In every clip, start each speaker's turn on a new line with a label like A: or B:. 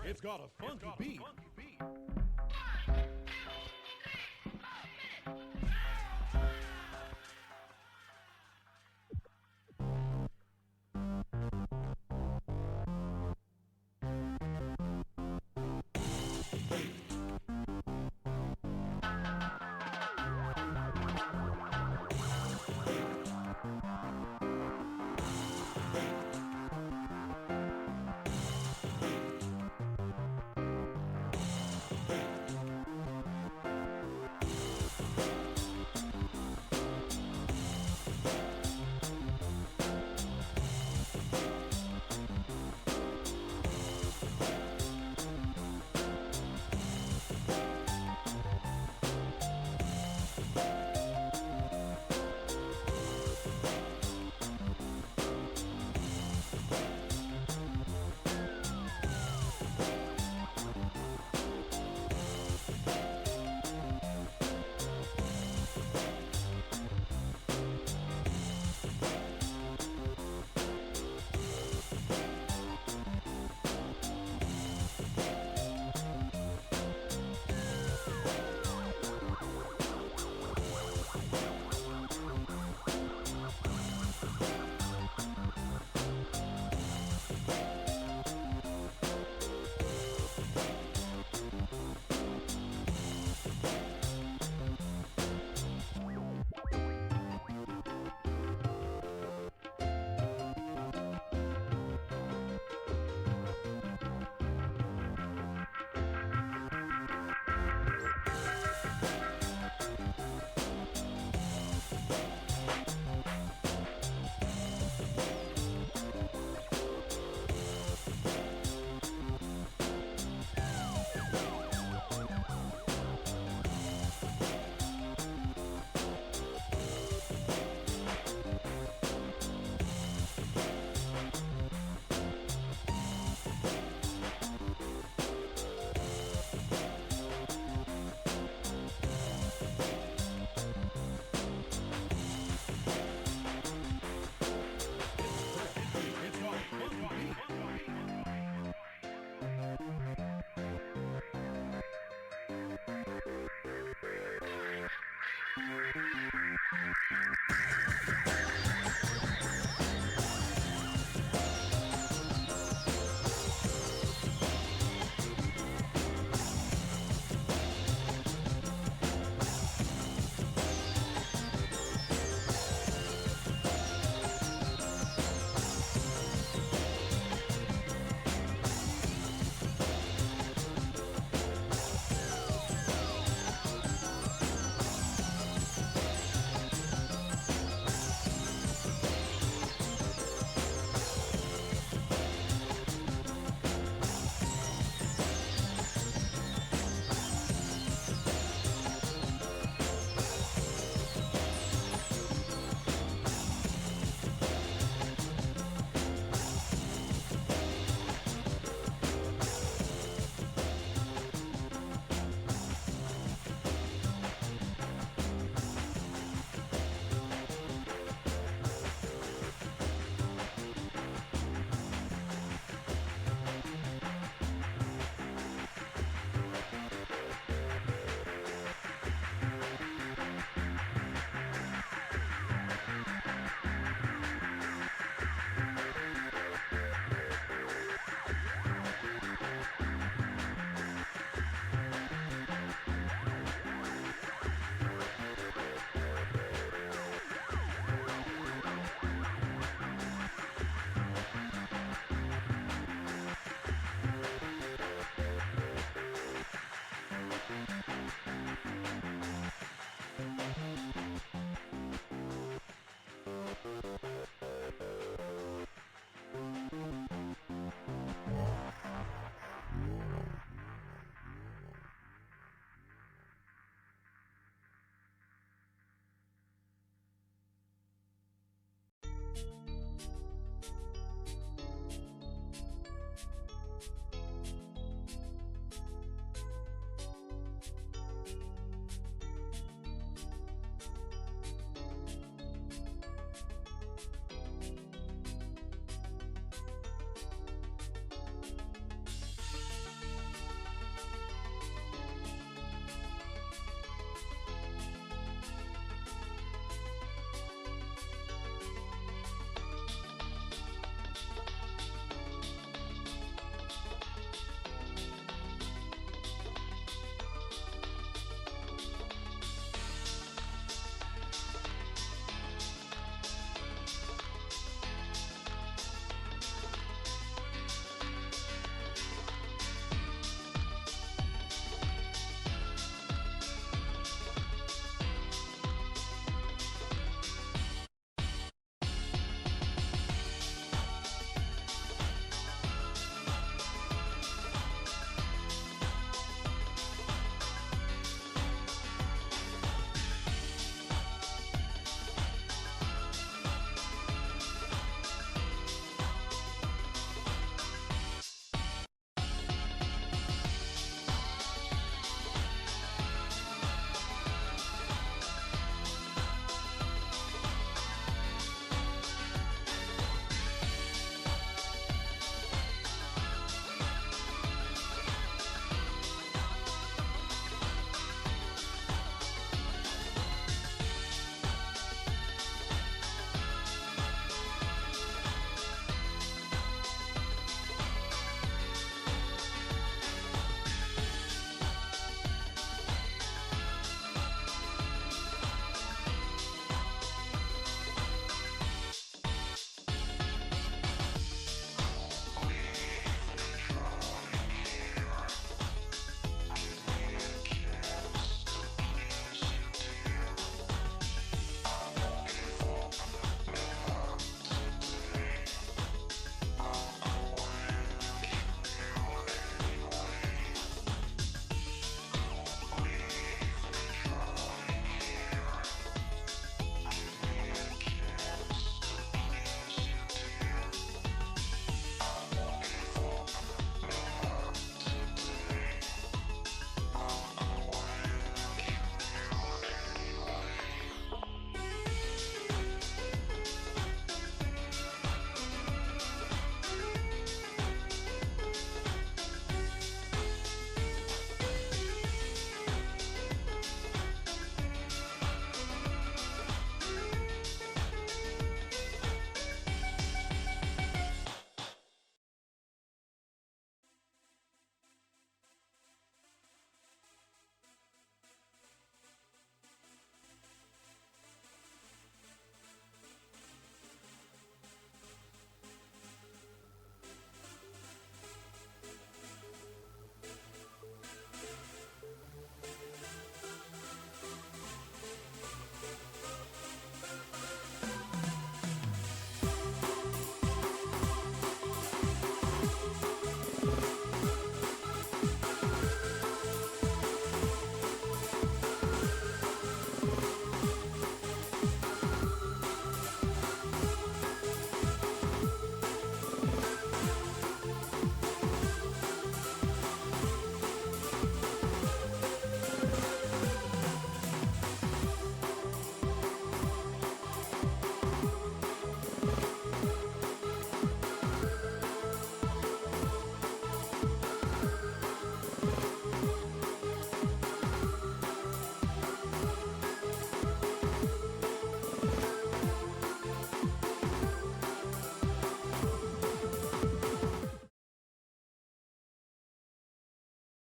A: It's got a funky beat.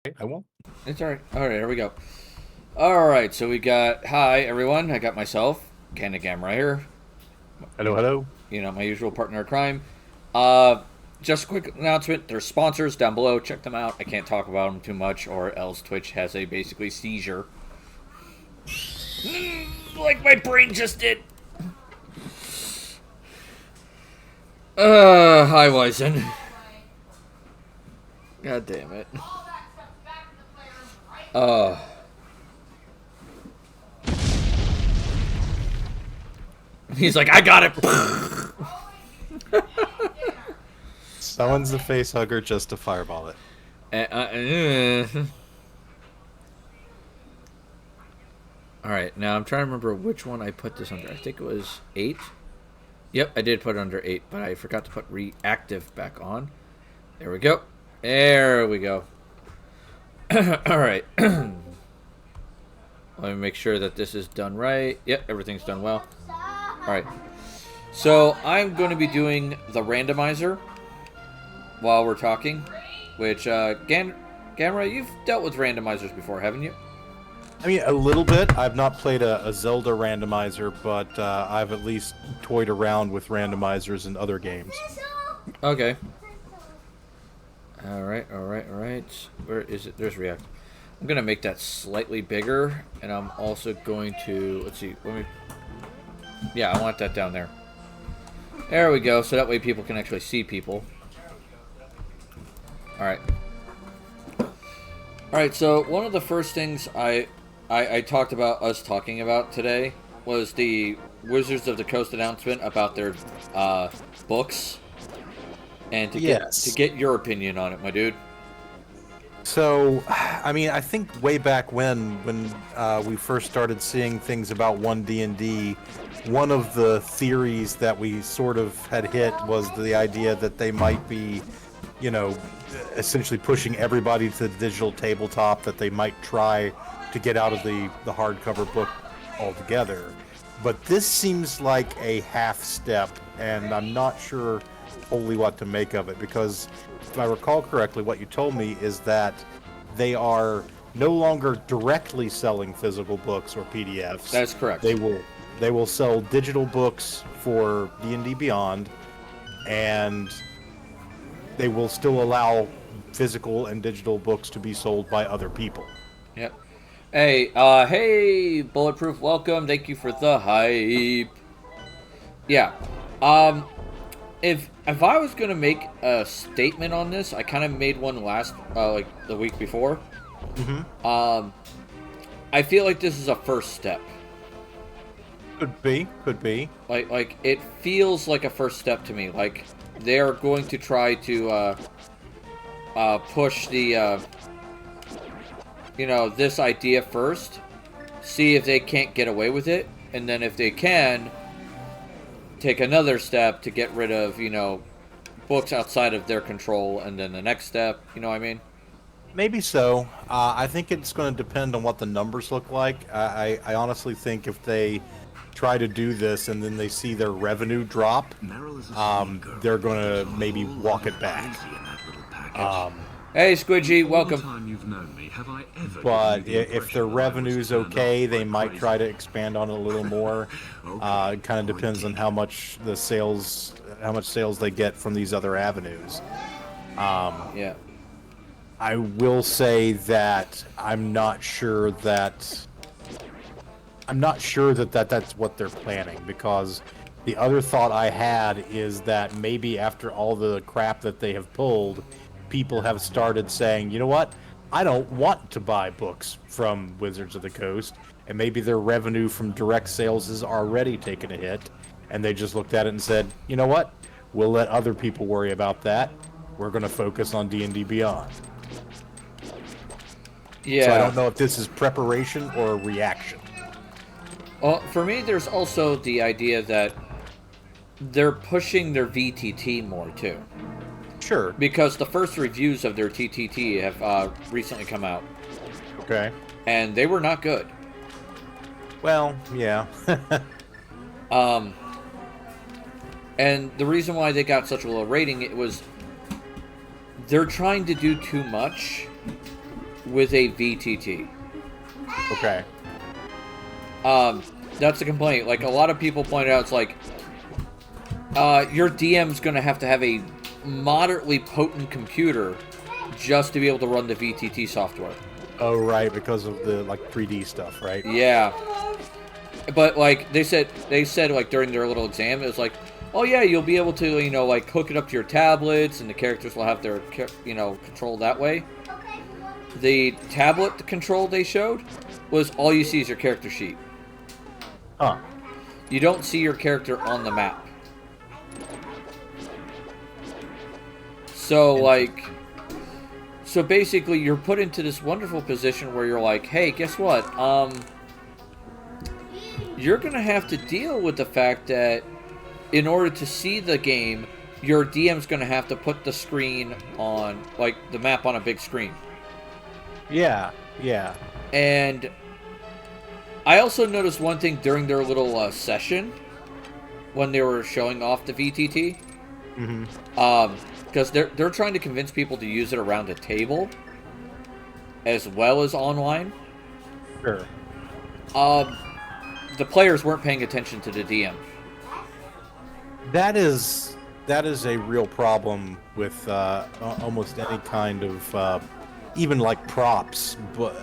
A: I won't.
B: It's alright. Alright, here we go. Alright, so we got... Hi, everyone. I got myself, Candy Gamma here.
A: Hello, hello.
B: My usual partner in crime. Uh, just a quick announcement. There's sponsors down below. Check them out. I can't talk about them too much, or else Twitch has a basically seizure. Like my brain just did. Hi, Wyson. God damn it. He's like, I got it.
A: Summons the face hugger just to fireball it.
B: Alright, now I'm trying to remember which one I put this under. I think it was 8. Yep, I did put it under 8, but I forgot to put reactive back on. There we go. There we go. Alright. Let me make sure that this is done right. Yep, everything's done well. Alright. So, I'm going to be doing the randomizer while we're talking. Which, Gamera, you've dealt with randomizers before, haven't you?
A: I mean, a little bit. I've not played a Zelda randomizer, but I've at least toyed around with randomizers in other games.
B: Okay. Alright. Where is it? There's React. I'm going to make that slightly bigger, and I'm also going to... Let's see. Yeah, I want that down there. There we go, so that way people can actually see people. Alright. Alright, so one of the first things I talked about us talking about today was the Wizards of the Coast announcement about their books. And to get your opinion on it, my dude.
A: So, I mean, I think way back when we first started seeing things about 1D&D, one of the theories that we sort of had hit was the idea that they might be, essentially pushing everybody to the digital tabletop, that they might try to get out of the hardcover book altogether. But this seems like a half step, and I'm not sure wholly what to make of it, because if I recall correctly, what you told me is that they are no longer directly selling physical books or PDFs.
B: That's correct.
A: They will sell digital books for D&D Beyond, and they will still allow physical and digital books to be sold by other people.
B: Yep. Hey, Bulletproof, welcome. Thank you for the hype. Yeah. If I was gonna make a statement on this, I kind of made one last, like the week before.
A: Mm-hmm.
B: I feel like this is a first step.
A: Could be.
B: Like it feels like a first step to me. Like they are going to try to push the this idea first, see if they can't get away with it, and then if they can, take another step to get rid of books outside of their control, and then the next step. You know what I mean?
A: Maybe so. I think it's going to depend on what the numbers look like. I honestly think if they try to do this and then they see their revenue drop, they're going to maybe walk it back.
B: Hey, Squidgy, welcome.
A: But if their revenue's okay, they might try to expand on it a little more. It kind of depends on how much sales they get from these other avenues.
B: Yeah.
A: I will say that I'm not sure that that's what they're planning, because the other thought I had is that maybe after all the crap that they have pulled, people have started saying, you know what, I don't want to buy books from Wizards of the Coast, and maybe their revenue from direct sales has already taken a hit, and they just looked at it and said, you know what, we'll let other people worry about that. We're going to focus on D&D Beyond.
B: Yeah.
A: So I don't know if this is preparation or a reaction.
B: Well, for me, there's also the idea that they're pushing their VTT more, too.
A: Sure.
B: Because the first reviews of their TTT have recently come out.
A: Okay.
B: And they were not good.
A: Well, yeah.
B: And the reason why they got such a low rating, it was they're trying to do too much with a VTT.
A: Okay.
B: That's a complaint. Like, a lot of people pointed out, it's like, your DM's going to have a moderately potent computer just to be able to run the VTT software.
A: Oh, right, because of the, like, 3D stuff, right?
B: Yeah. But, like, they said, like, during their little exam, it was like, oh, yeah, you'll be able to, you know, like, hook it up to your tablets, and the characters will have their, you know, control that way. The tablet control they showed was all you see is your character sheet.
A: Huh.
B: You don't see your character on the map. So, like... So basically, you're put into this wonderful position where you're like, hey, guess what? You're going to have to deal with the fact that in order to see the game, your DM's going to have to put the screen on, like, the map on a big screen.
A: Yeah, yeah.
B: And I also noticed one thing during their little session when they were showing off the VTT.
A: Mm-hmm.
B: Because they're trying to convince people to use it around a table as well as online.
A: Sure.
B: The players weren't paying attention to the DM.
A: That is a real problem with almost any kind of even like props, but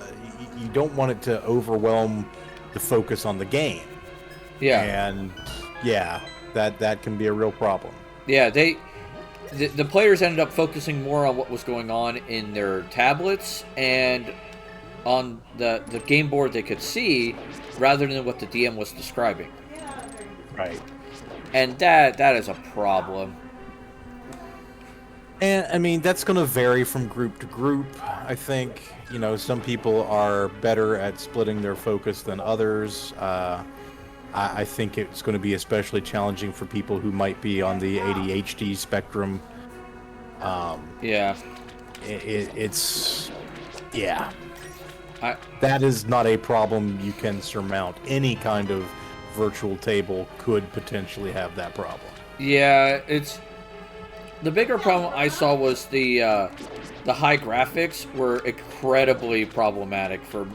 A: you don't want it to overwhelm the focus on the game.
B: Yeah.
A: And yeah, that can be a real problem.
B: Yeah, the players ended up focusing more on what was going on in their tablets and on the game board they could see rather than what the DM was describing.
A: Right.
B: And that is a problem.
A: And I mean, that's going to vary from group to group. I think, you know, some people are better at splitting their focus than others. I think it's going to be especially challenging for people who might be on the ADHD spectrum.
B: Yeah.
A: It's that is not a problem you can surmount. Any kind of virtual table could potentially have that problem.
B: Yeah, it's the bigger problem I saw was the high graphics were incredibly problematic for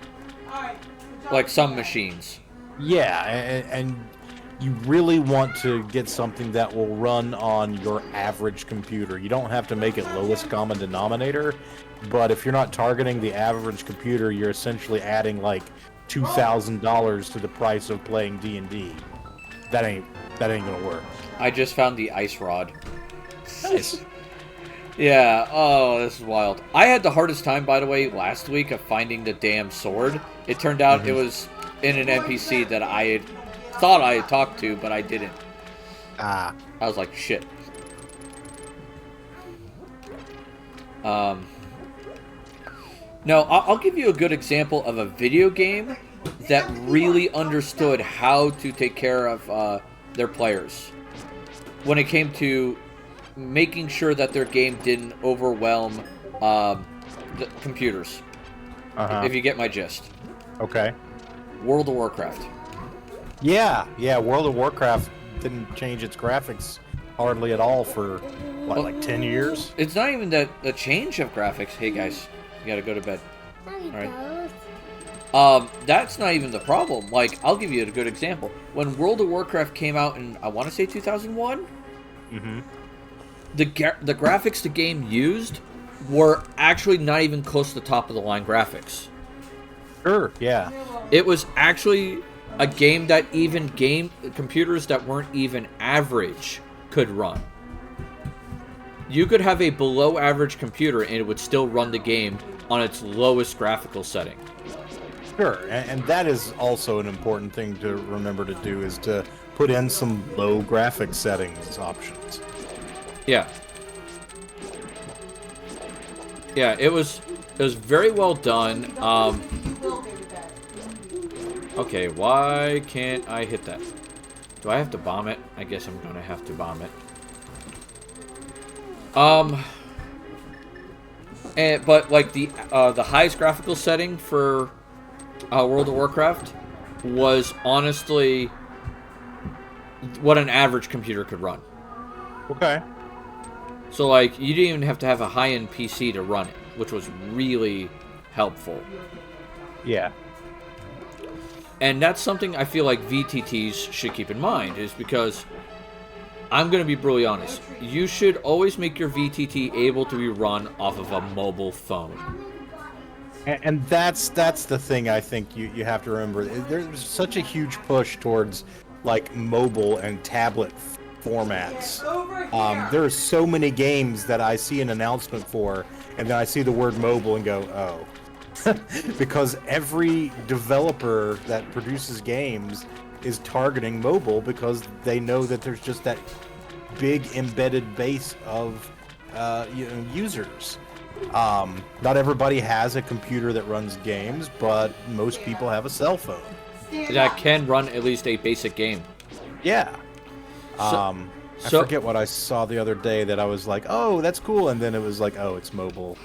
B: like some machines.
A: Yeah, and you really want to get something that will run on your average computer. You don't have to make it lowest common denominator, but if you're not targeting the average computer, you're essentially adding like $2,000 to the price of playing D&D. That ain't gonna work.
B: I just found the ice rod.
A: Nice.
B: Yeah, oh, this is wild. I had the hardest time, by the way, last week of finding the damn sword. It turned out it was in an NPC that I had thought I had talked to, but I didn't.
A: Ah.
B: I was like, shit. No, I'll give you a good example of a video game that really understood how to take care of their players when it came to making sure that their game didn't overwhelm the computers. If you get my gist.
A: Okay.
B: World of Warcraft.
A: Yeah, World of Warcraft didn't change its graphics hardly at all for, what, like 10 years?
B: It's not even the change of graphics. Hey, guys, you gotta go to bed. Alright. That's not even the problem. Like, I'll give you a good example. When World of Warcraft came out in, I want to say 2001?
A: Mm-hmm.
B: The graphics the game used were actually not even close to the top of the line graphics.
A: Sure, yeah.
B: It was actually a game that even computers that weren't even average could run. You could have a below average computer and it would still run the game on its lowest graphical setting.
A: Sure, and that is also an important thing to remember to do, is to put in some low graphic settings options.
B: Yeah. Yeah, it was very well done. Okay, why can't I hit that? Do I have to bomb it? I guess I'm gonna have to bomb it. But like the highest graphical setting for World of Warcraft was honestly what an average computer could run.
A: Okay.
B: So like you didn't even have to have a high-end PC to run it, which was really helpful.
A: Yeah.
B: And that's something I feel like VTTs should keep in mind, is because I'm going to be brutally honest. You should always make your VTT able to be run off of a mobile phone.
A: And that's the thing I think you have to remember. There's such a huge push towards like mobile and tablet formats. There are so many games that I see an announcement for, and then I see the word mobile and go, oh. Because every developer that produces games is targeting mobile because they know that there's just that big embedded base of users. Not everybody has a computer that runs games, but most people have a cell phone
B: that can run at least a basic game.
A: Yeah. I forget what I saw the other day that I was like, oh, that's cool, and then it was like, oh, it's mobile.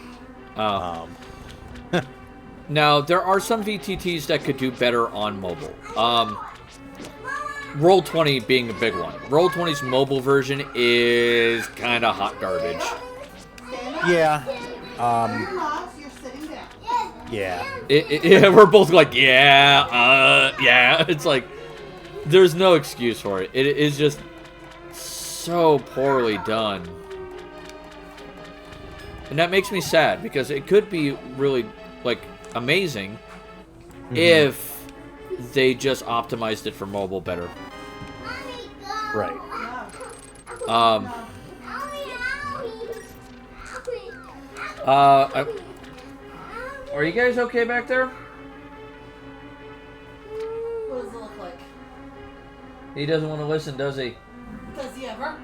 B: Now, there are some VTTs that could do better on mobile. Roll20 being a big one. Roll20's mobile version is kind of hot garbage.
A: Yeah. Yeah.
B: Yeah, we're both like, yeah. It's like, there's no excuse for it. It is just so poorly done. And that makes me sad, because it could be really, like, amazing if they just optimized it for mobile better.
A: Right.
B: Are you guys okay back there?
C: What does it look like?
B: He doesn't want to listen, does he?
C: Does he ever?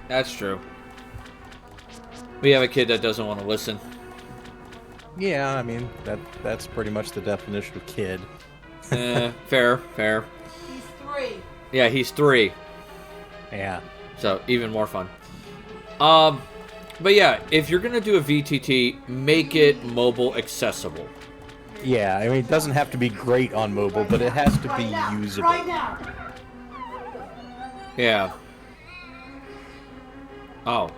B: That's true. We have a kid that doesn't want to listen.
A: Yeah, I mean, that's pretty much the definition of kid.
B: Fair.
C: He's 3.
B: Yeah, he's 3.
A: Yeah.
B: So, even more fun. But yeah, if you're going to do a VTT, make it mobile accessible.
A: Yeah, I mean, it doesn't have to be great on mobile, but it has to be usable.
C: Right now.
B: Yeah. Oh.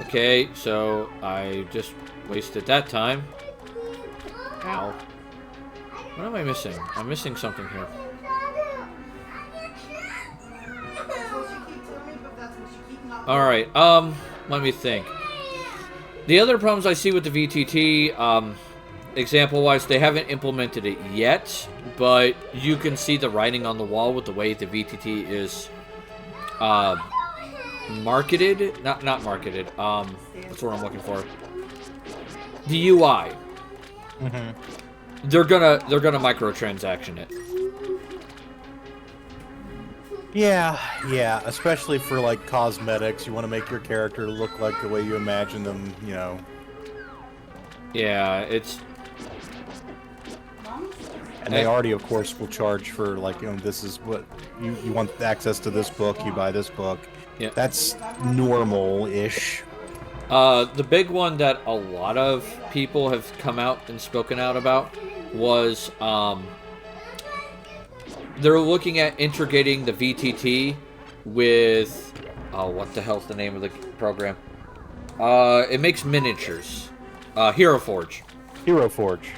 B: Okay, so I just wasted that time. Ow. What am I missing? I'm missing something here. Alright, let me think. The other problems I see with the VTT, example-wise, they haven't implemented it yet, but you can see the writing on the wall with the way the VTT is marketed. Not marketed. That's what I'm looking for. The UI. They're gonna microtransaction it.
A: Yeah, especially for like cosmetics. You want to make your character look like the way you imagine them, you know.
B: Yeah, it's...
A: And they already, of course, will charge for, like, you know, this is what... You want access to this book, you buy this book.
B: Yeah.
A: That's normal-ish.
B: The big one that a lot of people have come out and spoken out about was, they're looking at integrating the VTT with... Oh, what the hell's the name of the program? It makes miniatures. Hero Forge.
A: Hero Forge.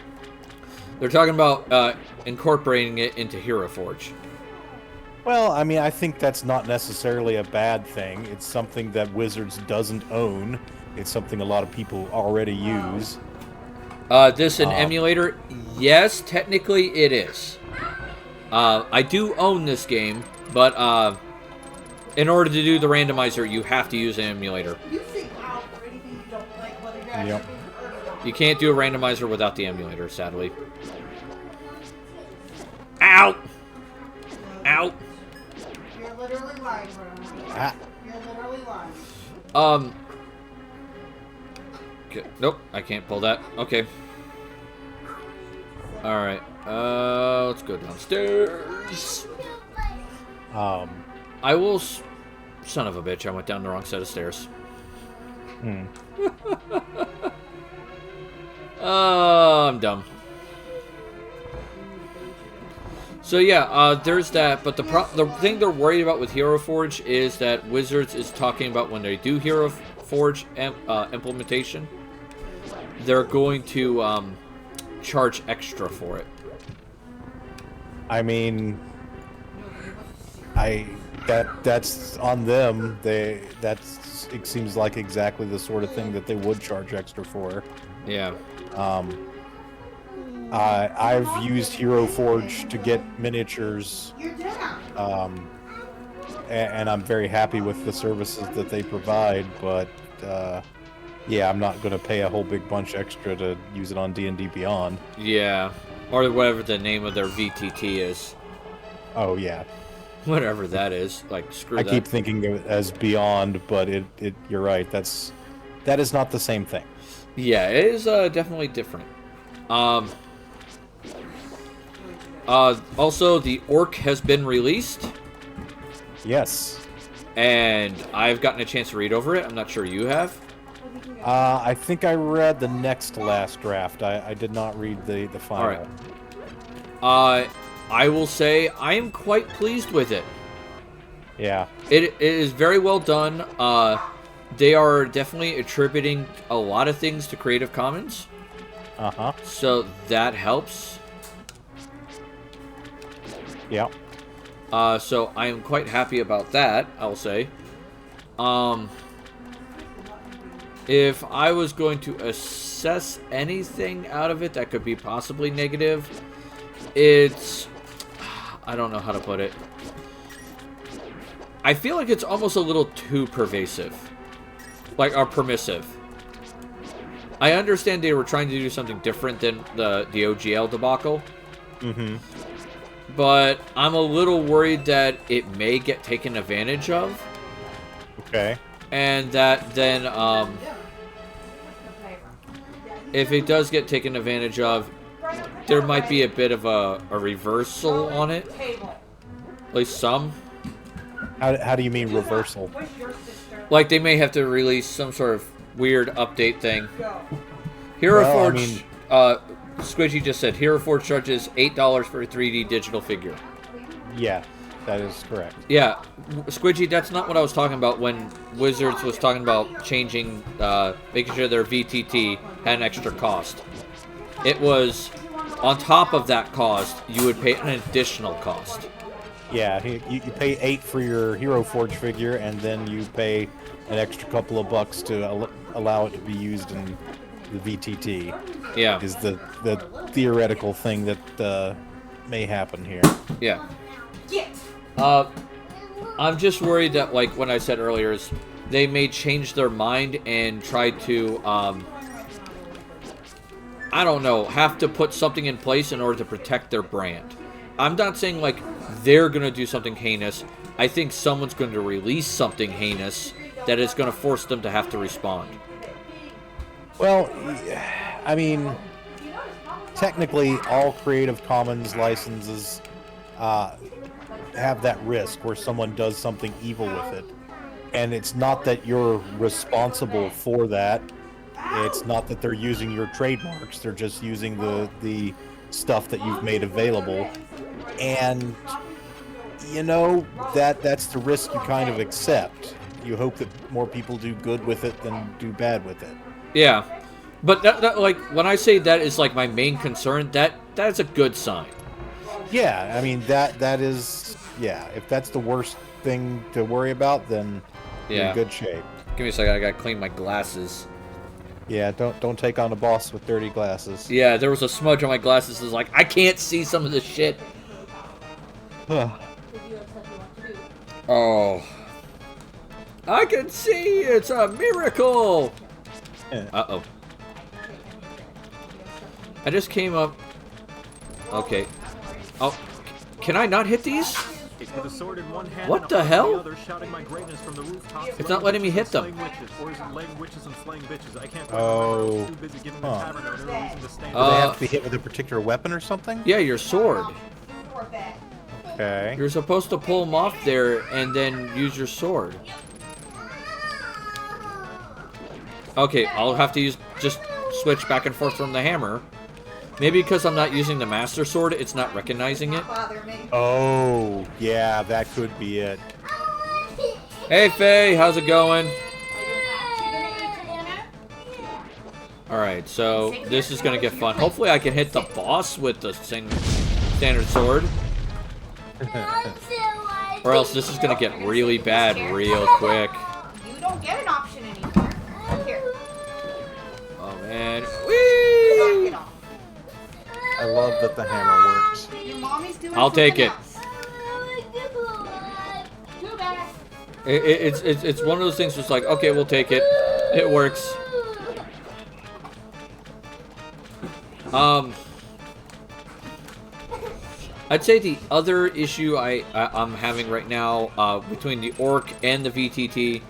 B: They're talking about incorporating it into Hero Forge.
A: Well, I mean, I think that's not necessarily a bad thing. It's something that Wizards doesn't own. It's something a lot of people already use.
B: This an emulator? Yes, technically it is. I do own this game, but in order to do the randomizer, you have to use an emulator.
C: You think out for anything you don't like, whether you're actually
A: Yep.
C: being heard or not.
B: You can't do a randomizer without the emulator, sadly. Ow! Ow!
C: You're literally lying, bro.
A: Ah.
C: You're literally lying.
B: Okay, nope, I can't pull that. Okay. Alright, let's go downstairs. I will... Son of a bitch, I went down the wrong set of stairs. I'm dumb. So yeah, there's that, but the thing they're worried about with Hero Forge is that Wizards is talking about when they do Hero Forge implementation, they're going to charge extra for it.
A: I mean, that's on them. It seems like exactly the sort of thing that they would charge extra for.
B: Yeah.
A: I've used Hero Forge to get miniatures, and I'm very happy with the services that they provide. But yeah, I'm not going to pay a whole big bunch extra to use it on D&D Beyond.
B: Yeah. Or whatever the name of their VTT is.
A: Oh yeah.
B: Whatever that is. Like, screw that.
A: I keep thinking of it as Beyond, but you're right. That is not the same thing.
B: Yeah, it is definitely different. Also, the Orc has been released.
A: Yes.
B: And I've gotten a chance to read over it. I'm not sure you have.
A: I think I read the next to last draft. I did not read the final.
B: All right. I will say I am quite pleased with it.
A: Yeah.
B: It is very well done. They are definitely attributing a lot of things to Creative Commons.
A: Uh-huh.
B: So that helps.
A: Yeah.
B: So I am quite happy about that, I'll say. If I was going to assess anything out of it that could be possibly negative, it's... I don't know how to put it. I feel like it's almost a little too pervasive. Like, or permissive. I understand they were trying to do something different than the OGL debacle.
A: Mm-hmm.
B: But I'm a little worried that it may get taken advantage of.
A: Okay.
B: And that then, if it does get taken advantage of, there might be a bit of a reversal on it. At least some.
A: How do you mean reversal?
B: Like, they may have to release some sort of weird update thing. Hero Forge, Squidgy just said, Hero Forge charges $8 for a 3D digital figure.
A: Yeah, that is correct.
B: Yeah, Squidgy, that's not what I was talking about when Wizards was talking about changing, making sure their VTT had an extra cost. It was, on top of that cost, you would pay an additional cost.
A: Yeah, you pay $8 for your Hero Forge figure, and then you pay an extra couple of bucks to allow it to be used in the VTT.
B: Yeah.
A: Is the theoretical thing that may happen here.
B: Yeah. I'm just worried that, like when I said earlier, is they may change their mind and try to, I don't know, have to put something in place in order to protect their brand. I'm not saying, like, they're going to do something heinous. I think someone's going to release something heinous that is going to force them to have to respond.
A: Well, I mean, technically, all Creative Commons licenses have that risk where someone does something evil with it. And it's not that you're responsible for that. It's not that they're using your trademarks. They're just using the stuff that you've made available. And, you know, that's the risk you kind of accept. You hope that more people do good with it than do bad with it.
B: Yeah. But, that, like, when I say that is, like, my main concern, that's a good sign.
A: Yeah, I mean, that is... Yeah, if that's the worst thing to worry about, then you're in good shape.
B: Give me a second, I gotta clean my glasses.
A: Yeah, don't take on a boss with dirty glasses.
B: Yeah, there was a smudge on my glasses. It's like, I can't see some of this shit. Oh. I can see! It's a miracle! Uh-oh. I just came up... Okay. Oh, can I not hit these? What the hell? It's not letting me hit them.
A: Oh. Huh. Do they have to be hit with a particular weapon or something?
B: Yeah, your sword.
A: Okay.
B: You're supposed to pull them off there and then use your sword. Okay, I'll have to just switch back and forth from the hammer. Maybe because I'm not using the Master Sword, it's not recognizing it.
A: Oh, yeah, that could be it.
B: Hey, Faye, how's it going? Alright, so this is gonna get fun. Hopefully I can hit the boss with the standard sword. Or else this is gonna get really bad real quick.
C: You don't get an option anymore. Here.
B: Oh man. Whee!
C: Knock it off.
A: I love that the hammer works.
C: Your mommy's doing
B: I'll take it.
C: something else. Too bad.
B: It's one of those things that's like, okay, we'll take it. It works. I'd say the other issue I'm having right now between the Orc and the VTT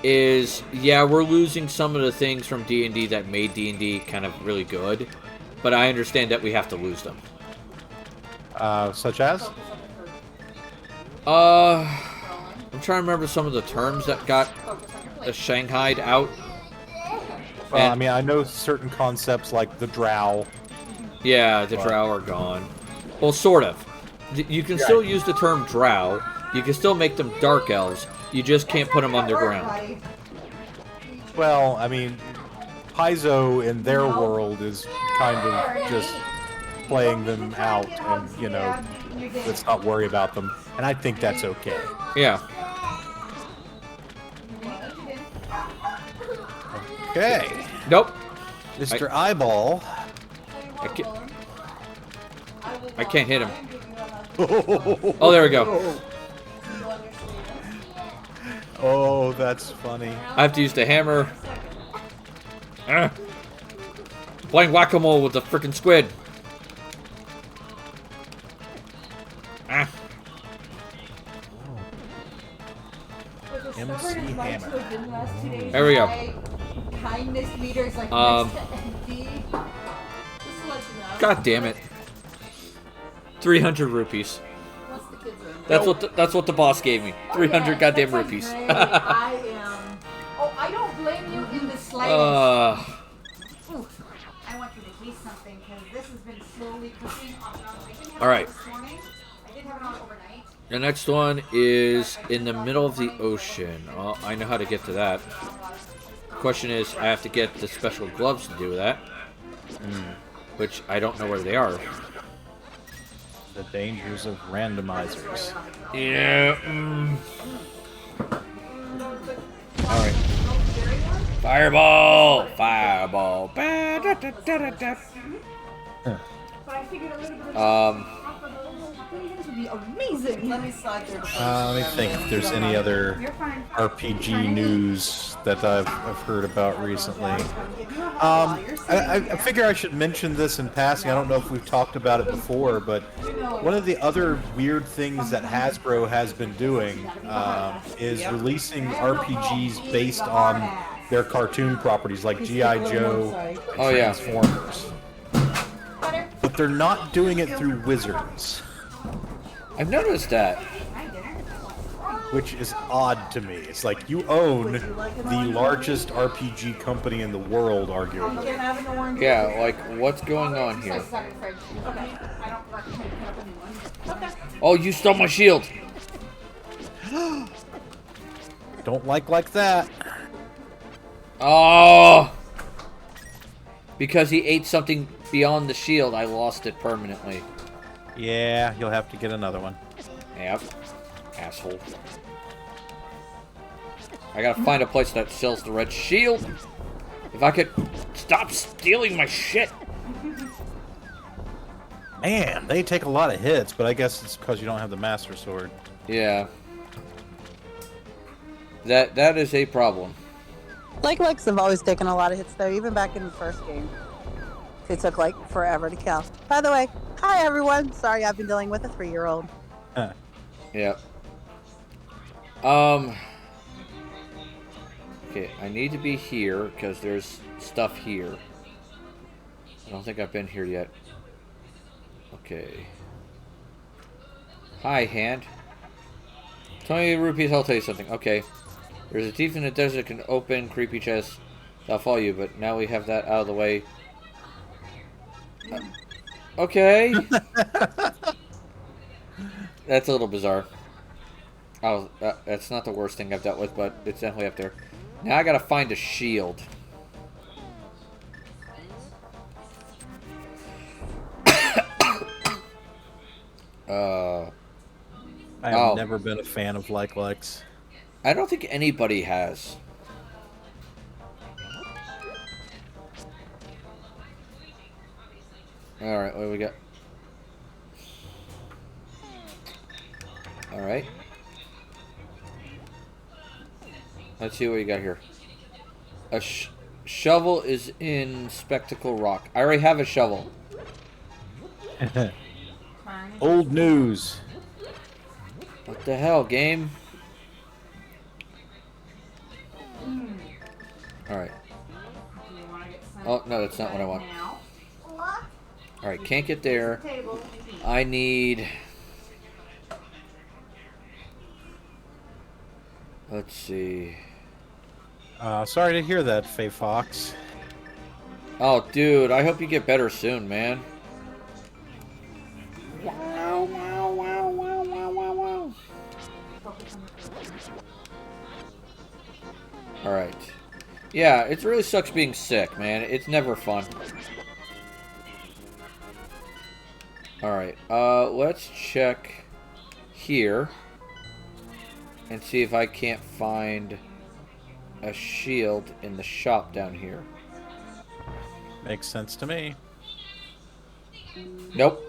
B: is, yeah, we're losing some of the things from D&D that made D&D kind of really good, but I understand that we have to lose them.
A: Such as?
B: I'm trying to remember some of the terms that got shanghaied out.
A: Well, I mean, I know certain concepts like the drow.
B: Yeah, the drow are gone. Well, sort of. You can still use the term drow. You can still make them dark elves. You just can't put them underground.
A: Well, I mean, Paizo in their world is kind of just playing them out and, you know, let's not worry about them. And I think that's okay.
B: Yeah.
A: Okay.
B: Nope.
A: Mr. Eyeball.
B: I can't hit him. Oh, there we go.
A: Oh, that's funny.
B: I have to use the hammer. Playing whack-a-mole with the freaking squid.
A: MC Hammer.
B: There we go.
C: Kindness meters like
B: God damn it. 300 rupees. That's what the boss gave me. 300 goddamn rupees.
C: I am. Oh, I don't blame you in the slightest. Ooh, I want you to taste something because this has been slowly cooking off and on. I didn't have
B: All right.
C: it this morning. I did have it on overnight.
B: The next one is in the middle of the ocean. Well, I know how to get to that. Question is, I have to get the special gloves to do that. Which I don't know where they are.
A: The dangers of randomizers.
B: Yeah. Alright. Fireball! Fireball!
C: But I figured a little bit of would be amazing. Let me slide through.
A: Let me think if there's any other RPG news that I've heard about recently. I figure I should mention this in passing. I don't know if we've talked about it before, but one of the other weird things that Hasbro has been doing is releasing RPGs based on their cartoon properties like G.I. Joe and Transformers. But they're not doing it through Wizards.
B: I've noticed that.
A: Which is odd to me. It's like you own the largest RPG company in the world, arguably.
B: Yeah, like, what's going on here? Oh, you stole my shield!
A: Don't like that.
B: Oh! Because he ate something beyond the shield, I lost it permanently.
A: Yeah, you'll have to get another one.
B: Yep. Asshole. I gotta find a place that sells the red shield. If I could stop stealing my shit.
A: Man, they take a lot of hits, but I guess it's because you don't have the Master Sword.
B: Yeah. That is a problem.
D: Lex have always taken a lot of hits, though, even back in the first game. They took, like, forever to kill. By the way, hi, everyone. Sorry, I've been dealing with a 3-year-old.
A: Huh.
B: Yep. Okay, I need to be here, because there's stuff here. I don't think I've been here yet. Okay. Hi, hand. 20 rupees, I'll tell you something. Okay. There's a thief in the desert that can open creepy chests. I'll follow you, but now we have that out of the way. Okay. That's a little bizarre. Oh, that's not the worst thing I've dealt with, but it's definitely up there. Now I gotta find a shield.
A: I have
B: Oh.
A: never been a fan of like-likes.
B: I don't think anybody has. Alright, what do we got? Alright. Let's see what you got here. A shovel is in Spectacle Rock. I already have a shovel.
A: Old news.
B: What the hell, game? Alright. Oh, no, that's not what I want. Alright, can't get there. I need... Let's see.
A: Sorry to hear that, Faye Fox.
B: Oh, dude, I hope you get better soon, man. Alright. Yeah, it really sucks being sick, man. It's never fun. Alright, let's check here and see if I can't find a shield in the shop down here.
A: Makes sense to me.
B: Nope.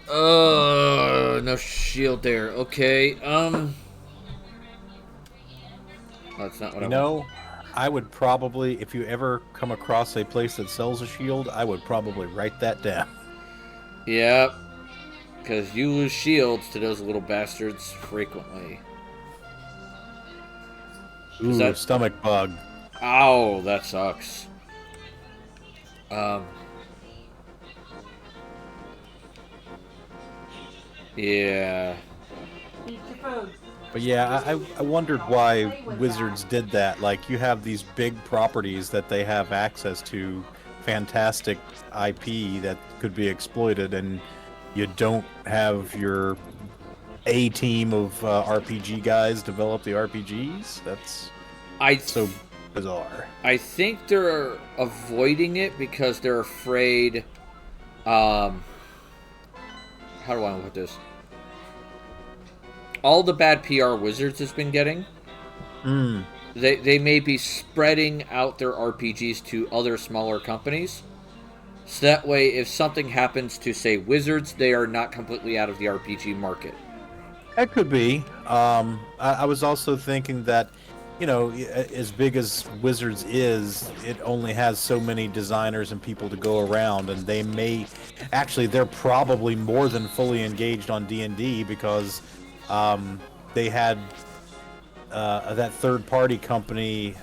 B: No shield there. Okay, that's not what I want.
A: I would probably, if you ever come across a place that sells a shield, I would probably write that down.
B: Yep. Because you lose shields to those little bastards frequently.
A: Ooh,
B: that...
A: stomach bug.
B: Ow, that sucks. Yeah.
C: Eat your food.
A: But yeah, I wondered why Wizards did that. Like, you have these big properties that they have access to, fantastic IP that could be exploited, and you don't have your A team of RPG guys develop the RPGs? That's so bizarre.
B: I think they're avoiding it because they're afraid... how do I put this? All the bad PR Wizards has been getting, they may be spreading out their RPGs to other smaller companies. So that way, if something happens to, say, Wizards, they are not completely out of the RPG market.
A: That could be. I was also thinking that, you know, as big as Wizards is, it only has so many designers and people to go around, and they may... Actually, they're probably more than fully engaged on D&D because... they had that third-party company,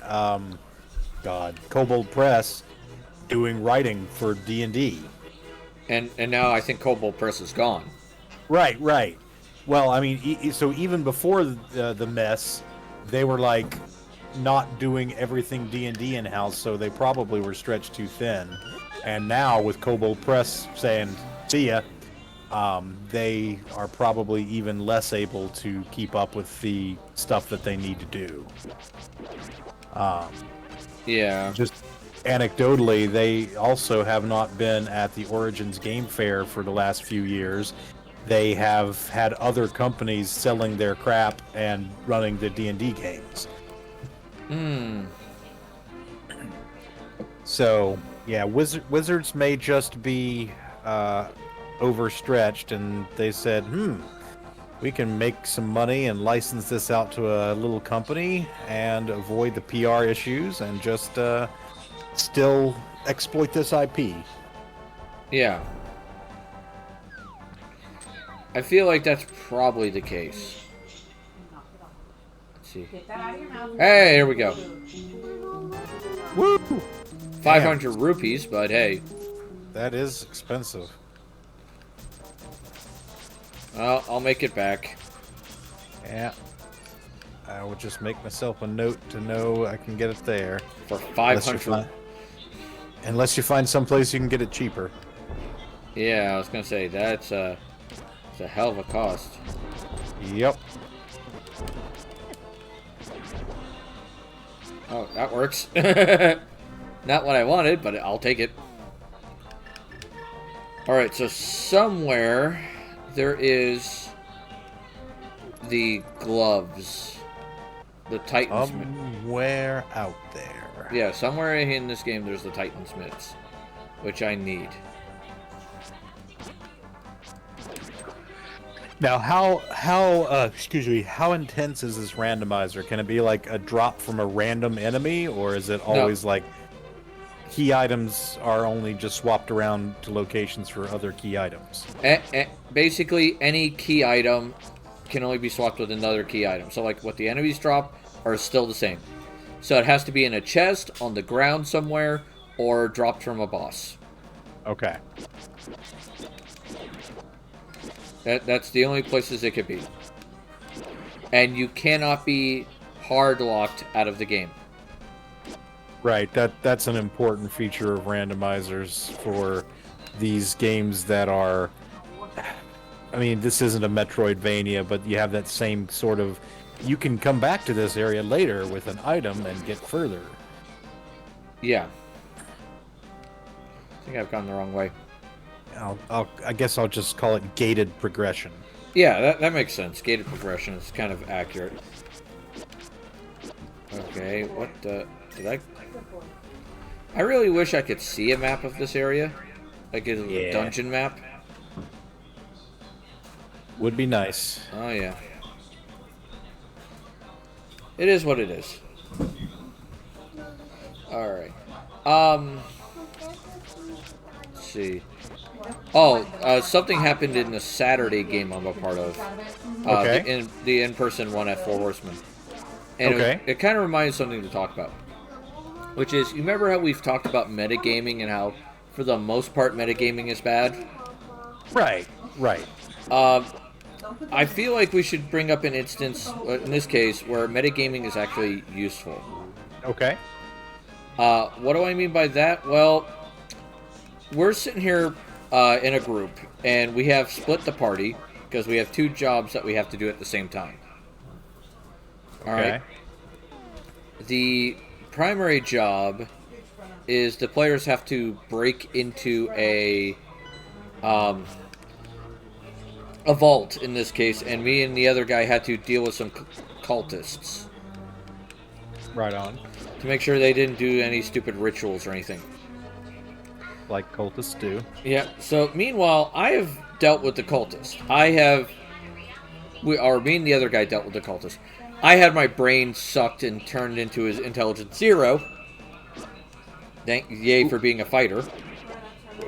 A: Kobold Press, doing writing for D&D.
B: And now I think Kobold Press is gone.
A: Right. Well, I mean, so even before the mess, they were like not doing everything D&D in-house, so they probably were stretched too thin. And now with Kobold Press saying, "See ya," they are probably even less able to keep up with the stuff that they need to do.
B: Yeah.
A: Just anecdotally, they also have not been at the Origins Game Fair for the last few years. They have had other companies selling their crap and running the D&D games. So, yeah, Wizards may just be... overstretched, and they said, we can make some money and license this out to a little company and avoid the PR issues and just still exploit this IP.
B: Yeah. I feel like that's probably the case. Let's see.
C: Get that out of your mouth.
B: Hey, here we go.
A: Woo!
B: 500 rupees, but hey.
A: That is expensive.
B: Well, I'll make it back.
A: Yeah. I will just make myself a note to know I can get it there.
B: For 500.
A: Unless you find someplace you can get it cheaper.
B: Yeah, I was going to say, it's a hell of a cost.
A: Yep.
B: Oh, that works. Not what I wanted, but I'll take it. Alright, so somewhere there is the gloves. The Titans.
A: Somewhere out there.
B: Yeah, somewhere in this game there's the Titans mitts, which I need.
A: Now, how how intense is this randomizer? Can it be like a drop from a random enemy, or is it always like key items are only just swapped around to locations for other key items?
B: Basically, any key item can only be swapped with another key item. So, like, what the enemies drop are still the same. So it has to be in a chest, on the ground somewhere, or dropped from a boss.
A: Okay.
B: That's the only places it could be. And you cannot be hard locked out of the game.
A: Right. That's an important feature of randomizers for these games that are. I mean, this isn't a Metroidvania, but you have that same sort of. You can come back to this area later with an item and get further.
B: Yeah. I think I've gone the wrong way.
A: I guess I'll just call it gated progression.
B: Yeah, that makes sense. Gated progression is kind of accurate. Okay, what the... Did I really wish I could see a map of this area. Like a dungeon map.
A: Would be nice.
B: Oh, yeah. It is what it is. Alright. Let's see. Oh, something happened in the Saturday game I'm a part of.
A: Okay.
B: The in-person one at Four Horsemen. And
A: okay.
B: it kind of reminds something to talk about. Which is, you remember how we've talked about metagaming and how, for the most part, metagaming is bad?
A: Right.
B: I feel like we should bring up an instance, in this case, where metagaming is actually useful.
A: Okay.
B: What do I mean by that? Well, we're sitting here in a group, and we have split the party, because we have two jobs that we have to do at the same time. Alright? The primary job is the players have to break into a vault, in this case, and me and the other guy had to deal with some cultists.
A: Right on.
B: To make sure they didn't do any stupid rituals or anything.
A: Like cultists do.
B: Yeah, so meanwhile, I have dealt with the cultist. Me and the other guy dealt with the cultist. I had my brain sucked and turned into his intelligence 0. Yay for being a fighter.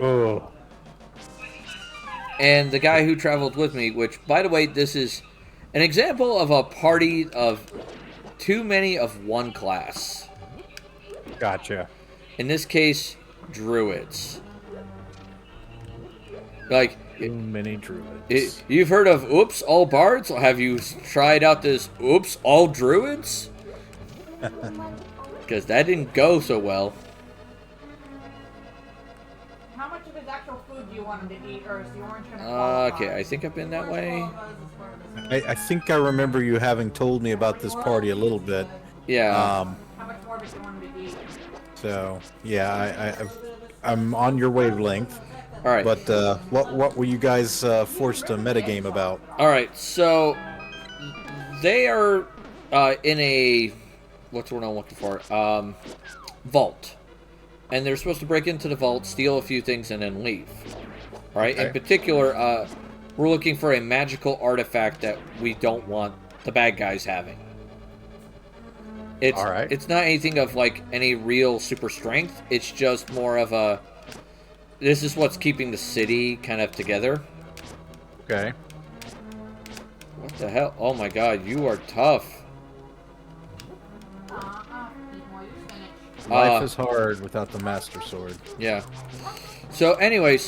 A: Oh.
B: And the guy who traveled with me, which, by the way, this is an example of a party of too many of one class.
A: Gotcha.
B: In this case, druids. Like,
A: Too many druids.
B: you've heard of Oops, All Bards? Have you tried out this Oops, All Druids? Because that didn't go so well.
C: How much of his actual food do you want him to eat, or is the orange going to qualify?
B: Okay, I think I've been that way.
A: I think I remember you having told me about this party a little bit.
B: Yeah.
C: How much more do you want him to eat?
A: So yeah, I'm on your wavelength.
B: All right.
A: But what were you guys forced to metagame about?
B: All right. So they are in a what's the word I'm looking for? Vault, and they're supposed to break into the vault, steal a few things, and then leave. All right.
A: Okay.
B: In particular, we're looking for a magical artifact that we don't want the bad guys having.
A: All right.
B: It's not anything of like any real super strength. It's just more of a. This is what's keeping the city kind of together.
A: Okay.
B: What the hell? Oh my god, you are tough.
A: Life is hard without the Master Sword.
B: Yeah. So anyway,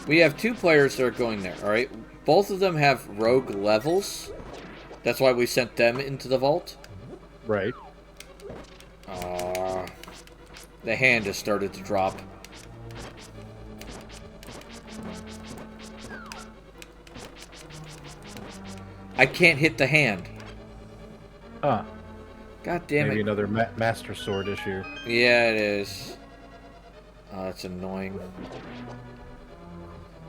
B: we have two players that are going there, alright? Both of them have rogue levels. That's why we sent them into the vault.
A: Right.
B: The hand has started to drop. I can't hit the hand.
A: Huh.
B: God damn
A: Maybe
B: it.
A: another Master Sword issue.
B: Yeah, it is. Oh, that's annoying.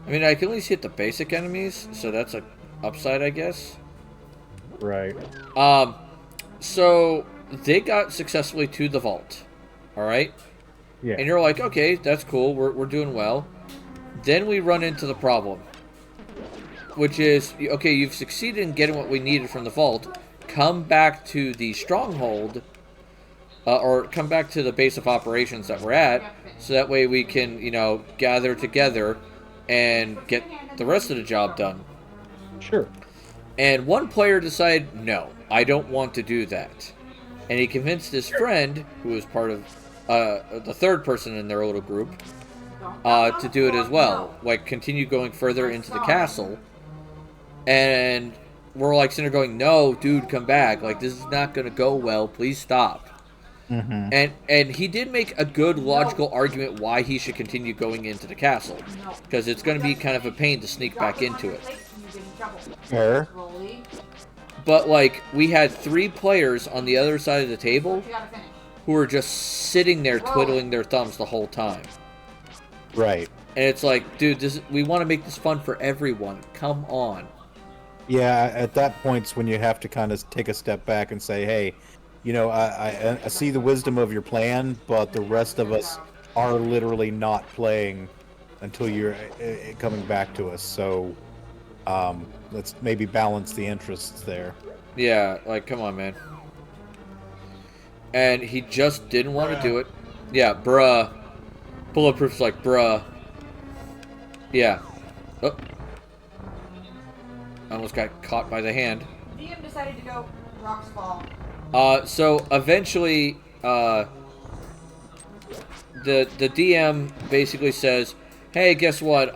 B: I mean, I can at least hit the basic enemies, so that's a upside, I guess.
A: Right.
B: So they got successfully to the vault. All right.
A: Yeah.
B: And you're like, okay, that's cool. We're doing well. Then we run into the problem, which is, okay, you've succeeded in getting what we needed from the vault. Come back to the stronghold, or come back to the base of operations that we're at, so that way we can, gather together and get the rest of the job done.
A: Sure.
B: And one player decided, no, I don't want to do that. And he convinced his friend, who was part of the third person in their little group, to do it as well. Like, continue going further into the castle. And we're like sitting there going, no, dude, come back. Like, this is not going to go well. Please stop.
A: Mm-hmm.
B: And he did make a good logical argument why he should continue going into the castle. Because it's going to be kind of a pain to sneak back into it.
A: Fair.
B: But, like, we had 3 players on the other side of the table who were just sitting there twiddling their thumbs the whole time.
A: Right.
B: And it's like, dude, we want to make this fun for everyone. Come on.
A: Yeah, at that point's when you have to kind of take a step back and say, hey, I see the wisdom of your plan, but the rest of us are literally not playing until you're coming back to us. So let's maybe balance the interests there.
B: Yeah, like, come on, man. And he just didn't want to do it. Yeah, bruh. Bulletproof's like, bruh. Yeah. Oh. I almost got caught by the hand.
C: DM decided to go rocks fall.
B: So eventually, the DM basically says, hey, guess what?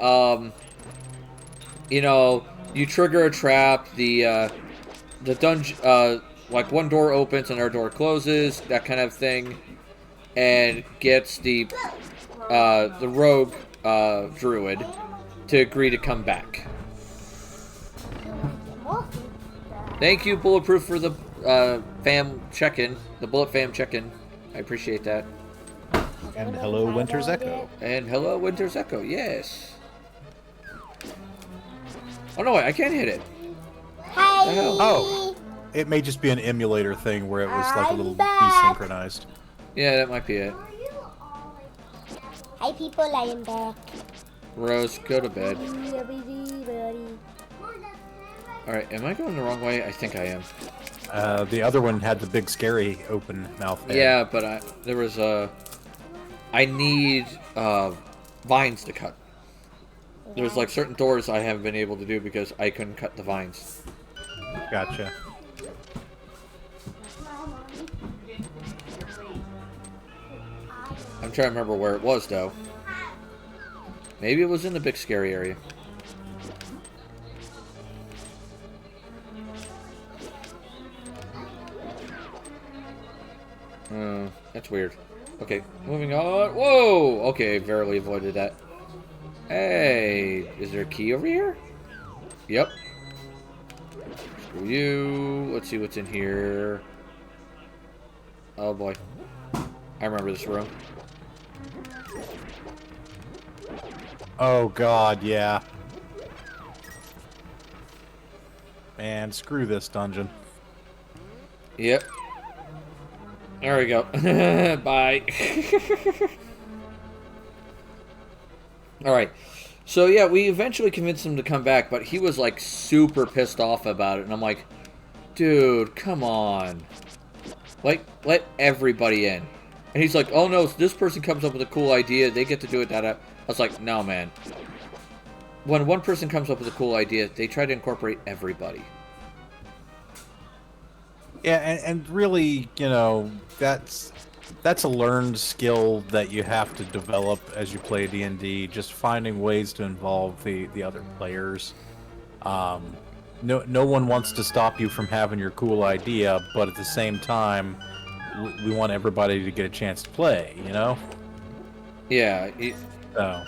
B: You trigger a trap, the dungeon, like one door opens and our door closes, that kind of thing, and gets the rogue druid to agree to come back. Thank you, Bulletproof, for the fam check-in, the Bullet fam check-in. I appreciate that.
A: And hello, Winter's Echo.
B: And hello, Winter's Echo. Yes. Oh no, wait, I can't hit it.
E: Hi.
B: The hell?
A: Oh, it may just be an emulator thing where it was like a little desynchronized.
B: Yeah, that might be it.
E: Hi people, I am back.
B: Rose, go to bed. Alright, am I going the wrong way? I think I am.
A: The other one had the big scary open mouth head.
B: Yeah, but I need vines to cut. There's like certain doors I haven't been able to do because I couldn't cut the vines.
A: Gotcha.
B: I'm trying to remember where it was though. Maybe it was in the big scary area. That's weird. Okay, moving on. Whoa! Okay, barely avoided that. Hey, is there a key over here? Yep. Screw you. Let's see what's in here. Oh boy. I remember this room.
A: Oh god, yeah. Man, screw this dungeon.
B: Yep. There we go. Bye. Alright. So yeah, we eventually convinced him to come back, but he was like super pissed off about it. And I'm like, dude, come on. Like, let everybody in. And he's like, oh no, this person comes up with a cool idea. They get to do it that up. I was like, no, man. When one person comes up with a cool idea, they try to incorporate everybody.
A: Yeah, and really, that's a learned skill that you have to develop as you play D&D, just finding ways to involve the other players. No one wants to stop you from having your cool idea, but at the same time, we want everybody to get a chance to play,
B: Yeah.
A: So.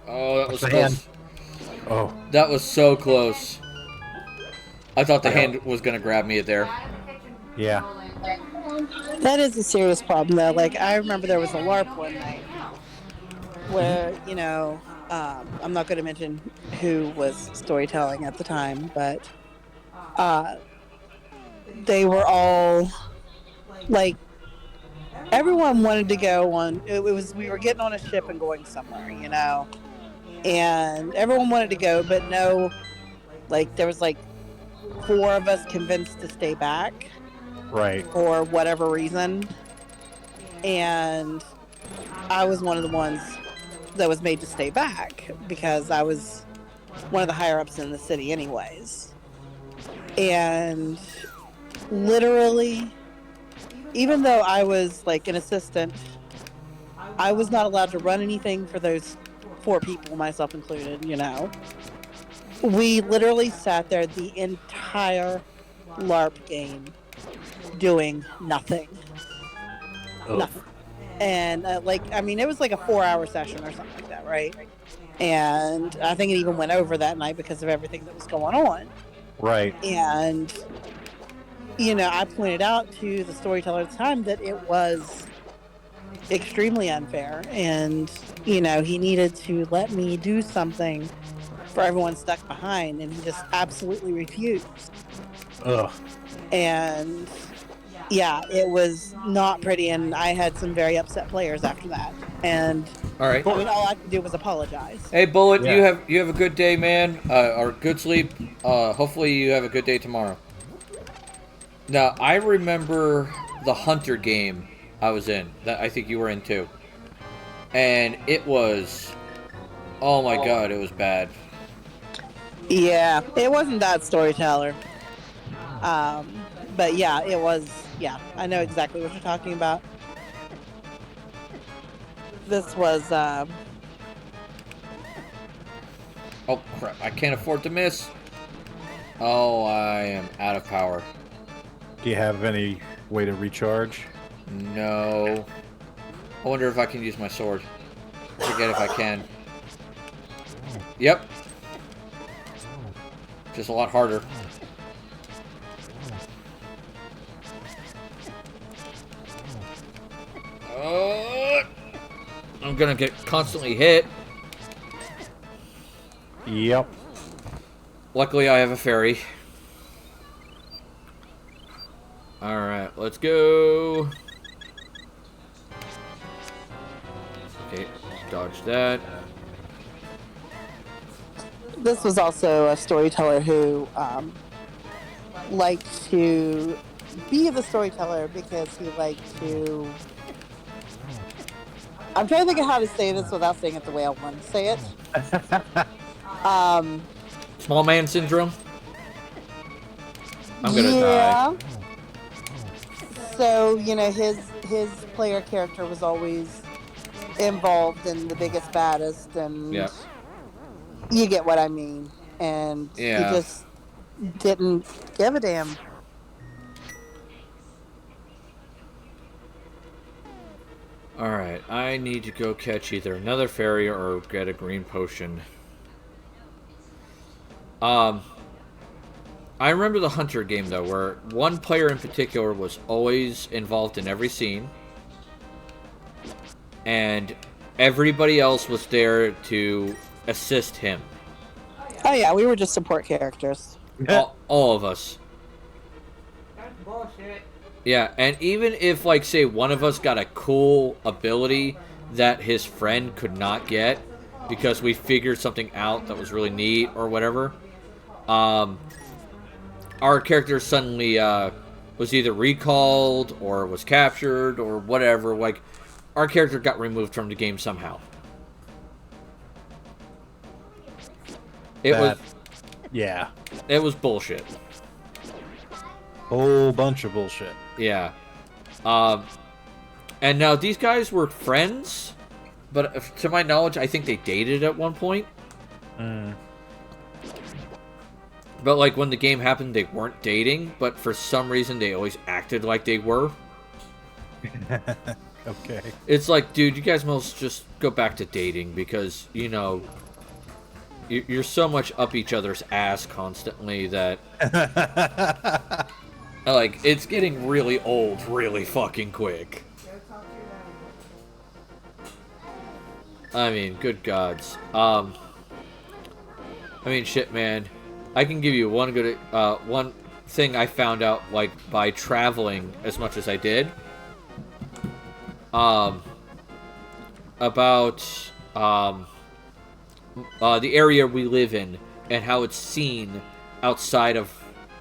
B: Oh, that was
A: the
B: close.
A: hand? Oh.
B: That was so close. I thought the hand was going to grab me there.
A: Yeah.
D: That is a serious problem, though. Like, I remember there was a LARP one night where, I'm not going to mention who was storytelling at the time, but uh, they were all like, everyone wanted to go on. It was we were getting on a ship and going somewhere, and everyone wanted to go, but no, like there was like four of us convinced to stay back
A: Right.
D: for whatever reason, and I was one of the ones that was made to stay back because I was one of the higher ups in the city, anyways, and literally, even though I was like an assistant, I was not allowed to run anything for those four people, myself included, We literally sat there the entire LARP game doing nothing.
A: Ugh.
D: Nothing. And it was like a 4-hour session or something like that, right? And I think it even went over that night because of everything that was going on.
A: Right.
D: And I pointed out to the storyteller at the time that it was extremely unfair, and he needed to let me do something for everyone stuck behind, and he just absolutely refused.
A: Ugh.
D: And yeah, it was not pretty, and I had some very upset players after that. And
B: All right.
D: all I could do was apologize.
B: Hey, Bullet,
A: Yeah.
B: you have a good day, man, or good sleep. Hopefully you have a good day tomorrow. Now, I remember the Hunter game I was in, that I think you were in too. And it was, oh my god, it was bad.
D: Yeah, it wasn't that storyteller. But yeah, it was, I know exactly what you're talking about. This was,
B: Oh crap, I can't afford to miss. Oh, I am out of power.
A: Do you have any way to recharge?
B: No. I wonder if I can use my sword. Forget if I can. Yep. Just a lot harder. I'm gonna get constantly hit.
A: Yep.
B: Luckily, I have a fairy. Alright, let's go. Okay, dodge that.
D: this was also a storyteller who liked to be the storyteller because he liked to. I'm trying to think of how to say this without saying it the way I want to say it.
B: Small man syndrome? I'm gonna die.
D: So, his player character was always involved in the biggest, baddest, and
B: Yep.
D: you get what I mean. And
B: Yeah.
D: he just didn't give a damn.
B: Alright, I need to go catch either another fairy or get a green potion. I remember the Hunter game, though, where one player in particular was always involved in every scene. And everybody else was there to assist him.
D: Oh yeah, we were just support characters.
B: All of us.
C: That's bullshit.
B: Yeah, and even if, like, say, one of us got a cool ability that his friend could not get because we figured something out that was really neat or whatever, our character suddenly was either recalled or was captured or whatever. Like, our character got removed from the game somehow. It was bullshit.
A: Whole bunch of bullshit.
B: Yeah. And now these guys were friends, but to my knowledge, I think they dated at one point. But, like, when the game happened, they weren't dating, but for some reason, they always acted like they were.
A: Okay.
B: It's like, dude, you guys must just go back to dating because, you're so much up each other's ass constantly that... Like, it's getting really old really fucking quick. I mean, good gods. I mean, shit, man. I can give you one good, one thing I found out, like, by traveling as much as I did. About, the area we live in and how it's seen outside of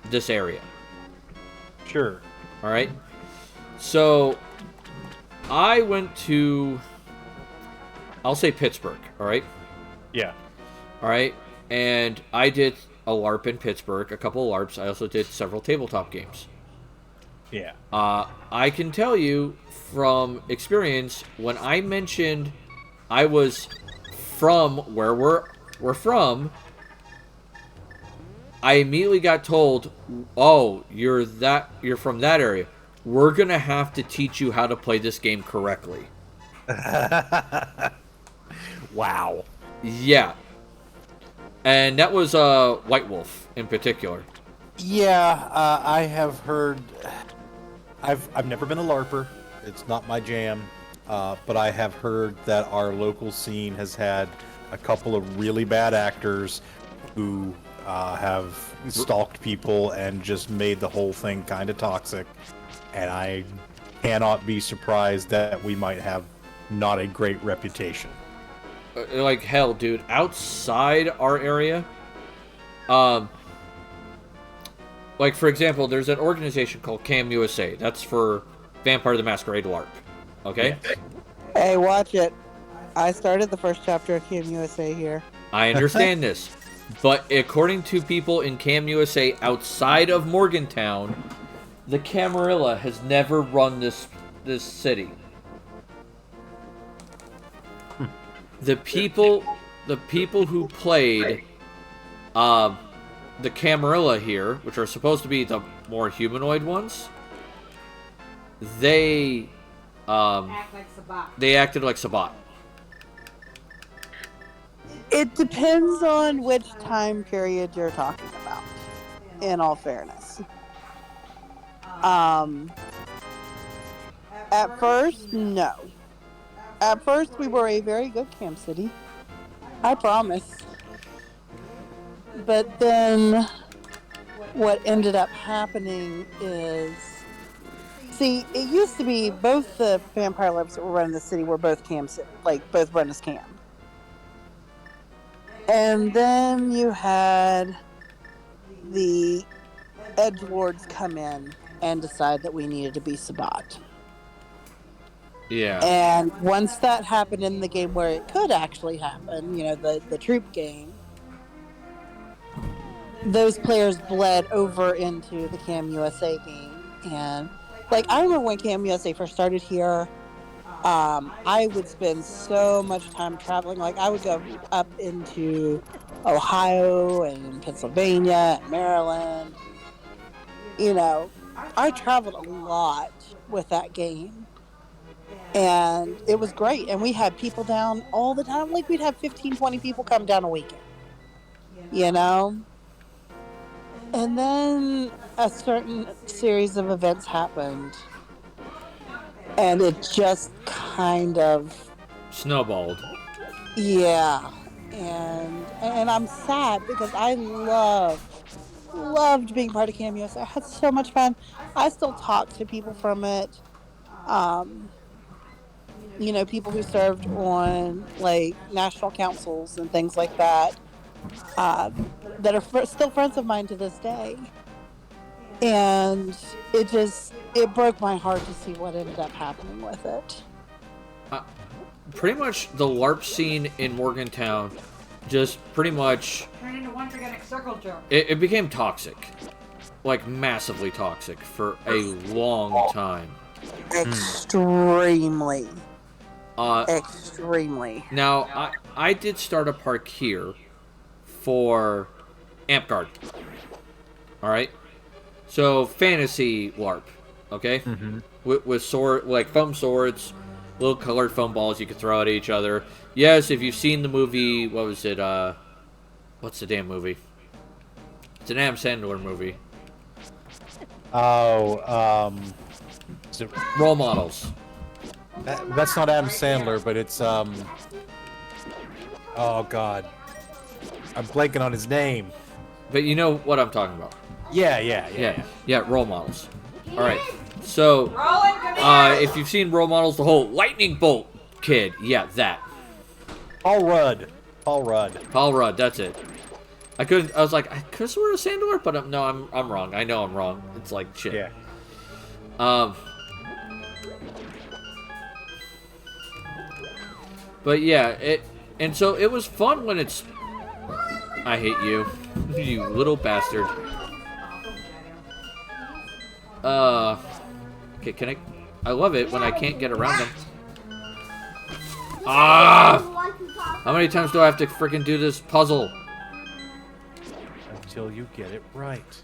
B: this area.
A: Sure.
B: Alright? So, I went to, I'll say Pittsburgh, alright?
A: Yeah.
B: Alright? And I did a LARP in Pittsburgh, a couple of LARPs. I also did several tabletop games.
A: Yeah.
B: I can tell you from experience, when I mentioned I was from where we're from, I immediately got told, "Oh, you're from that area. We're gonna have to teach you how to play this game correctly."
A: Wow.
B: Yeah, and that was White Wolf in particular.
A: Yeah, I have heard. I've never been a LARPer. It's not my jam. But I have heard that our local scene has had a couple of really bad actors who have stalked people and just made the whole thing kind of toxic. And I cannot be surprised that we might have not a great reputation.
B: Like hell, dude. Outside our area, like for example, there's an organization called Cam USA. That's for Vampire the Masquerade LARP. Okay.
A: Yeah.
D: Hey, watch it. I started the first chapter of Cam USA here.
B: I understand this, but according to people in Cam USA outside of Morgantown, the Camarilla has never run this city. The people who played the Camarilla here, which are supposed to be the more humanoid ones, they
C: Act like Sabat.
B: they acted like Sabat.
D: It depends on which time period you're talking about, in all fairness. At first, no. At first, we were a very good camp city. I promise. But then, what ended up happening is... See, it used to be both the vampire labs that were running the city were both camp city, like both run as camp. And then you had the edgelords come in and decide that we needed to be Sabat.
B: Yeah.
D: And once that happened in the game where it could actually happen, you know, the troop game, those players bled over into the Cam USA game. And like, I remember when Cam USA first started here, I would spend so much time traveling. Like, I would go up into Ohio and Pennsylvania and Maryland. You know, I traveled a lot with that game. And it was great. And we had people down all the time. Like, we'd have 15, 20 people come down a weekend. You know? And then a certain series of events happened. And it just kind of...
B: Snowballed.
D: Yeah. And I'm sad because I loved being part of Cam USA. I had so much fun. I still talk to people from it. You know, people who served on like national councils and things like that, that are still friends of mine to this day. And it broke my heart to see what ended up happening with it.
B: Pretty much the LARP scene in Morgantown just pretty much...
C: Turned into one gigantic circle jerk.
B: It became toxic. Like, massively toxic for a long time.
D: Extremely.
B: Extremely. Now, I did start a park here for Amp Guard. Alright? So, fantasy LARP. Okay?
A: Mm-hmm.
B: With sword, like foam swords, little colored foam balls you could throw at each other. Yes, if you've seen the movie, what was it, what's the damn movie? It's an Adam Sandler movie.
A: Oh, is it,
B: Role models.
A: that's not Adam Sandler, but it's oh God, I'm blanking on his name.
B: But you know what I'm talking about.
A: Yeah.
B: Role models. All right. So,
C: Roland, come here.
B: if you've seen role models, the whole lightning bolt kid, yeah, that.
A: Paul Rudd. Paul
B: Rudd, that's it. I was like, I could have sworn a Sandler, but no, I'm wrong. I know I'm wrong. It's like shit.
A: Yeah.
B: But yeah, and so it was fun when it's. I hate you, you little bastard. Okay, can I love it when I can't get around them. How many times do I have to freaking do this puzzle?
A: Until you get it right.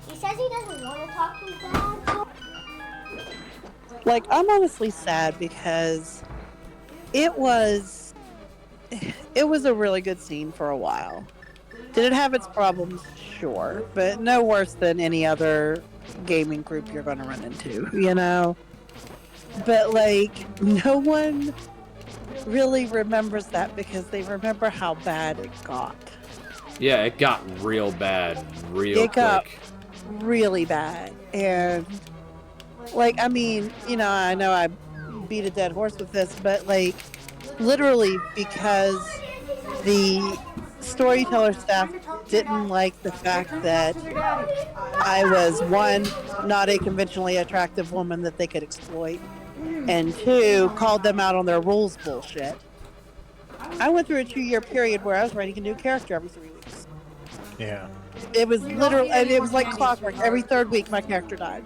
E: He says he doesn't want to talk to his dad.
D: Like, I'm honestly sad because it was a really good scene for a while. Did it have its problems? Sure, but no worse than any other gaming group you're going to run into, you know? But, like, no one really remembers that because they remember how bad it got.
B: Yeah, it got real bad real quick.
D: Got really bad. And, like, I mean, you know I beat a dead horse with this, but, like, literally because the storyteller staff didn't like the fact that I was, one, not a conventionally attractive woman that they could exploit, and two, called them out on their rules bullshit. I went through a 2-year period where I was writing a new character every 3 weeks.
A: Yeah.
D: It was literally, and it was like clockwork. Every 3rd week, my character died.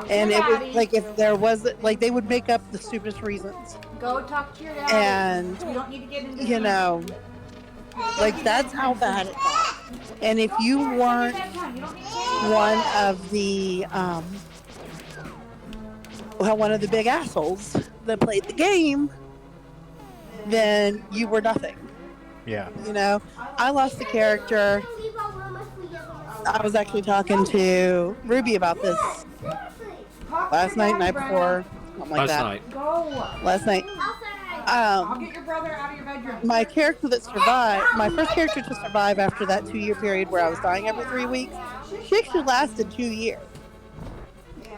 D: And it was like, if there was, like, they would make up the stupidest reasons.
C: Go talk to your dad.
D: And,
C: We don't need to get into
D: you know, like, that's how bad it got. And if you weren't one of the, one of the big assholes that played the game, then you were nothing.
A: Yeah.
D: You know, I lost the character. I was actually talking to Ruby about this last night before, something like that.
B: Night.
C: Go.
D: Last night.
C: I'll get your brother out of your bedroom.
D: My character that survived, my first character to survive after that 2-year period where I was dying every 3 weeks, she actually lasted 2 years.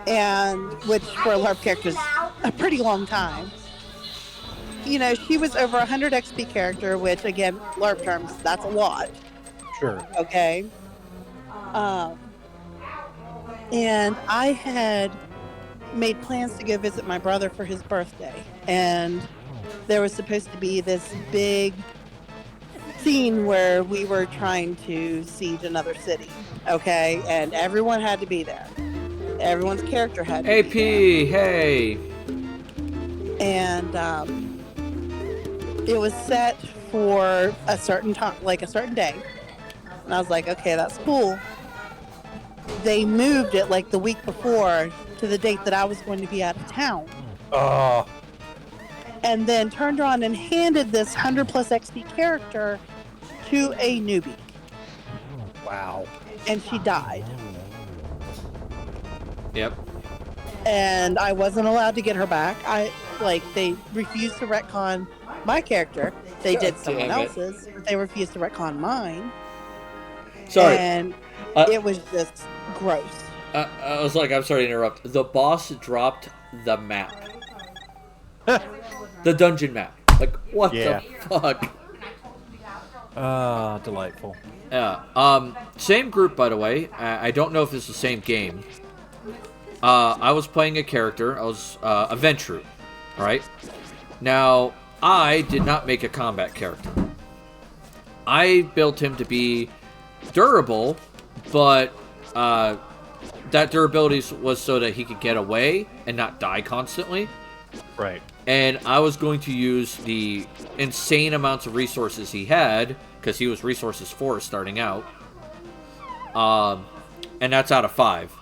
D: And, which for a LARP character is a pretty long time. You know, she was over 100 XP character, which again, LARP terms, that's a lot.
A: Sure.
D: Okay. And I had made plans to go visit my brother for his birthday. And there was supposed to be this big scene where we were trying to siege another city. Okay. And everyone had to be there. Everyone's character had to
B: AP,
D: be there.
B: hey.
D: And it was set for a certain time, like a certain day. And I was like, okay, that's cool. They moved it like the week before to the date that I was going to be out of town.
A: Oh.
D: And then turned around and handed this 100 plus XP character to a newbie.
A: Wow.
D: And she died.
B: Yep.
D: And I wasn't allowed to get her back. They refused to retcon my character. They did someone
B: Damn it.
D: else's, but they refused to retcon mine.
B: Sorry.
D: And it was just gross.
B: I was like, I'm sorry to interrupt. The boss dropped the map. The dungeon map. Like, what
A: Yeah.
B: the fuck?
A: Delightful.
B: Yeah. Same group, by the way. I don't know if it's the same game. I was playing a character. I was a Ventru. Alright? Now, I did not make a combat character. I built him to be durable, but that durability was so that he could get away and not die constantly.
A: Right.
B: And I was going to use the insane amounts of resources he had, because he was resources 4 starting out. And that's out of 5.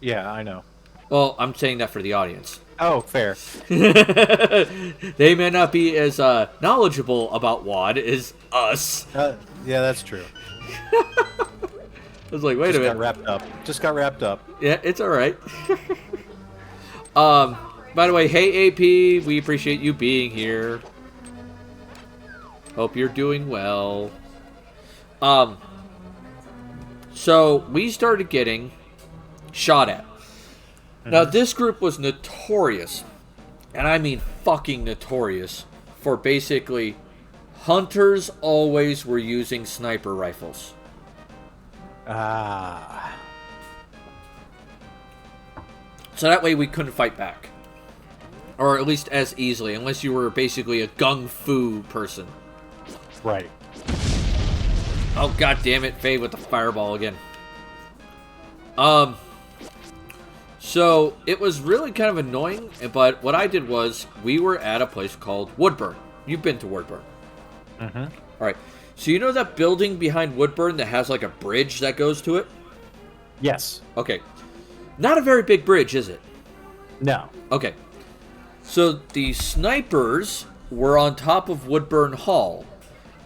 A: Yeah, I know.
B: Well, I'm saying that for the audience.
A: Oh, fair.
B: They may not be as knowledgeable about WoD as us.
A: Yeah, that's true.
B: was like, wait
A: Just
B: a minute.
A: got wrapped up. Just got wrapped up.
B: Yeah, it's all right. By the way, hey AP, we appreciate you being here. Hope you're doing well. So we started getting shot at. Now this group was notorious, and I mean fucking notorious, for basically hunters always were using sniper rifles.
A: Ah.
B: So that way we couldn't fight back. Or at least as easily, unless you were basically a gung fu person.
A: Right.
B: Oh god damn it, Faye with the fireball again. So it was really kind of annoying, but what I did was we were at a place called Woodburn. You've been to Woodburn.
A: Mm-hmm.
B: Alright. So you know that building behind Woodburn that has like a bridge that goes to it?
A: Yes.
B: Okay. Not a very big bridge, is it?
A: No.
B: Okay. So the snipers were on top of Woodburn Hall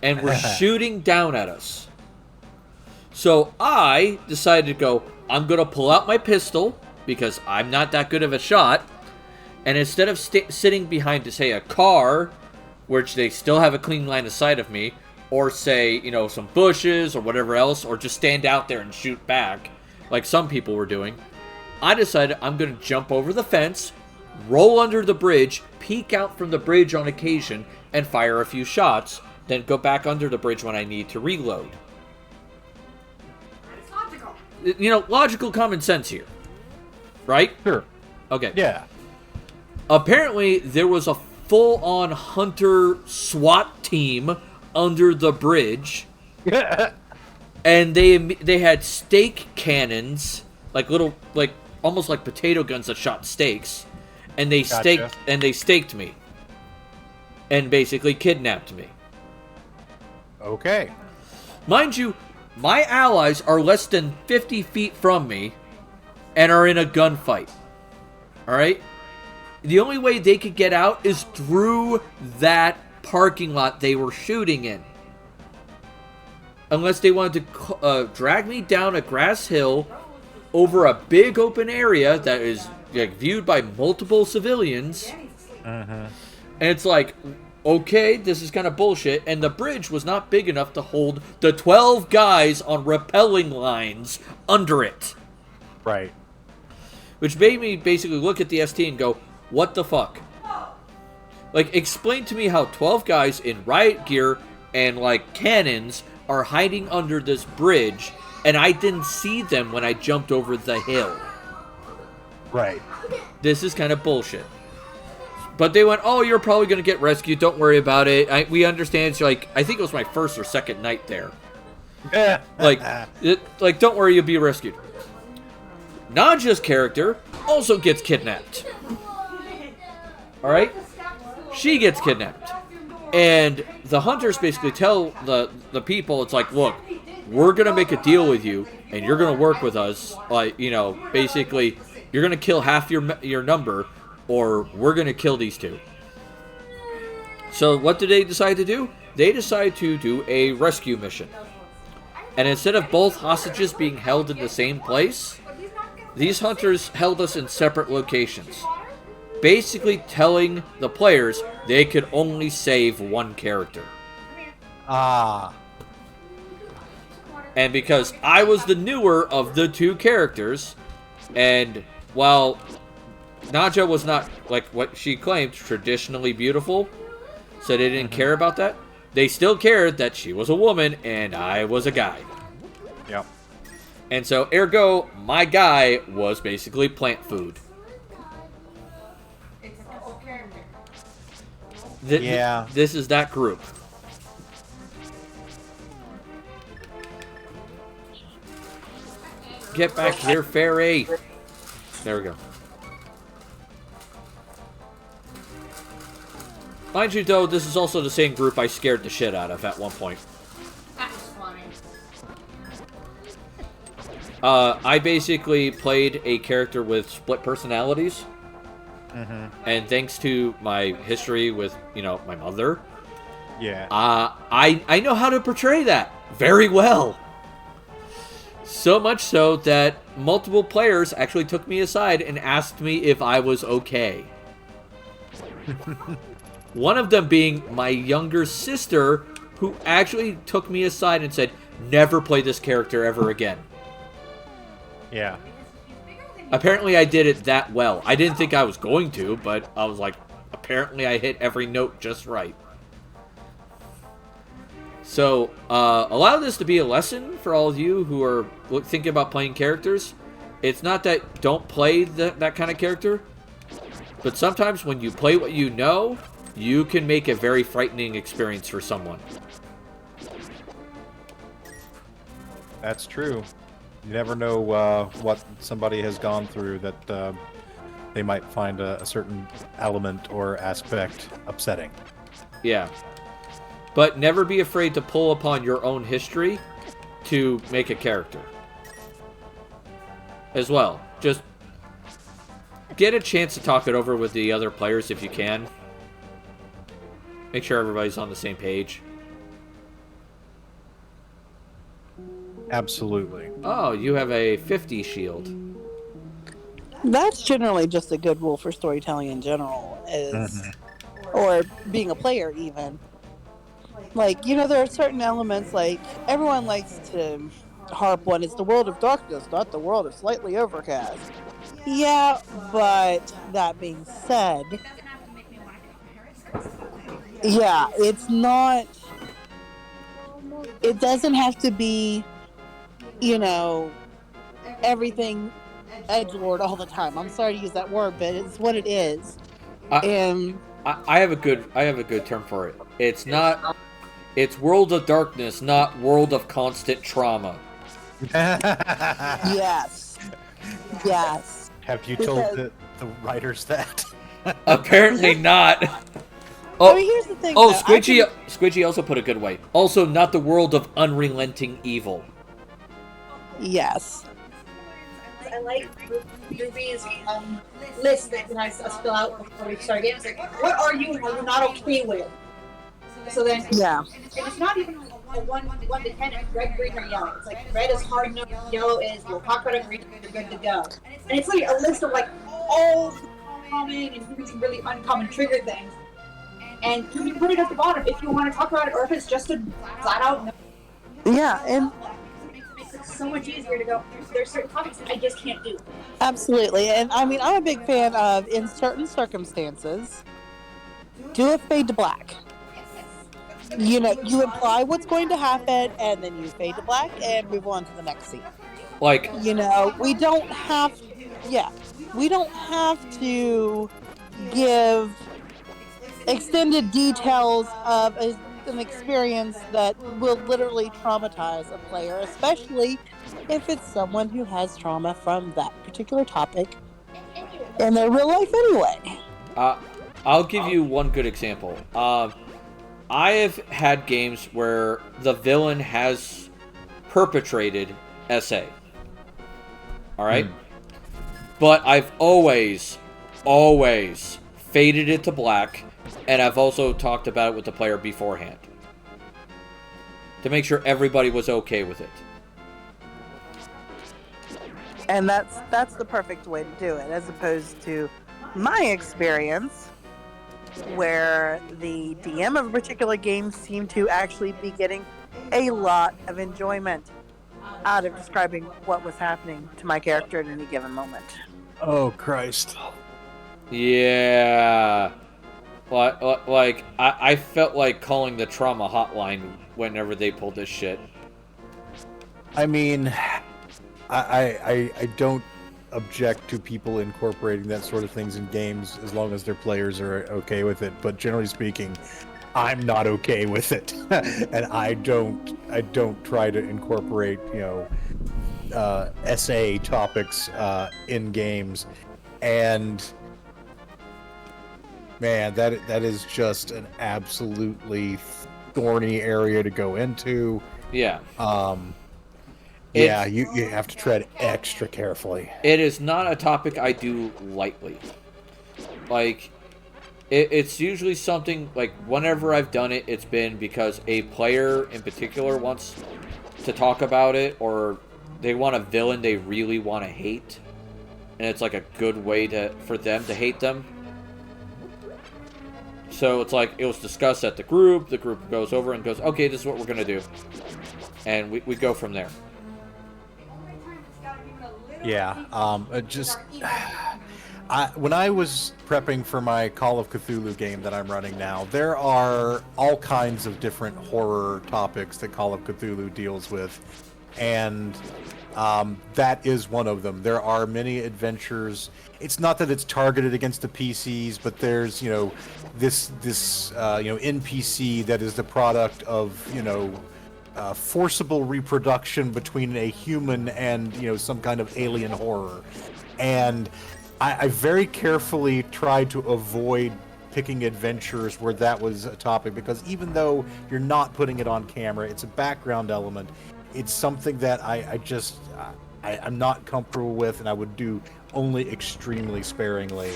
B: and were shooting down at us. So I decided to go, I'm going to pull out my pistol because I'm not that good of a shot. And instead of sitting behind, say, a car, which they still have a clean line of sight of me, or say, you know, some bushes or whatever else, or just stand out there and shoot back, like some people were doing, I decided I'm going to jump over the fence, roll under the bridge, peek out from the bridge on occasion, and fire a few shots, then go back under the bridge when I need to reload.
C: It's logical.
B: You know, logical common sense here. Right?
A: Sure.
B: Okay.
A: Yeah.
B: Apparently, there was a full-on hunter SWAT team under the bridge. And they had stake cannons, like little, like almost like potato guns that shot steaks, and they staked me, and basically kidnapped me.
A: Okay.
B: Mind you, my allies are less than 50 feet from me, and are in a gunfight. All right. The only way they could get out is through that parking lot they were shooting in. Unless they wanted to drag me down a grass hill over a big open area that is like, viewed by multiple civilians.
A: Uh-huh.
B: And it's like, okay, this is kind of bullshit. And the bridge was not big enough to hold the 12 guys on rappelling lines under it.
A: Right.
B: Which made me basically look at the ST and go, what the fuck? Like, explain to me how 12 guys in riot gear and, like, cannons are hiding under this bridge, and I didn't see them when I jumped over the hill.
A: Right.
B: This is kind of bullshit. But they went, oh, you're probably going to get rescued. Don't worry about it. We understand. So, like, I think it was my first or second night there. Like, don't worry, you'll be rescued. Nadja's character also gets kidnapped. Alright? She gets kidnapped. And the hunters basically tell the people, it's like, look, we're going to make a deal with you, and you're going to work with us. Like, you know, basically, you're going to kill half your number, or we're going to kill these two. So what did they decide to do? They decided to do a rescue mission. And instead of both hostages being held in the same place, these hunters held us in separate locations, basically telling the players they could only save one character.
A: Ah.
B: And because I was the newer of the two characters, and while Nadja was not, like what she claimed, traditionally beautiful, so they didn't care about that, they still cared that she was a woman and I was a guy.
A: Yep.
B: And so, ergo, my guy was basically plant food.
C: It's a couple character.
A: Yeah.
B: This is that group. Get back here, fairy. There we go. Mind you, though, this is also the same group I scared the shit out of at one point.
C: That's funny.
B: I basically played a character with split personalities. And thanks to my history with, you know, my mother,
A: Yeah.
B: I know how to portray that very well. So much so that multiple players actually took me aside and asked me if I was okay. One of them being my younger sister, who actually took me aside and said, never play this character ever again.
A: Yeah.
B: Apparently I did it that well. I didn't think I was going to, but I was like, apparently I hit every note just right. So, allow this to be a lesson for all of you who are thinking about playing characters. It's not that don't play that kind of character, but sometimes when you play what you know, you can make a very frightening experience for someone.
A: That's true. You never know what somebody has gone through that they might find a certain element or aspect upsetting.
B: Yeah. But never be afraid to pull upon your own history to make a character. As well. Just get a chance to talk it over with the other players if you can. Make sure everybody's on the same page.
A: Absolutely.
B: Oh, you have a 50 shield.
D: That's generally just a good rule for storytelling in general, or being a player even. Like, you know, there are certain elements, like, everyone likes to harp on, it's the world of darkness, not the world of slightly overcast. Yeah, but that being said, yeah, it's not, it doesn't have to be, you know, everything edgelord all the time. I'm sorry to use that word, but it's what it is. And
B: I have a good term for it. It's World of Darkness, not World of Constant Trauma.
D: yes. Yes.
A: Have you told the writers that?
B: Apparently not. Oh,
D: I mean, here's the thing.
B: Oh,
D: though.
B: Squidgy also put a good way. Also, not the world of unrelenting evil.
D: Yes.
C: I like Ruby's list that I fill out before we start games. Like, what are you not okay with? So then,
D: Yeah.
C: and it's not even a 1 to 10. It's red, green, or yellow. It's like red is hard no, yellow is you'll talk about it, green you're good to go. And it's like a list of like all the common and really uncommon trigger things. And you can put it at the bottom if you want to talk about it, or if it's just a flat out no.
D: Yeah, and
C: Makes it so much easier to go. There's certain topics that I just can't do.
D: absolutely. And I mean, I'm a big fan of, in certain circumstances, do a fade to black. You know, you imply what's going to happen, and then you fade to black and move on to the next scene.
B: Like,
D: You know, we don't have to give extended details of an experience that will literally traumatize a player, especially if it's someone who has trauma from that particular topic in their real life anyway.
B: I'll give you one good example. I have had games where the villain has perpetrated SA. Alright? But I've always faded it to black, and I've also talked about it with the player beforehand. To make sure everybody was okay with it.
D: And that's the perfect way to do it, as opposed to my experience, where the DM of a particular game seemed to actually be getting a lot of enjoyment out of describing what was happening to my character at any given moment.
A: Oh, Christ.
B: Yeah. Like, I felt like calling the trauma hotline whenever they pulled this shit.
A: I mean, I don't object to people incorporating that sort of things in games as long as their players are okay with it. But generally speaking, I'm not okay with it, and I don't try to incorporate SA topics in games. And man, that is just an absolutely thorny area to go into.
B: Yeah.
A: Yeah, you have to tread extra carefully.
B: It is not a topic I do lightly. Like, it's usually something, like, whenever I've done it, it's been because a player in particular wants to talk about it, or they want a villain they really want to hate, and it's like a good way for them to hate them. So it's like it was discussed at the group goes over and goes, okay, this is what we're gonna do, and we go from there.
A: Yeah, when I was prepping for my Call of Cthulhu game that I'm running now, there are all kinds of different horror topics that Call of Cthulhu deals with, and that is one of them. There are many adventures. It's not that it's targeted against the PCs, but there's this NPC that is the product of forcible reproduction between a human and some kind of alien horror, and I very carefully tried to avoid picking adventures where that was a topic, because even though you're not putting it on camera, it's a background element. It's something that I'm not comfortable with, and I would do only extremely sparingly.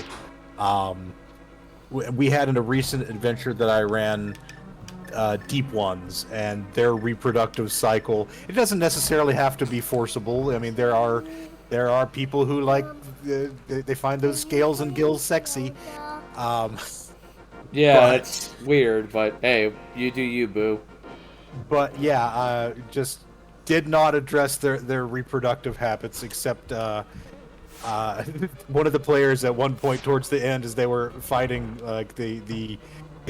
A: We had in a recent adventure that I ran, Deep Ones, and their reproductive cycle. It doesn't necessarily have to be forcible. I mean, there are people who they find those scales and gills sexy.
B: Yeah, it's weird, but hey, you do you, boo.
A: But yeah, just did not address their reproductive habits, except one of the players at one point towards the end, as they were fighting the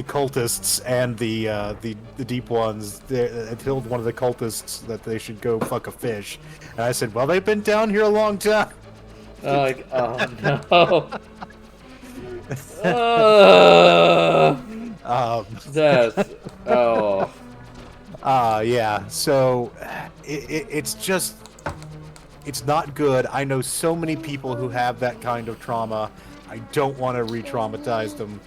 A: cultists and the Deep Ones, they told one of the cultists that they should go fuck a fish, and I said, well, they've been down here a long time.
B: Oh no. That's
A: yeah, so it's not good. I know so many people who have that kind of trauma. I don't want to re-traumatize them.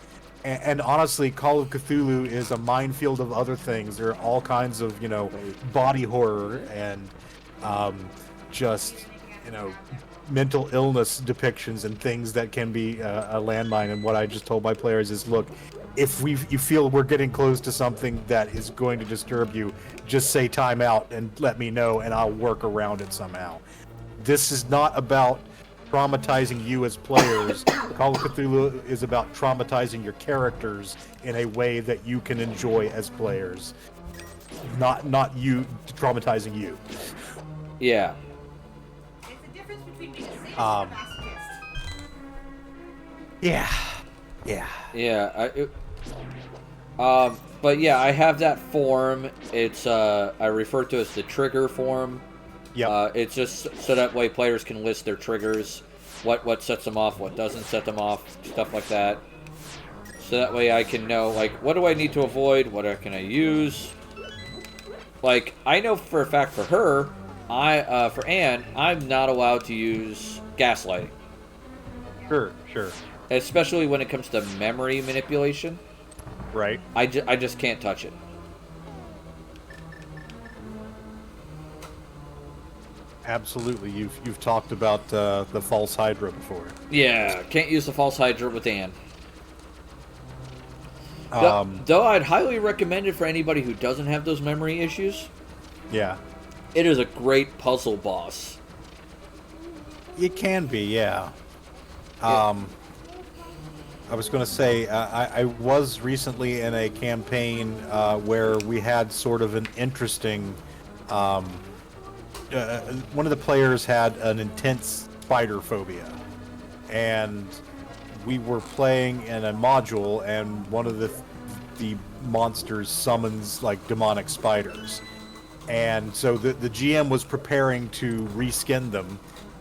A: And honestly, Call of Cthulhu is a minefield of other things. There are all kinds of, body horror and just, mental illness depictions and things that can be a landmine. And what I just told my players is, look, if you feel we're getting close to something that is going to disturb you, just say time out and let me know, and I'll work around it somehow. This is not about traumatizing you as players. Call of Cthulhu is about traumatizing your characters in a way that you can enjoy as players. Not you traumatizing you.
B: yeah.
C: It's the difference between being a sadist and a masochist.
A: Yeah.
B: But yeah, I have that form. It's I refer to it as the trigger form.
A: Yeah.
B: It's just so that way players can list their triggers, what sets them off, what doesn't set them off, stuff like that. So that way I can know, what do I need to avoid, what can I use. I know for a fact for her, for Anne, I'm not allowed to use gaslighting.
A: Sure.
B: Especially when it comes to memory manipulation.
A: Right.
B: I just can't touch it.
A: Absolutely. You've talked about the false Hydra before.
B: Yeah, can't use the false Hydra with Anne. Though I'd highly recommend it for anybody who doesn't have those memory issues.
A: Yeah.
B: It is a great puzzle boss.
A: It can be, yeah. I was going to say, I was recently in a campaign where we had sort of an interesting... one of the players had an intense spider phobia, and we were playing in a module, and one of the monsters summons demonic spiders, and so the GM was preparing to reskin them,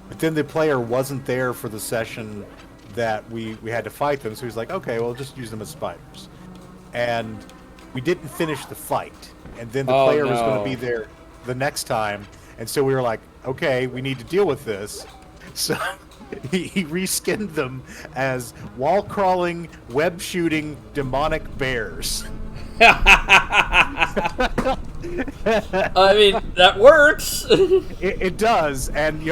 A: but then the player wasn't there for the session that we had to fight them, so he's like, okay, well, just use them as spiders, and we didn't finish the fight, and then the player was going to be there the next time. And so we were like, okay, we need to deal with this. So he reskinned them as wall-crawling, web-shooting, demonic bears.
B: I mean, that works.
A: It does, and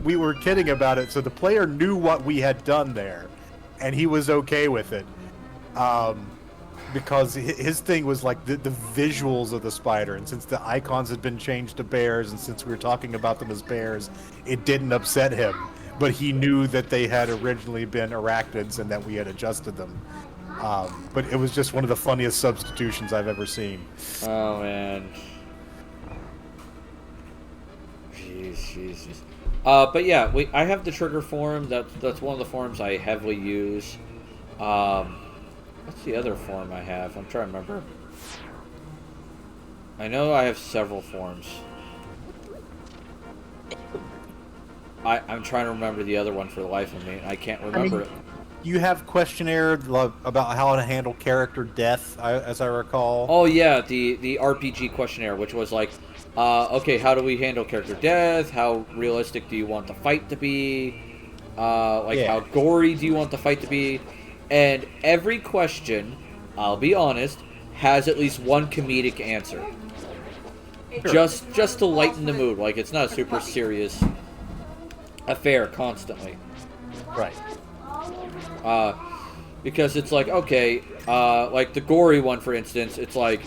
A: we were kidding about it, so the player knew what we had done there, and he was okay with it. because his thing was like the visuals of the spider, and since the icons had been changed to bears, and since we were talking about them as bears, it didn't upset him. But he knew that they had originally been arachnids and that we had adjusted them. But it was just one of the funniest substitutions I've ever seen.
B: Oh man. Jeez. But yeah, I have the trigger forum. That's one of the forums I heavily use. What's the other forum I have? I'm trying to remember. I know I have several forums. I'm trying to remember the other one for the life of me. I can't remember it.
A: You have questionnaire about how to handle character death, as I recall.
B: Oh yeah, the RPG questionnaire, which was like, okay, how do we handle character death? How realistic do you want the fight to be? How gory do you want the fight to be? And every question, I'll be honest, has at least one comedic answer. Sure. Just to lighten the mood. Like, it's not a super serious affair constantly.
A: Right.
B: Because it's like, okay, like the gory one, for instance, it's like,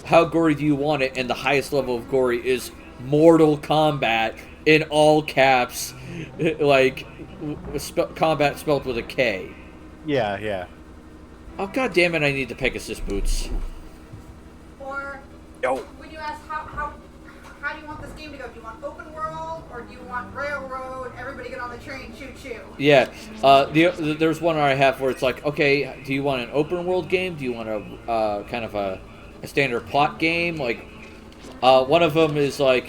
B: how gory do you want it? And the highest level of gory is Mortal Kombat in all caps, like, combat spelled with a K.
A: Yeah.
B: Oh, god damn it, I need the Pegasus boots.
C: Or when you ask how do you want this game to go? Do you want open world or do you want railroad? Everybody get on the train, choo-choo.
B: Yeah. There's one I have where it's like, okay, do you want an open world game? Do you want a kind of a standard plot game? Like, one of them is like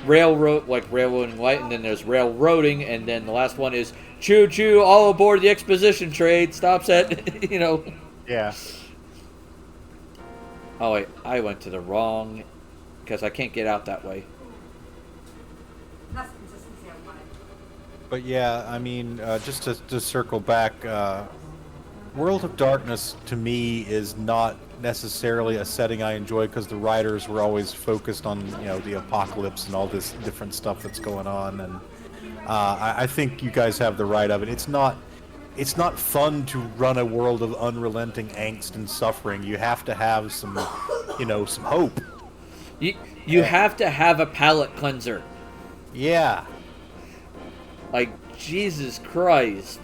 B: railroad, like railroading light, and then there's railroading, and then the last one is choo-choo, all aboard the exposition train. Stops at,
A: Yeah.
B: Oh wait, I went to the wrong, because I can't get out that way.
C: That's the consistency I wanted.
A: But yeah, I mean, just to circle back, World of Darkness to me is not necessarily a setting I enjoy because the writers were always focused on the apocalypse and all this different stuff that's going on, and I think you guys have the right of it. It's not fun to run a world of unrelenting angst and suffering. You have to have some some hope.
B: You have to have a palate cleanser.
A: Yeah.
B: Like, Jesus Christ.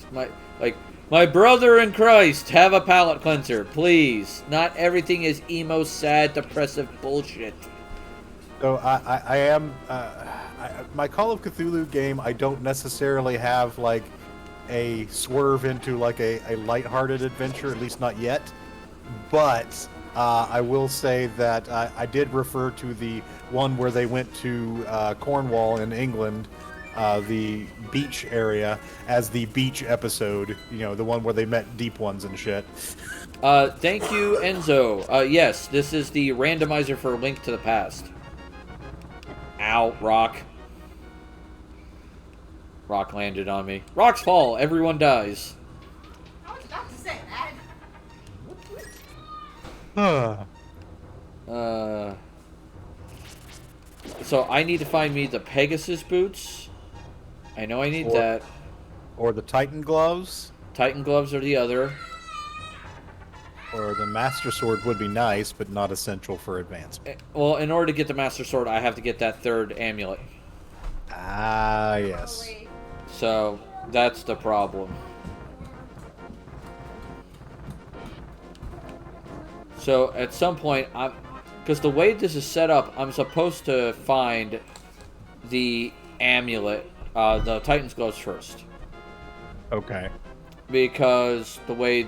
B: My brother in Christ, have a palate cleanser, please. Not everything is emo, sad, depressive bullshit.
A: So I am my Call of Cthulhu game. I don't necessarily have like a swerve into like a lighthearted adventure, at least not yet. But I will say that I did refer to the one where they went to Cornwall in England, the beach area, as the beach episode. The one where they met deep ones and shit.
B: Thank you, Enzo. Yes, this is the randomizer for Link to the Past. Ow, rock. Rock landed on me. Rocks fall, everyone dies.
C: I was about to say that.
B: So I need to find me the Pegasus boots. I know I need that.
A: Or the Titan gloves.
B: Titan gloves are the other.
A: Or the Master Sword would be nice, but not essential for advancement.
B: Well, in order to get the Master Sword, I have to get that third amulet.
A: Ah, yes.
C: Totally.
B: So, that's the problem. So, at some point, because the way this is set up, I'm supposed to find the amulet, the Titan's gloves first.
A: Okay.
B: Because the way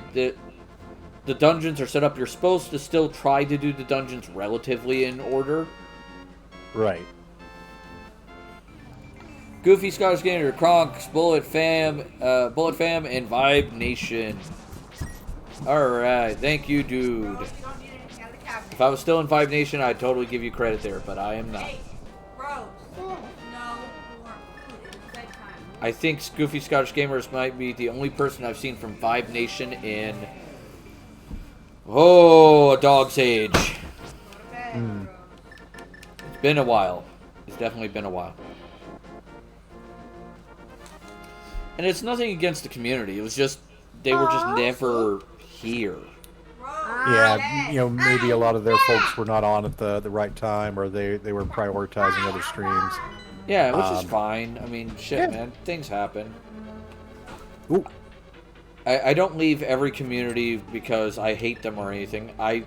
B: the dungeons are set up, you're supposed to still try to do the dungeons relatively in order.
A: Right.
B: Goofy, Scottish Gamer, Kronks, Bullet Fam, and Vibe Nation. Alright, thank you, dude. If I was still in Vibe Nation, I'd totally give you credit there, but I am not.
C: Hey, Rose. No more food. It's bedtime.
B: I think Goofy Scottish Gamers might be the only person I've seen from Vibe Nation in... a dog's age.
C: Go to bed, Rose.
B: It's been a while. It's definitely been a while. And it's nothing against the community. It was just, they were just never here.
C: Rose.
A: Yeah, maybe a lot of their folks were not on at the right time, or they were prioritizing other streams.
B: Yeah, which is fine. I mean, shit,
A: Yeah.
B: man. Things happen.
A: Ooh.
B: I don't leave every community because I hate them or anything. I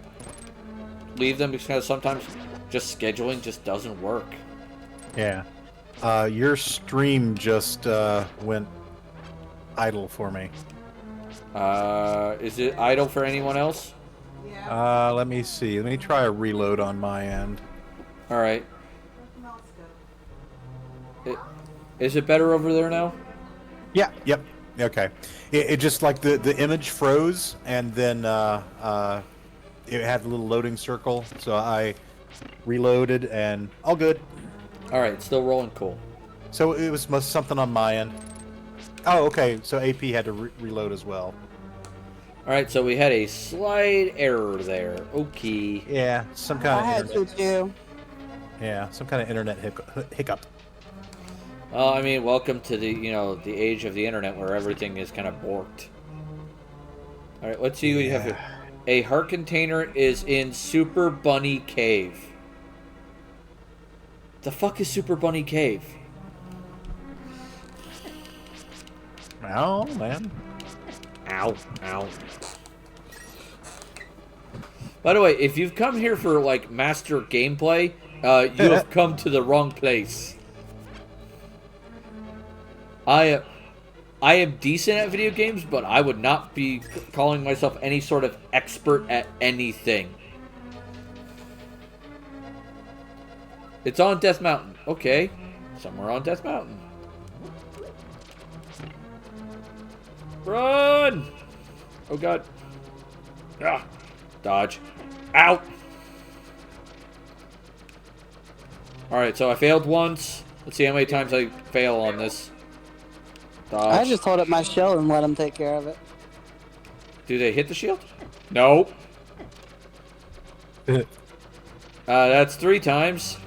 B: leave them because sometimes just scheduling just doesn't work.
A: Yeah. Your stream just went idle for me.
B: Is it idle for anyone else?
A: Let me see. Let me try a reload on my end.
B: All right. Is it better over there now?
A: Yeah. Yep. Okay. It just like the image froze, and then it had a little loading circle, so I reloaded and all good.
B: All right, still rolling. Cool.
A: So it was something on my end. Oh, okay. So AP had to reload as well.
B: All right, so we had a slight error there. Okay.
A: Yeah, some kind
D: I
A: of
D: had
A: internet.
D: to too.
A: Yeah, some kind of internet hiccup.
B: Well, I mean, welcome to the the age of the internet where everything is kind of borked. All right, let's see what you have here. A heart container is in Super Bunny Cave. The fuck is Super Bunny Cave?
A: Oh man.
B: Ow, ow. By the way, if you've come here for like master gameplay, you have come to the wrong place. I am decent at video games, but I would not be calling myself any sort of expert at anything. It's on Death Mountain. Okay. Somewhere on Death Mountain. Run! Oh god. Ah. Dodge. Ow! Alright, so I failed once. Let's see how many times I fail on this. Dodge.
D: I just hold up my shell and let them take care of it.
B: Do they hit the shield? No. That's 3 times.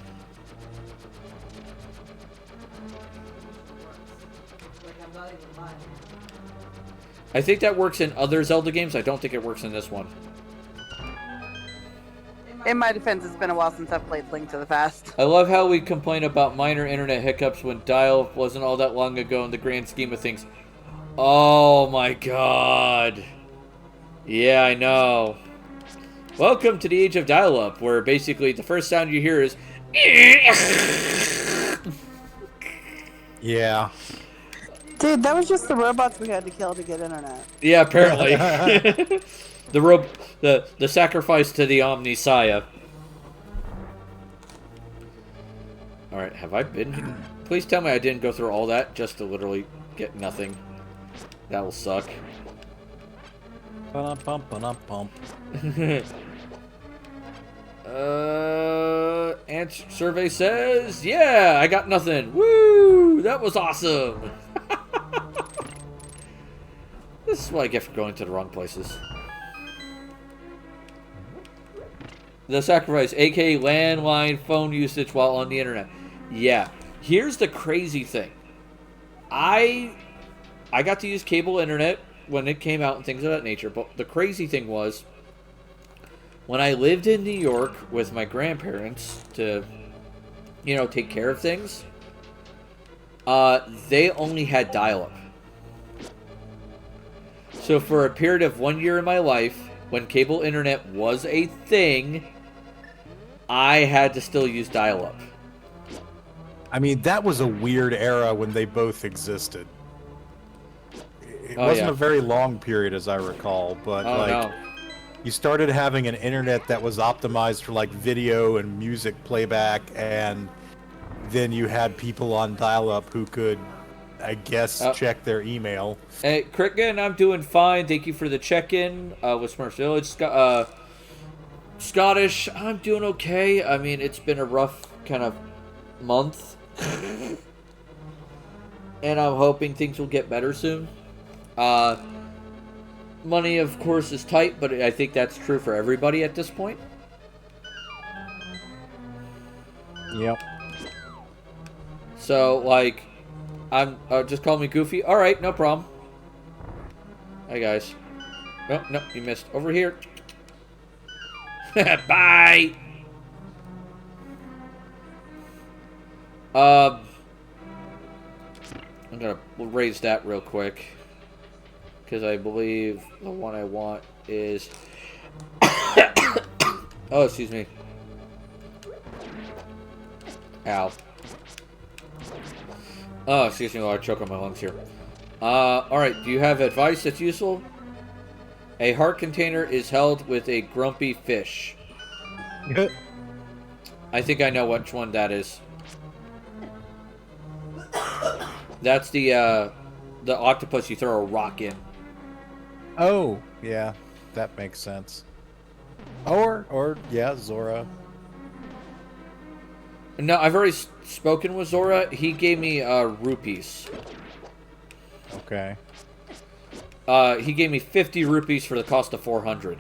B: I think that works in other Zelda games. I don't think it works in this one.
D: In my defense, it's been a while since I've played Link to the Past.
B: I love how we complain about minor internet hiccups when dial-up wasn't all that long ago in the grand scheme of things. Oh my god. Yeah, I know. Welcome to the age of dial-up, where basically the first sound you hear is...
A: Yeah.
D: Dude, that was just the robots we had to kill to get internet.
B: Yeah, apparently. The sacrifice to the Omnisaya. Alright, have I been... Please tell me I didn't go through all that just to literally get nothing. That will suck.
A: Ba-dum-bum.
B: Answer survey says, yeah, I got nothing. Woo! That was awesome. This is what I get for going to the wrong places. The sacrifice, aka landline phone usage while on the internet. Yeah. Here's the crazy thing. I got to use cable internet when it came out and things of that nature, but the crazy thing was when I lived in New York with my grandparents to, take care of things, they only had dial-up. So for a period of 1 year in my life, when cable internet was a thing, I had to still use dial-up.
A: I mean, that was a weird era when they both existed. It wasn't a very long period, as I recall, but you started having an internet that was optimized for like video and music playback, and then you had people on dial-up who could, I guess, check their email.
B: Hey, Cricken, I'm doing fine. Thank you for the check-in with Smurfs Village. Scottish, I'm doing okay. I mean, it's been a rough kind of month. And I'm hoping things will get better soon. Money, of course, is tight, but I think that's true for everybody at this point.
A: Yep.
B: So, like, I'm just call me Goofy. All right, no problem. Hi, guys. No, you missed. Over here. Bye. I'm gonna raise that real quick because I believe the one I want is. Oh, excuse me. Ow. Oh, excuse me while I choke on my lungs here. Alright, do you have advice that's useful? A heart container is held with a grumpy fish. I think I know which one that is. That's the octopus you throw a rock in.
A: Oh, yeah, that makes sense. Or yeah, Zora.
B: No, I've already spoken with Zora. He gave me rupees.
A: Okay.
B: He gave me 50 rupees for the cost of 400.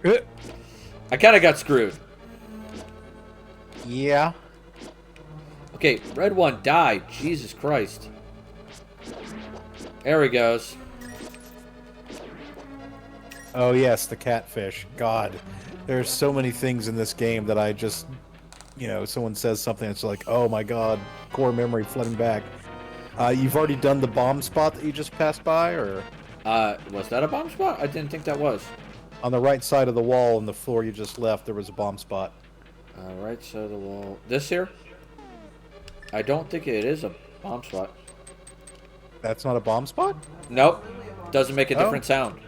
A: Uh,
B: I kind of got screwed.
A: Yeah.
B: Okay, red one, die. Jesus Christ. There he goes.
A: Oh yes, the catfish. God, there's so many things in this game that I just, someone says something, it's like, oh my God, core memory flooding back. You've already done the bomb spot that you just passed by, or
B: Was that a bomb spot? I didn't think that was.
A: on the right side of the wall on the floor you just left, there was a bomb spot.
B: Right side of the wall. This here? I don't think it is a bomb spot.
A: That's not a bomb spot?
B: Nope. Doesn't make a different sound.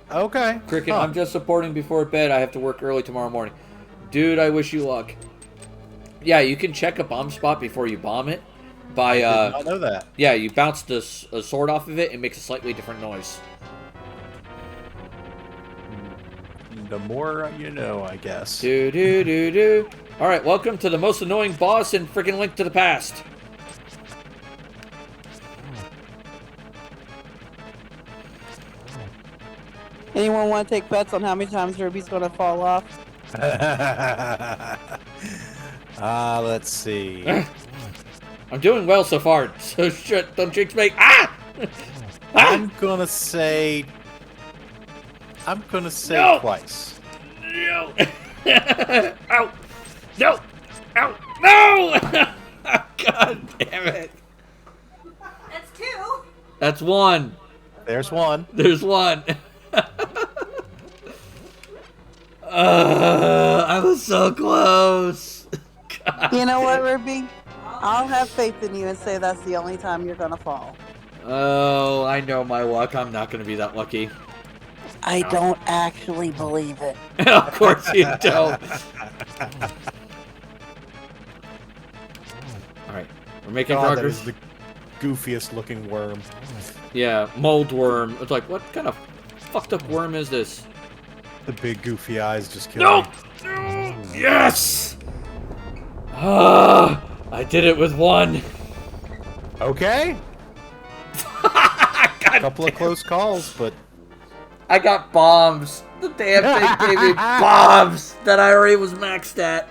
A: Okay.
B: Cricket,
A: Huh.
B: I'm just supporting before bed. I have to work early tomorrow morning. Dude, I wish you luck. Yeah, you can check a bomb spot before you bomb it by
A: I did not know that.
B: yeah, you bounce the sword off of it and makes a slightly different noise.
A: The more you know, I guess.
B: Do do do do. All right, welcome to the most annoying boss in freaking Link to the Past.
D: Anyone want to take bets on how many times Ruby's going to fall off?
A: Let's see.
B: I'm doing well so far. So shit, don't jinx me. Ah!
A: I'm gonna say
B: No!
A: twice.
B: No! Ow! No! Ow! No! God damn it!
C: That's two.
B: That's one.
A: There's one.
B: There's one. I was so close. God.
D: You know what, Ruby? I'll have faith in you and say that's the only time you're going to fall.
B: Oh, I know my luck. I'm not going to be that lucky.
D: I don't actually believe it.
B: Of course you don't. Alright, we're making
A: God, that
B: progress.
A: is the goofiest looking worm.
B: Yeah, mold worm. It's like, what kind of fucked up worm is this?
A: The big goofy eyes just kill
B: No!
A: me.
B: No! Yes! Ah, I did it with one.
A: Okay.
B: God
A: A couple of close calls, but
B: I got bombs. The damn thing gave me bombs that I already was maxed at.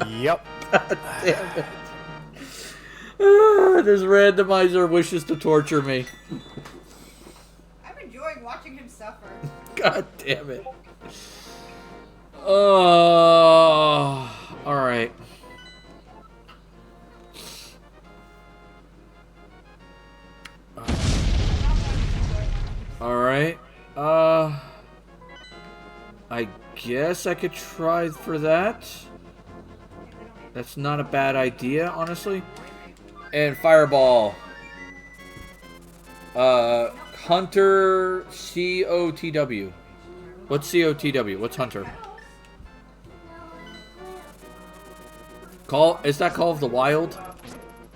A: yep.
B: Damn it. Ah, this randomizer wishes to torture me.
C: I'm enjoying watching him suffer.
B: God damn it. Oh, alright. Alright. I guess I could try for that. That's not a bad idea, honestly. And Fireball. Hunter COTW. What's COTW? What's Hunter? Is that Call of the Wild?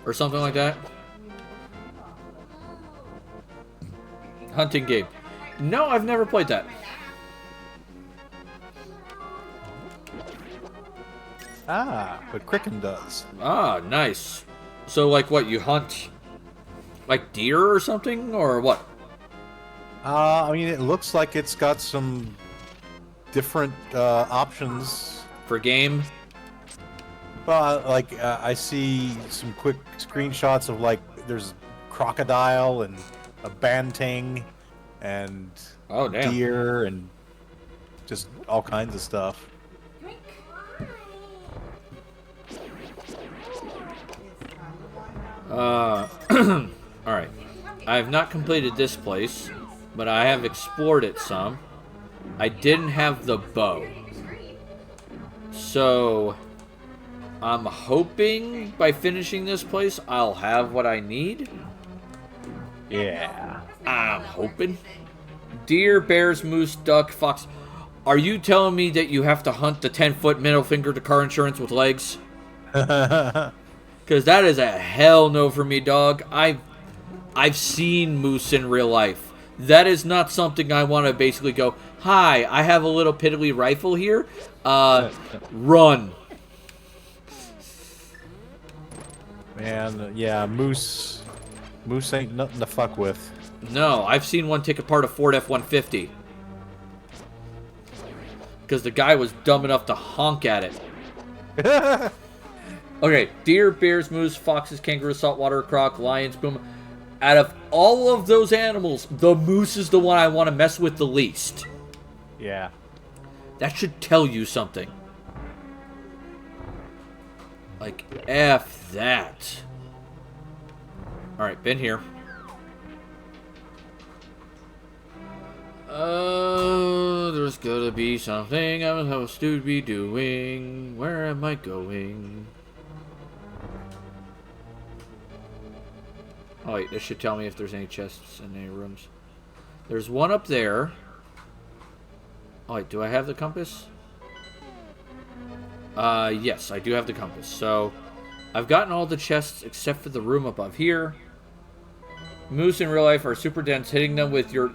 B: Or something like that? Hunting game. No, I've never played that.
A: But Cricken does.
B: Ah, nice. So, like, what, you hunt, like, deer or something, or what?
A: I mean, it looks like it's got some different options.
B: For game?
A: Well, I see some quick screenshots of, like, there's crocodile and a banting and
B: Oh, damn.
A: deer and just all kinds of stuff.
B: Alright. I have not completed this place, but I have explored it some. I didn't have the bow. So, I'm hoping by finishing this place, I'll have what I need.
A: Yeah.
B: I'm hoping. Deer, bears, moose, duck, fox. Are you telling me that you have to hunt the 10-foot middle finger to car insurance with legs? Because that is a hell no for me, dog. I've seen moose in real life. That is not something I want to basically go, hi, I have a little piddly rifle here. Run.
A: Man, yeah, moose ain't nothing to fuck with.
B: No, I've seen one take apart a Ford F-150. Because the guy was dumb enough to honk at it. Okay, deer, bears, moose, foxes, kangaroos, saltwater croc, lions, boom. Out of all of those animals, the moose is the one I want to mess with the least.
A: Yeah.
B: That should tell you something. Like, F that. Alright, been here. There's gotta be something I'm supposed to be doing. Where am I going? Oh wait, this should tell me if there's any chests in any rooms. There's one up there. Oh wait, do I have the compass? Yes, I do have the compass. So, I've gotten all the chests except for the room above here. Moose in real life are super dense. Hitting them with your...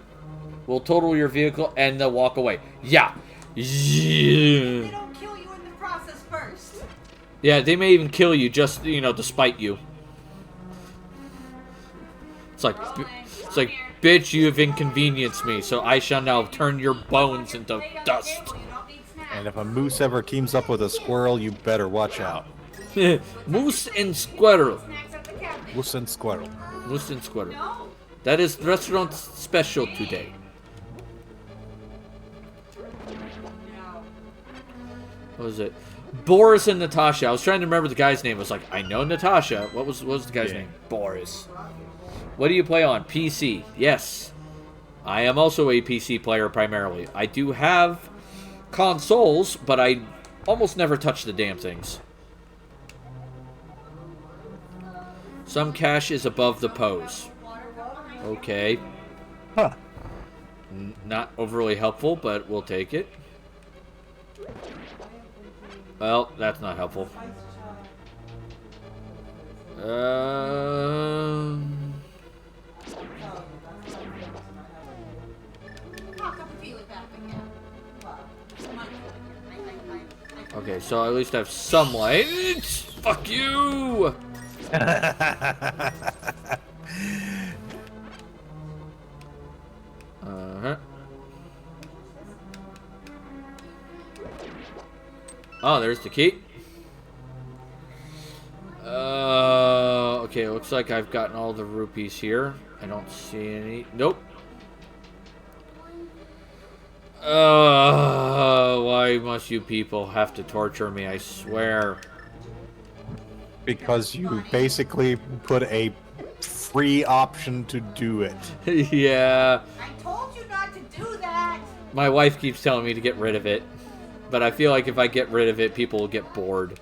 B: will total your vehicle and they'll walk away. Yeah.
F: They don't kill you in the process first.
B: Yeah, they may even kill you just, to spite you. It's like, bitch, you have inconvenienced me, so I shall now turn your bones into dust.
A: And if a moose ever teams up with a squirrel, you better watch out.
B: Moose and squirrel.
A: Moose and squirrel.
B: Moose and squirrel. That is restaurant special today. What was it? Boris and Natasha. I was trying to remember the guy's name. I was like, I know Natasha. What was the guy's name? Boris. What do you play on? PC. Yes. I am also a PC player primarily. I do have consoles, but I almost never touch the damn things. Some cache is above the pose. Okay.
A: Huh.
B: Not overly helpful, but we'll take it. Well, that's not helpful. Okay, so at least I have some light. Fuck you! Oh, there's the key. Okay, looks like I've gotten all the rupees here. I don't see any. Nope. Why must you people have to torture me? I swear.
A: Because you basically put a free option to do it.
B: Yeah.
F: I told you not to do that.
B: My wife keeps telling me to get rid of it. But I feel like if I get rid of it, people will get bored.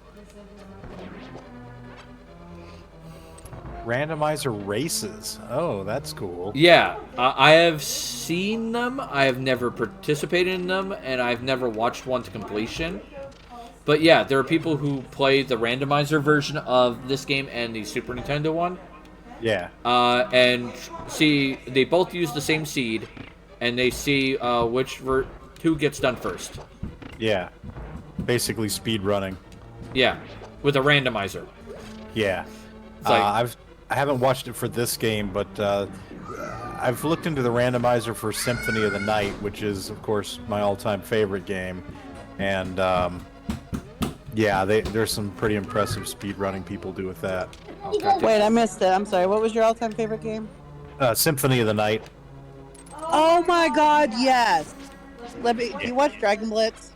A: Randomizer races. Oh, that's cool.
B: Yeah, I have seen them. I have never participated in them, and I've never watched one to completion. But yeah, there are people who play the randomizer version of this game and the Super Nintendo one.
A: Yeah.
B: And see, they both use the same seed, and they see who gets done first.
A: Yeah. Basically speed running.
B: Yeah, with a randomizer.
A: Yeah.
B: Like,
A: I haven't watched it for this game, but I've looked into the randomizer for Symphony of the Night, which is, of course, my all-time favorite game. And, yeah, there's some pretty impressive speedrunning people do with that.
D: Wait, I missed it. I'm sorry. What was your all-time favorite game?
A: Symphony of the Night.
D: Oh my God, yes. Do you watch Dragon Blitz?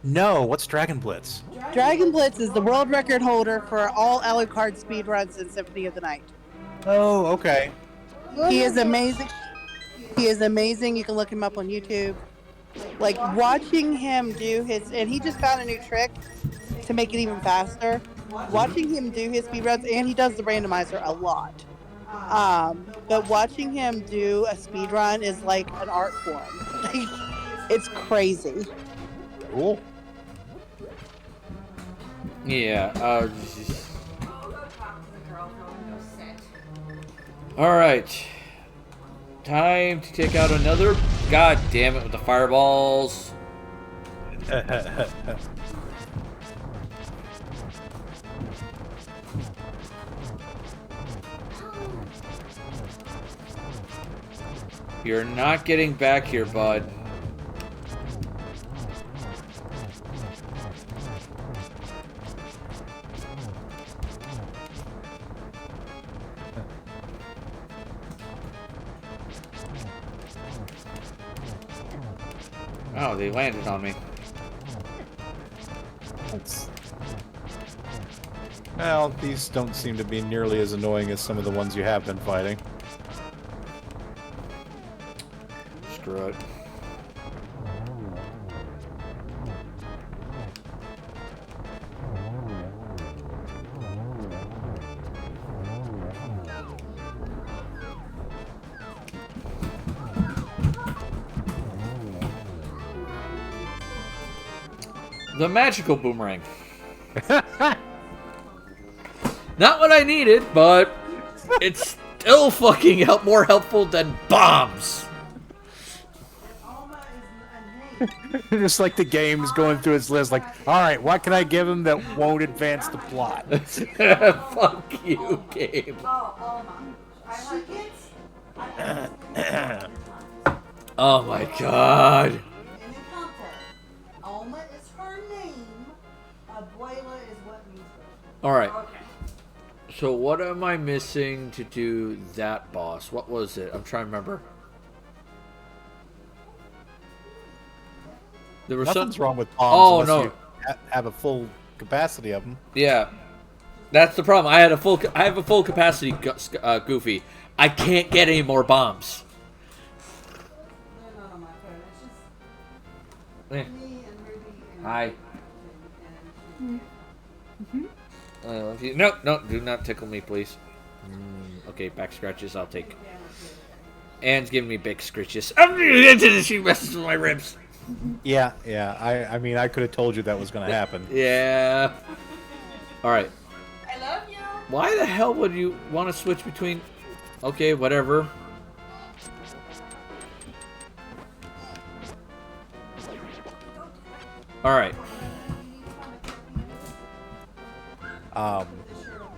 A: No, what's Dragon Blitz?
D: Dragon Blitz is the world record holder for all Alucard speedruns in Symphony of the Night.
A: Oh, okay.
D: He is amazing. He is amazing. You can look him up on YouTube. Like watching him do his, and he just found a new trick to make it even faster. Watching him do his speedruns, and he does the randomizer a lot. But watching him do a speedrun is like an art form. It's crazy.
A: Cool.
B: Yeah. All right. Time to take out another. God damn it with the fireballs. You're not getting back here, bud. Oh, they landed on me.
A: Well, these don't seem to be nearly as annoying as some of the ones you have been fighting.
B: Screw it. The magical boomerang. Not what I needed, but it's still fucking more helpful than bombs.
A: Just like the game's going through its list, like, all right, what can I give him that won't advance the plot?
B: Fuck you, game. Oh my god. Alright. So what am I missing to do that boss? What was it? I'm trying to remember. There was
A: Nothing's wrong with bombs unless
B: no.
A: you have a full capacity of them.
B: Yeah. That's the problem. I have a full capacity, Goofy. I can't get any more bombs. Hi. No, do not tickle me, please. Okay, back scratches I'll take. Anne's giving me big scratches. She messes with my ribs.
A: Yeah. I mean, I could have told you that was going to happen.
B: Yeah. All right.
F: I love you.
B: Why the hell would you want to switch between? Okay, whatever. All right.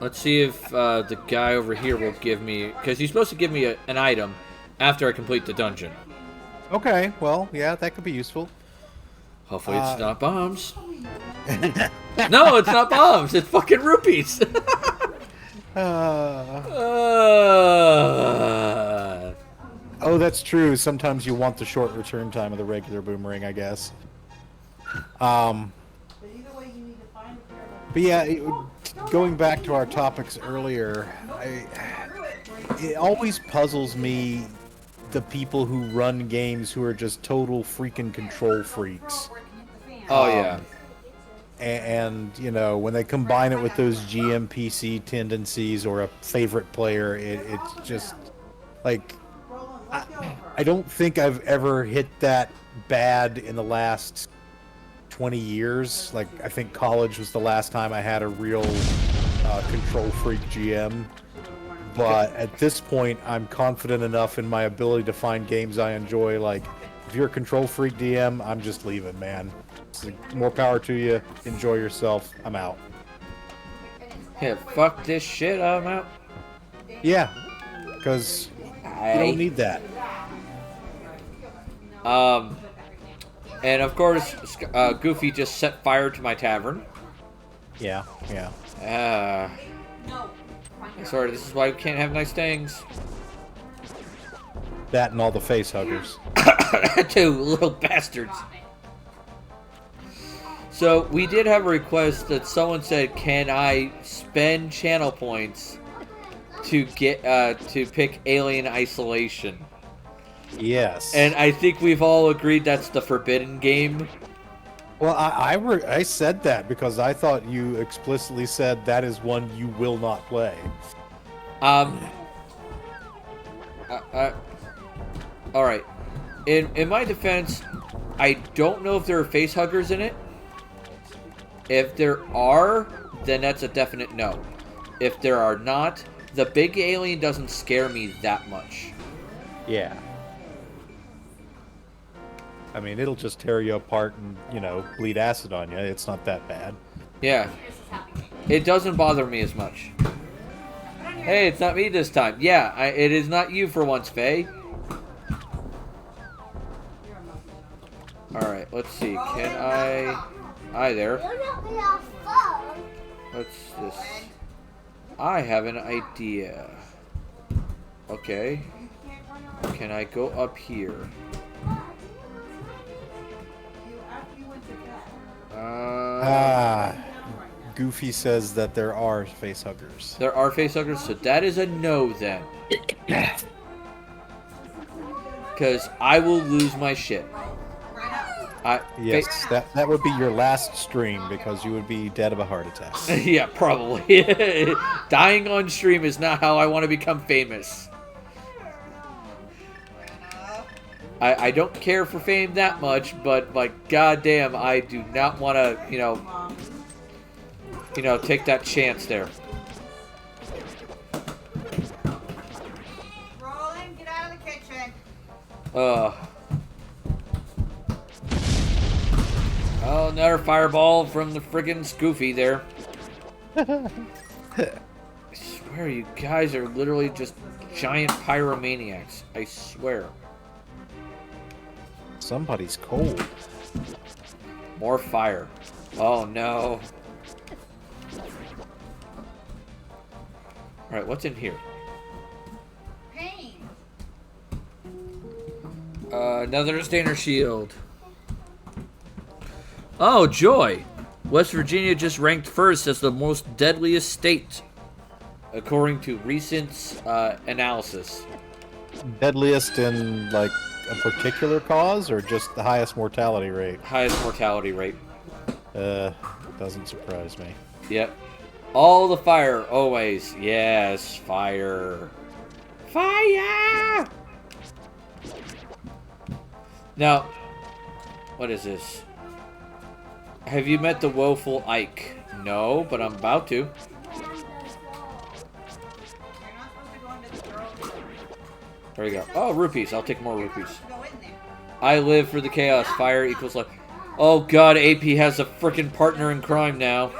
B: Let's see if the guy over here will give me, because he's supposed to give me an item after I complete the dungeon.
A: Okay, well, yeah, that could be useful.
B: Hopefully it's not bombs. No, it's not bombs. It's fucking rupees.
A: Oh, that's true. Sometimes you want the short return time of the regular boomerang, I guess. But yeah, going back to our topics earlier, it always puzzles me the people who run games who are just total freaking control freaks.
B: Oh, yeah.
A: And, you know, when they combine it with those GMPC tendencies or a favorite player, it's just, like, I don't think I've ever hit that bad in the last 20 years. Like, I think college was the last time I had a real control freak GM. But at this point, I'm confident enough in my ability to find games I enjoy. Like, if you're a control freak DM, I'm just leaving, man. Like, more power to you. Enjoy yourself. I'm out.
B: Yeah, fuck this shit. I'm out.
A: Yeah, because you don't need that.
B: And of course, Goofy just set fire to my tavern.
A: Yeah.
B: Sorry, this is why we can't have nice things.
A: That and all the face huggers.
B: Two little bastards. So we did have a request that someone said, "Can I spend channel points to get to pick Alien Isolation?"
A: Yes.
B: And I think we've all agreed that's the forbidden game.
A: Well, I said that because I thought you explicitly said that is one you will not play.
B: All right. In my defense, I don't know if there are face huggers in it. If there are, then that's a definite no. If there are not, the big alien doesn't scare me that much.
A: Yeah. I mean, it'll just tear you apart and, you know, bleed acid on you. It's not that bad.
B: Yeah. It doesn't bother me as much. Hey, it's not me this time. Yeah, it is not you for once, Faye. Alright, let's see. Can I... Hi there. What's this? I have an idea. Okay. Can I go up here?
A: Goofy says that there are face huggers.
B: There are facehuggers, so that is a no then. Because I will lose my shit.
A: Yes, that would be your last stream because you would be dead of a heart attack.
B: Yeah, probably. Dying on stream is not how I want to become famous. I don't care for fame that much, but like, goddamn, I do not want to, you know, take that chance there.
F: Roland, get out of the kitchen.
B: Oh, another fireball from the friggin' Scoofy there. I swear, you guys are literally just giant pyromaniacs. I swear.
A: Somebody's cold.
B: More fire. Oh no. Alright, what's in here?
F: Pain.
B: Another Stainer Shield. Oh, joy! West Virginia just ranked first as the most deadliest state, according to recent analysis.
A: Deadliest in, like, a particular cause, or just the highest mortality rate?
B: Highest mortality rate.
A: Doesn't surprise me.
B: Yep. All the fire, always. Yes, fire. Fire! Now, what is this? Have you met the woeful Ike? No, but I'm about to.
F: You're not supposed to go into the girls' room.
B: There we go. Oh, rupees. I'll take more
F: You're not
B: rupees.
F: supposed to go in there.
B: I live for the chaos. Fire equals life. Oh god, AP has a freaking partner in crime now.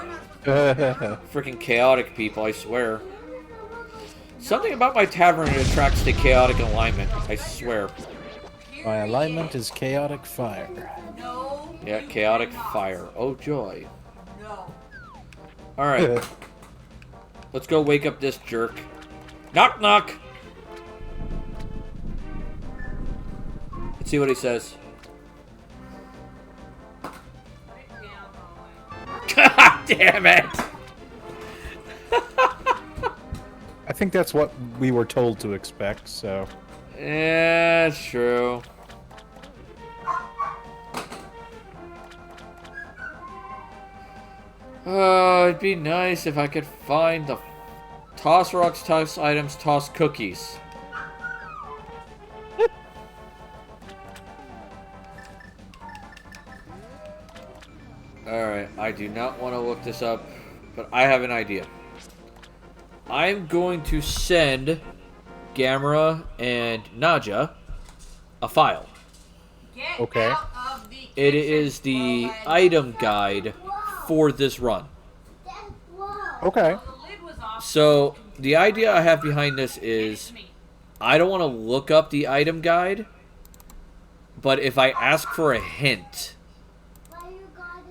B: Freaking chaotic people, I swear. Something about my tavern attracts the chaotic alignment, I swear.
A: My alignment is chaotic fire.
F: No.
B: Yeah, chaotic fire. Oh joy.
F: No.
B: Alright. Let's go wake up this jerk. Knock knock! Let's see what he says.
F: Put it down, Roland.
B: God damn it!
A: I think that's what we were told to expect, so...
B: Yeah, it's true. Oh, it'd be nice if I could find the toss rocks, toss items, toss cookies. Alright, I do not want to look this up, but I have an idea. I'm going to send Gamera and Naja a file.
F: Get
A: Okay.
F: out of the kitchen,
B: It is the
F: Roland.
B: item guide for this run.
A: Okay.
F: The lid was off.
B: So, the idea I have behind this is I don't want to look up the item guide, but if I ask for a hint,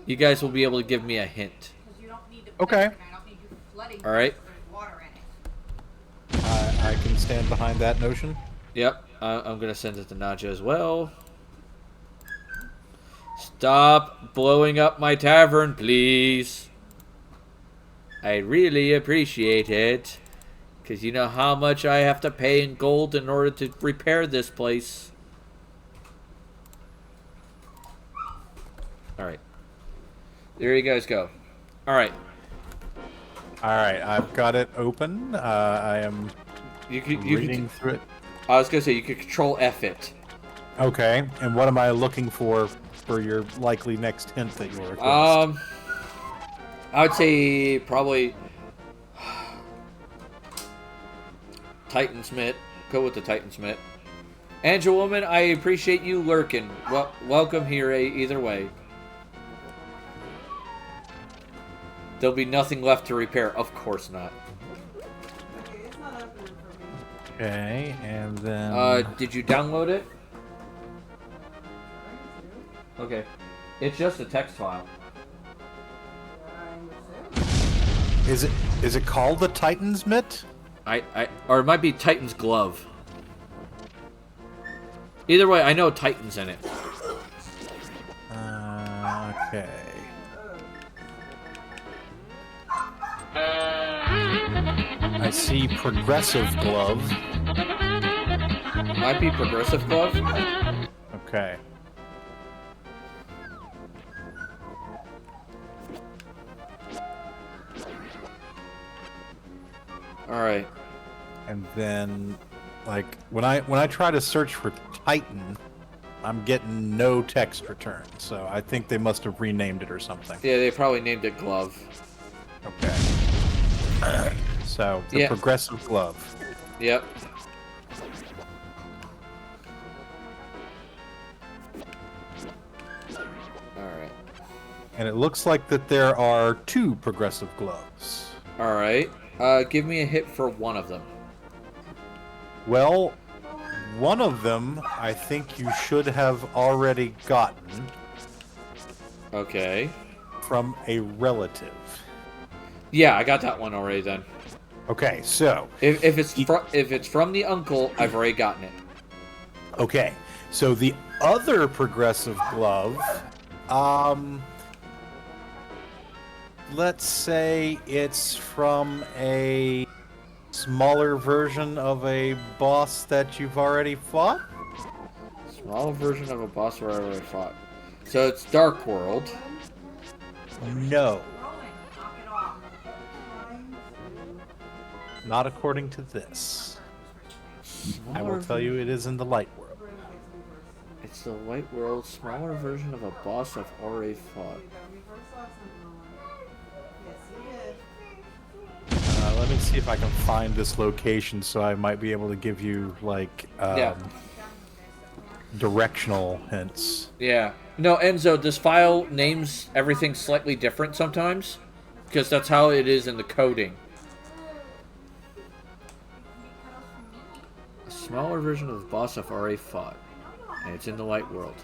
B: you guys will be able to give me a hint.
F: Because you don't need to
A: Okay.
F: and I don't need you flooding
B: All right.
F: there's water in it.
A: I can stand behind that notion.
B: Yep, I'm going to send it to Naja as well. Stop blowing up my tavern, please. I really appreciate it. Because you know how much I have to pay in gold in order to repair this place. Alright. There you guys go. Alright.
A: All right, I've got it open. I am
B: You
A: reading
B: could,
A: through it.
B: I was going to say, you could control F it.
A: Okay, and what am I looking for your likely next hint that you'll request?
B: I would say probably Titansmith. Go with the Titansmith. Angel Woman, I appreciate you lurking. Well, welcome here, either way. There'll be nothing left to repair. Of course not.
A: Okay, and then...
B: Did you download it? Okay. It's just a text file.
A: Is it called the Titan's Mitt?
B: Or it might be Titan's Glove. Either way, I know Titan's in it.
A: Okay. I see Progressive Glove.
B: Might be Progressive Glove.
A: Okay.
B: Alright.
A: And then, like, when I try to search for Titan, I'm getting no text return. So I think they must have renamed it or something.
B: Yeah, they probably named it Glove.
A: Okay. So, the
B: Yeah.
A: Progressive Glove.
B: Yep. Alright.
A: And it looks like that there are 2 Progressive Gloves.
B: Alright. Give me a hit for one of them.
A: Well, one of them I think you should have already gotten
B: Okay.
A: from a relative.
B: Yeah, I got that one already then.
A: Okay, so...
B: If it's from the uncle, I've already gotten it.
A: Okay, so the other Progressive Glove, let's say it's from a smaller version of a boss that you've already fought?
B: Small version of a boss where I already fought. So it's Dark World.
A: No. Not according to this. I will tell you it is in the light world.
B: It's the White World, smaller version of a boss I've already fought.
A: Let me see if I can find this location so I might be able to give you, like, directional hints.
B: Yeah. No, Enzo, this file names everything slightly different sometimes, because that's how it is in the coding. A smaller version of the boss I've already fought, and it's in the light world.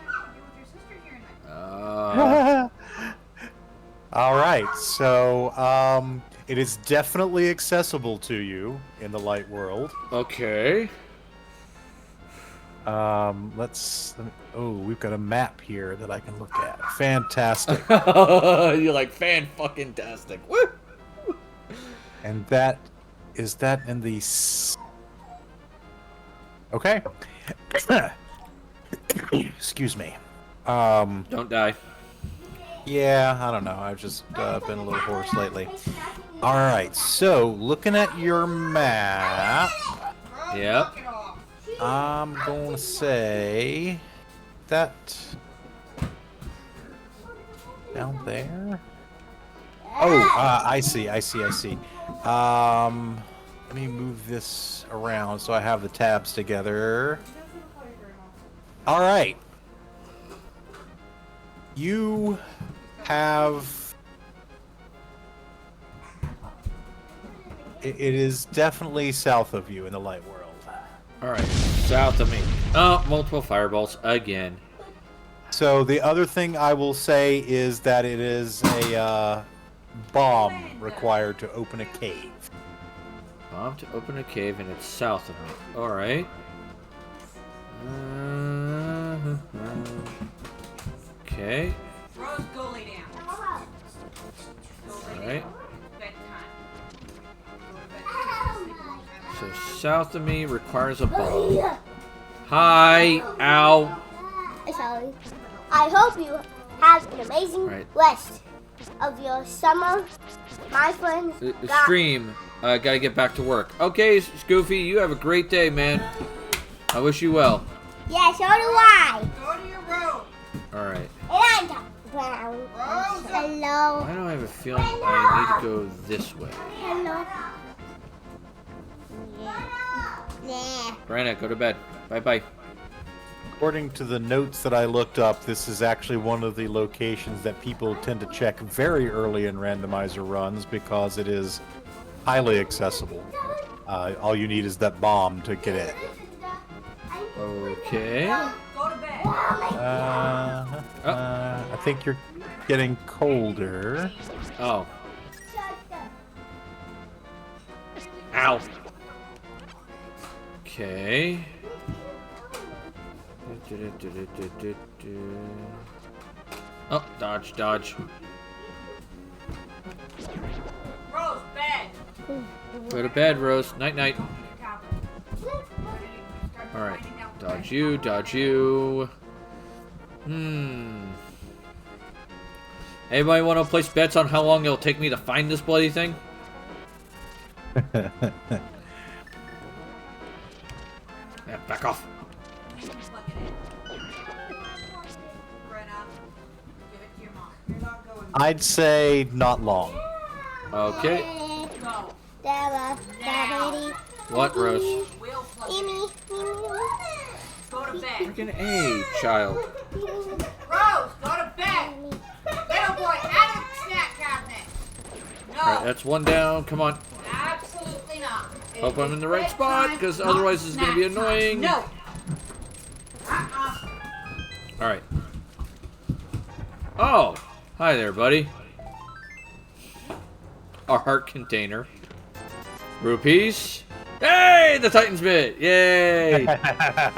A: All right, so it is definitely accessible to you in the light world.
B: Okay.
A: Oh, we've got a map here that I can look at. Fantastic.
B: You're like fan-fucking-tastic. Woo!
A: And that is that in the okay. Excuse me.
B: Don't die.
A: Yeah, I don't know. I've just been a little hoarse lately. All right, so looking at your map,
B: Yep.
A: I'm going to say that down there. Oh, I see. Let me move this around so I have the tabs together. All right. You have... It is definitely south of you in the light world.
B: Alright, south of me. Oh, multiple fireballs again.
A: So the other thing I will say is that it is a bomb required to open a cave.
B: Bomb to open a cave and it's south of me. Alright. Okay. south of me requires a bomb. Hi. Ow.
E: Sorry. I hope you have an amazing rest of your summer. My friends got...
B: Stream. Gotta get back to work. Okay, Goofy, you have a great day, man. I wish you well.
E: Yeah, so do I.
F: Go to your room.
B: Alright.
E: And I'm Brown. Hello.
B: Why do I have a feeling I need to go this way?
E: Hello. Yeah.
B: Brianna, go to bed. Bye-bye.
A: According to the notes that I looked up, this is actually one of the locations that people tend to check very early in randomizer runs because it is highly accessible. All you need is that bomb to get in.
B: Okay.
F: Go to bed.
A: I think you're getting colder.
B: Oh. Ow. Okay. Oh, dodge, dodge.
F: Rose, bed.
B: Go to bed, Rose. Night, night. Alright. Dodge you, dodge you. Anybody want to place bets on how long it'll take me to find this bloody thing? Yeah, back off.
A: I'd say not long.
B: Okay.
F: Go.
B: What, Rose?
F: We'll plug it
E: Amy.
F: Go to bed.
B: Freaking A, child.
F: Rose, go to bed. Little boy, out of the snack cabinet. No.
B: Alright, that's one down. Come on.
F: Absolutely not.
B: Hope I'm in the right spot, because otherwise this is going to be annoying.
F: No.
B: Alright. Oh! Hi there, buddy. A heart container. Rupees. Hey! The Titan's bit! Yay!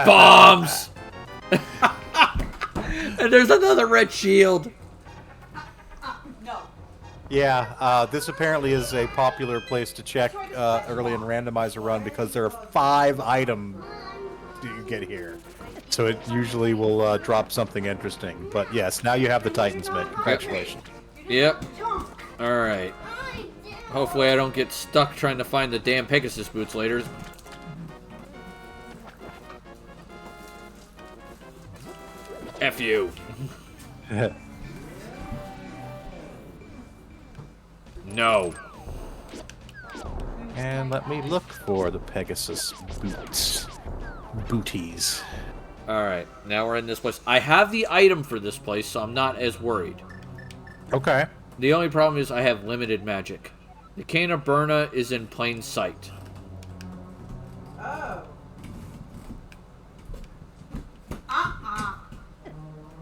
B: Bombs! And there's another red shield.
F: No.
A: Yeah, this apparently is a popular place to check early in randomizer run because there are 5 items you get here. So it usually will drop something interesting. But yes, now you have the Titan's Mitt. Congratulations.
B: Yep. Alright. Hopefully I don't get stuck trying to find the damn Pegasus boots later. F you. No.
A: And let me look for the Pegasus boots. Booties.
B: Alright, now we're in this place. I have the item for this place, so I'm not as worried.
A: Okay.
B: The only problem is I have limited magic. The Cane of Burna is in plain sight.
F: Oh.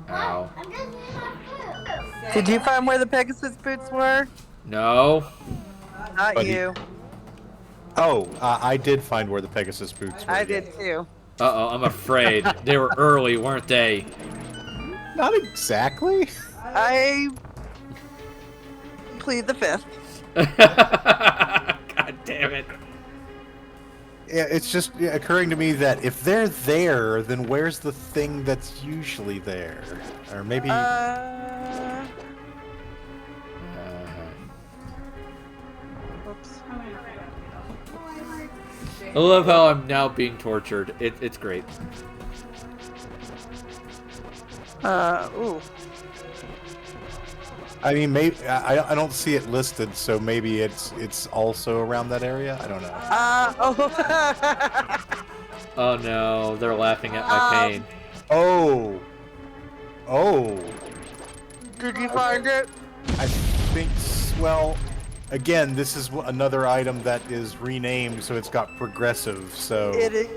B: Ow.
E: I'm just eating my food.
D: Did you find where the Pegasus boots were?
B: No.
D: Not
A: Buddy.
D: you.
A: Oh, I did find where the Pegasus boots were.
D: I did too.
B: Uh-oh, I'm afraid. They were early, weren't they?
A: Not exactly.
D: I plead the fifth.
B: God damn it.
A: Yeah, it's just occurring to me that if they're there, then where's the thing that's usually there? Or maybe...
D: Whoops.
B: I love how I'm now being tortured. It's great.
D: Ooh.
A: I mean, maybe I don't see it listed, so maybe it's also around that area. I don't know.
D: Oh.
B: Oh no, they're laughing at my pain.
A: Oh.
D: Did you find it?
A: I think. Well, again, this is another item that is renamed, so it's got progressive. So
D: It is.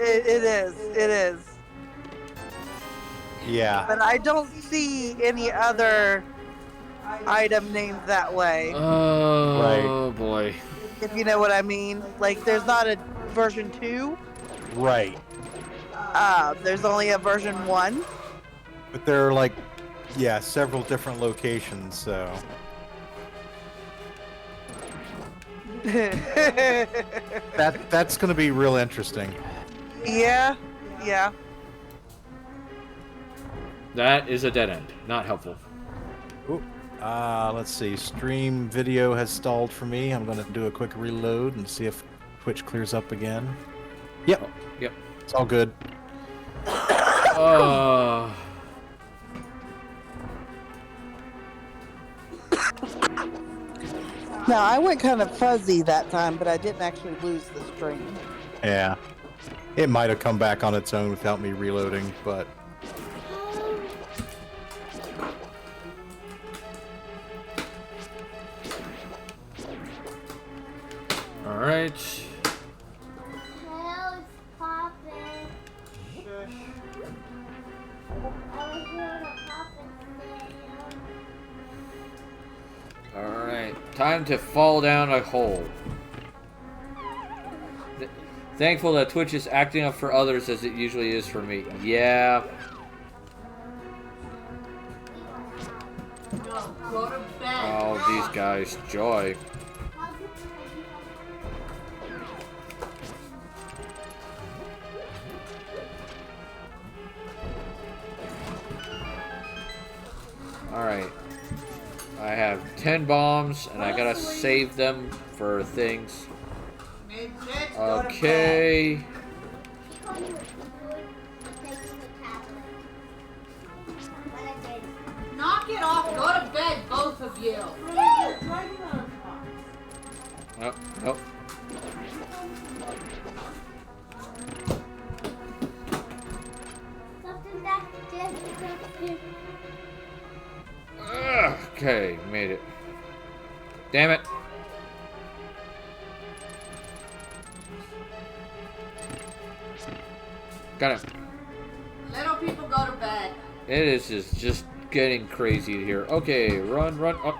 D: It is.
A: yeah.
D: But I don't see any other item named that way.
B: Oh boy.
D: If you know what I mean. Like, there's not a version 2.
A: Right.
D: There's only a version 1.
A: But there are like, yeah, several different locations. So That's going to be real interesting.
D: Yeah, yeah.
B: That is a dead end. Not helpful.
A: Ooh. Let's see. Stream video has stalled for me. I'm going to do a quick reload and see if Twitch clears up again. Yep.
B: Oh, yep.
A: It's all good.
D: Now, I went kind of fuzzy that time, but I didn't actually lose the stream.
A: Yeah. It might have come back on its own without me reloading, but...
B: Alright.
E: Hell's popping. I was hearing a popping sound.
B: Alright. Time to fall down a hole. Thankful that Twitch is acting up for others as it usually is for me. Yeah.
F: No, go to bed.
B: Oh, these guys. Joy. Alright. I have 10 bombs, and I gotta save them for things.
F: Midgets, go to bed.
B: Okay.
F: Knock it off. Go to bed, both of you.
B: Oh, nope. Okay, made it. Damn it. Got it.
F: Little people go to bed.
B: It is just getting crazy here. Okay, run, up.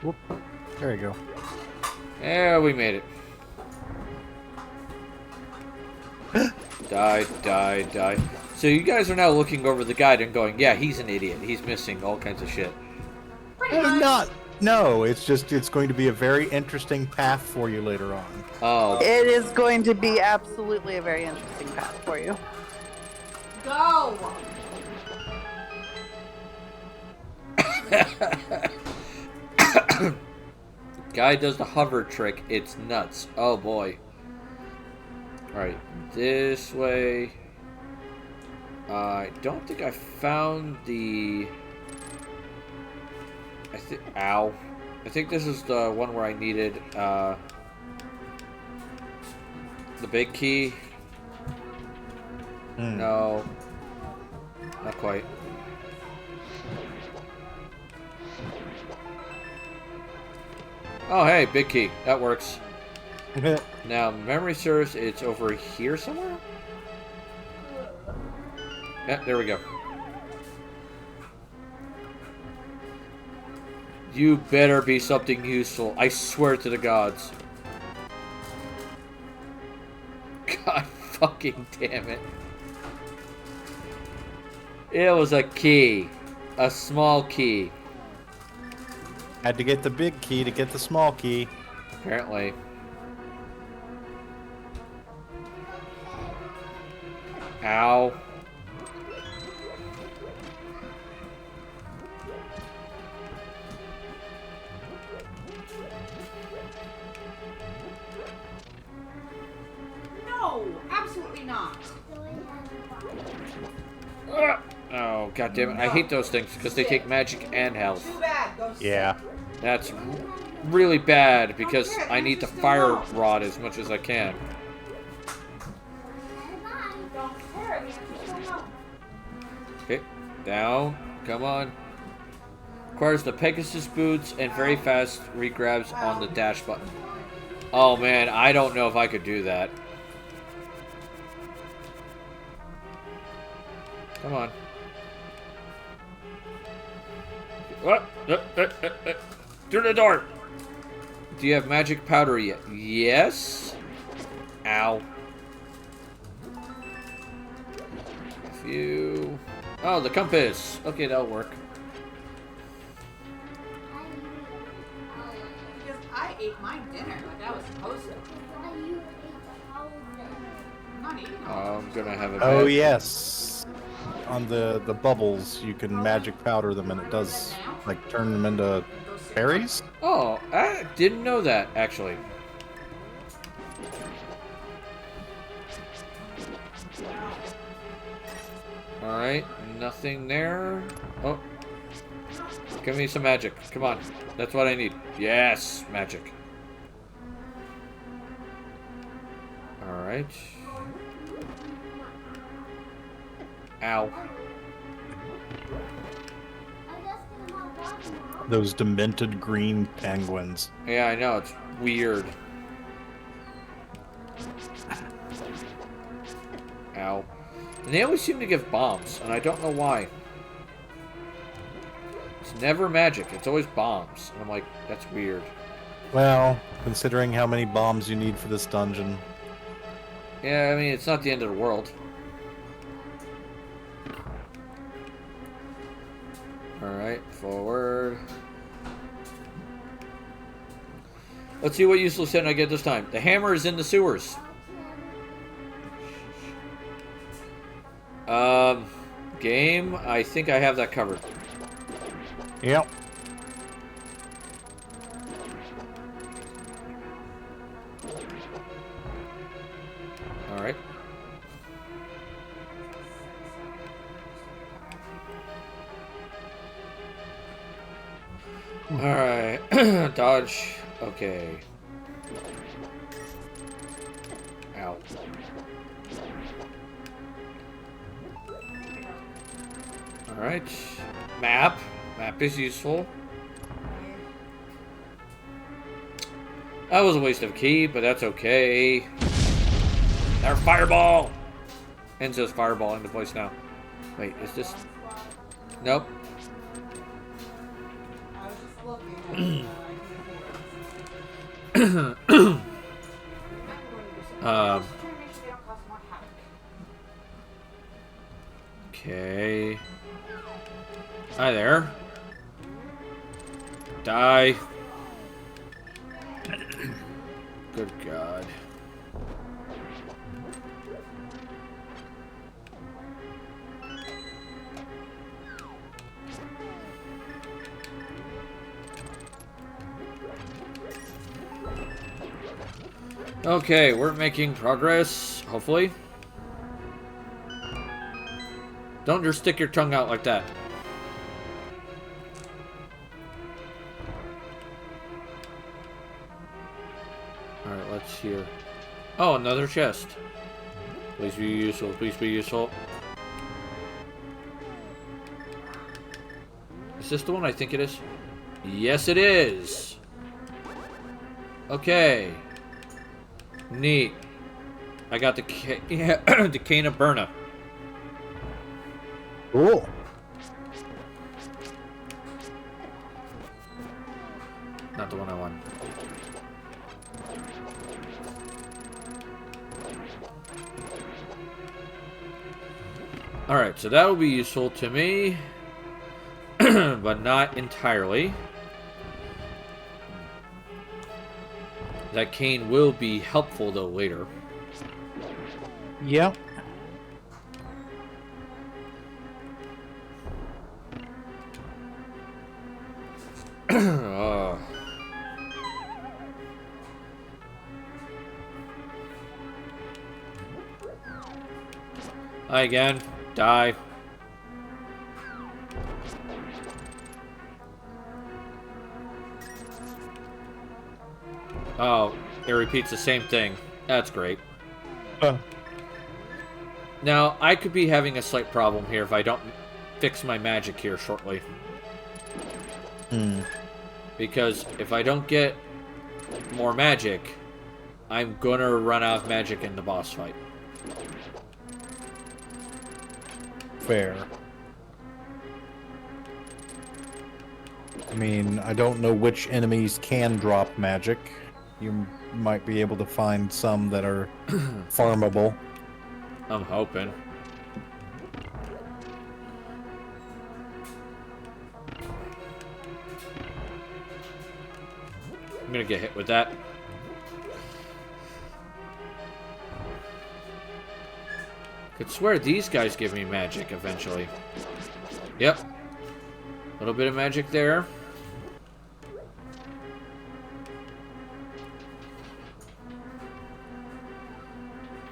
A: Whoop. There you go.
B: Yeah, we made it. Die. So you guys are now looking over the guide and going, yeah, he's an idiot. He's missing all kinds of shit.
F: Pretty much.
A: Not. No, it's going to be a very interesting path for you later on.
B: Oh.
D: It is going to be absolutely a very interesting path for you.
F: Go.
B: Guy does the hover trick. It's nuts. Oh boy. Alright, this way. I don't think I found the... Ow. I think this is the one where I needed, the big key. No. Not quite. Oh, hey, big key. That works. Now, memory serves, it's over here somewhere? Yeah, there we go. You better be something useful. I swear to the gods. God fucking damn it. It was a key. A small key.
A: Had to get the big key to get the small key.
B: Apparently. Ow.
F: No, absolutely not.
B: Oh, god damn it. I hate those things because they take magic and health.
F: Too bad. Go
A: Yeah.
B: That's really bad because I need the fire rod as much as I can. Okay, down. Come on. Requires the Pegasus boots and very fast regrabs on the dash button. Oh man, I don't know if I could do that. Come on. What? Through the door. Do you have magic powder yet? Yes. Ow. If you... Oh, the compass. Okay, that'll work.
F: Because I ate my dinner like I was supposed to. I'm not eating all
B: I'm gonna have a
A: Oh
B: bad-
A: yes. On the bubbles, you can magic powder them, and it does like turn them into berries.
B: Oh, I didn't know that actually. Alright, nothing there. Oh. Give me some magic. Come on. That's what I need. Yes, magic. Alright. Ow.
A: Those demented green penguins.
B: Yeah, I know. It's weird. Ow. And they always seem to give bombs, and I don't know why. It's never magic. It's always bombs. And I'm like, that's weird.
A: Well, considering how many bombs you need for this dungeon.
B: Yeah, I mean, it's not the end of the world. Alright, forward. Let's see what useless hit I get this time. The hammer is in the sewers. Game, I think I have that covered.
A: Yep.
B: Alright. Alright. Dodge. Okay. Ow. Alright. Map. Map is useful. That was a waste of key, but that's okay. Our fireball! Enzo's fireball into place now. Wait, is this... Nope.
F: I was just looking.
B: Okay. Hi there. Die. Good God. Okay, we're making progress, hopefully. Don't just stick your tongue out like that. Alright, let's hear. Oh, another chest. Please be useful, please be useful. Is this the one I think it is? Yes, it is! Okay. Neat. I got the the cane of Burna.
A: Cool.
B: Not the one I want. Alright, so that will be useful to me. But not entirely. That cane will be helpful, though, later.
A: Yep.
B: Hi again. Die. Oh, it repeats the same thing. That's great. Now, I could be having a slight problem here if I don't fix my magic here shortly. Because if I don't get more magic, I'm gonna run out of magic in the boss fight.
A: Fair. I mean, I don't know which enemies can drop magic. You might be able to find some that are farmable.
B: I'm hoping. gonna get hit with that. Could swear these guys give me magic eventually. Yep. A little bit of magic there.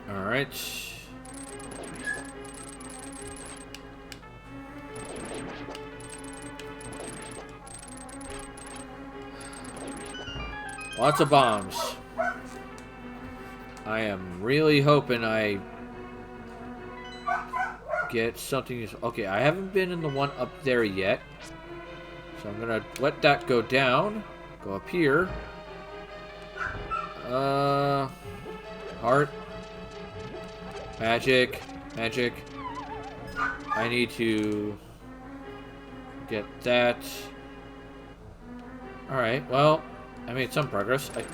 B: Alright. Lots of bombs. I am really hoping I get something. Okay, I haven't been in the one up there yet. So I'm gonna let that go down. Go up here. Heart. Magic. Magic. I need to get that. Alright, well, I made some progress. I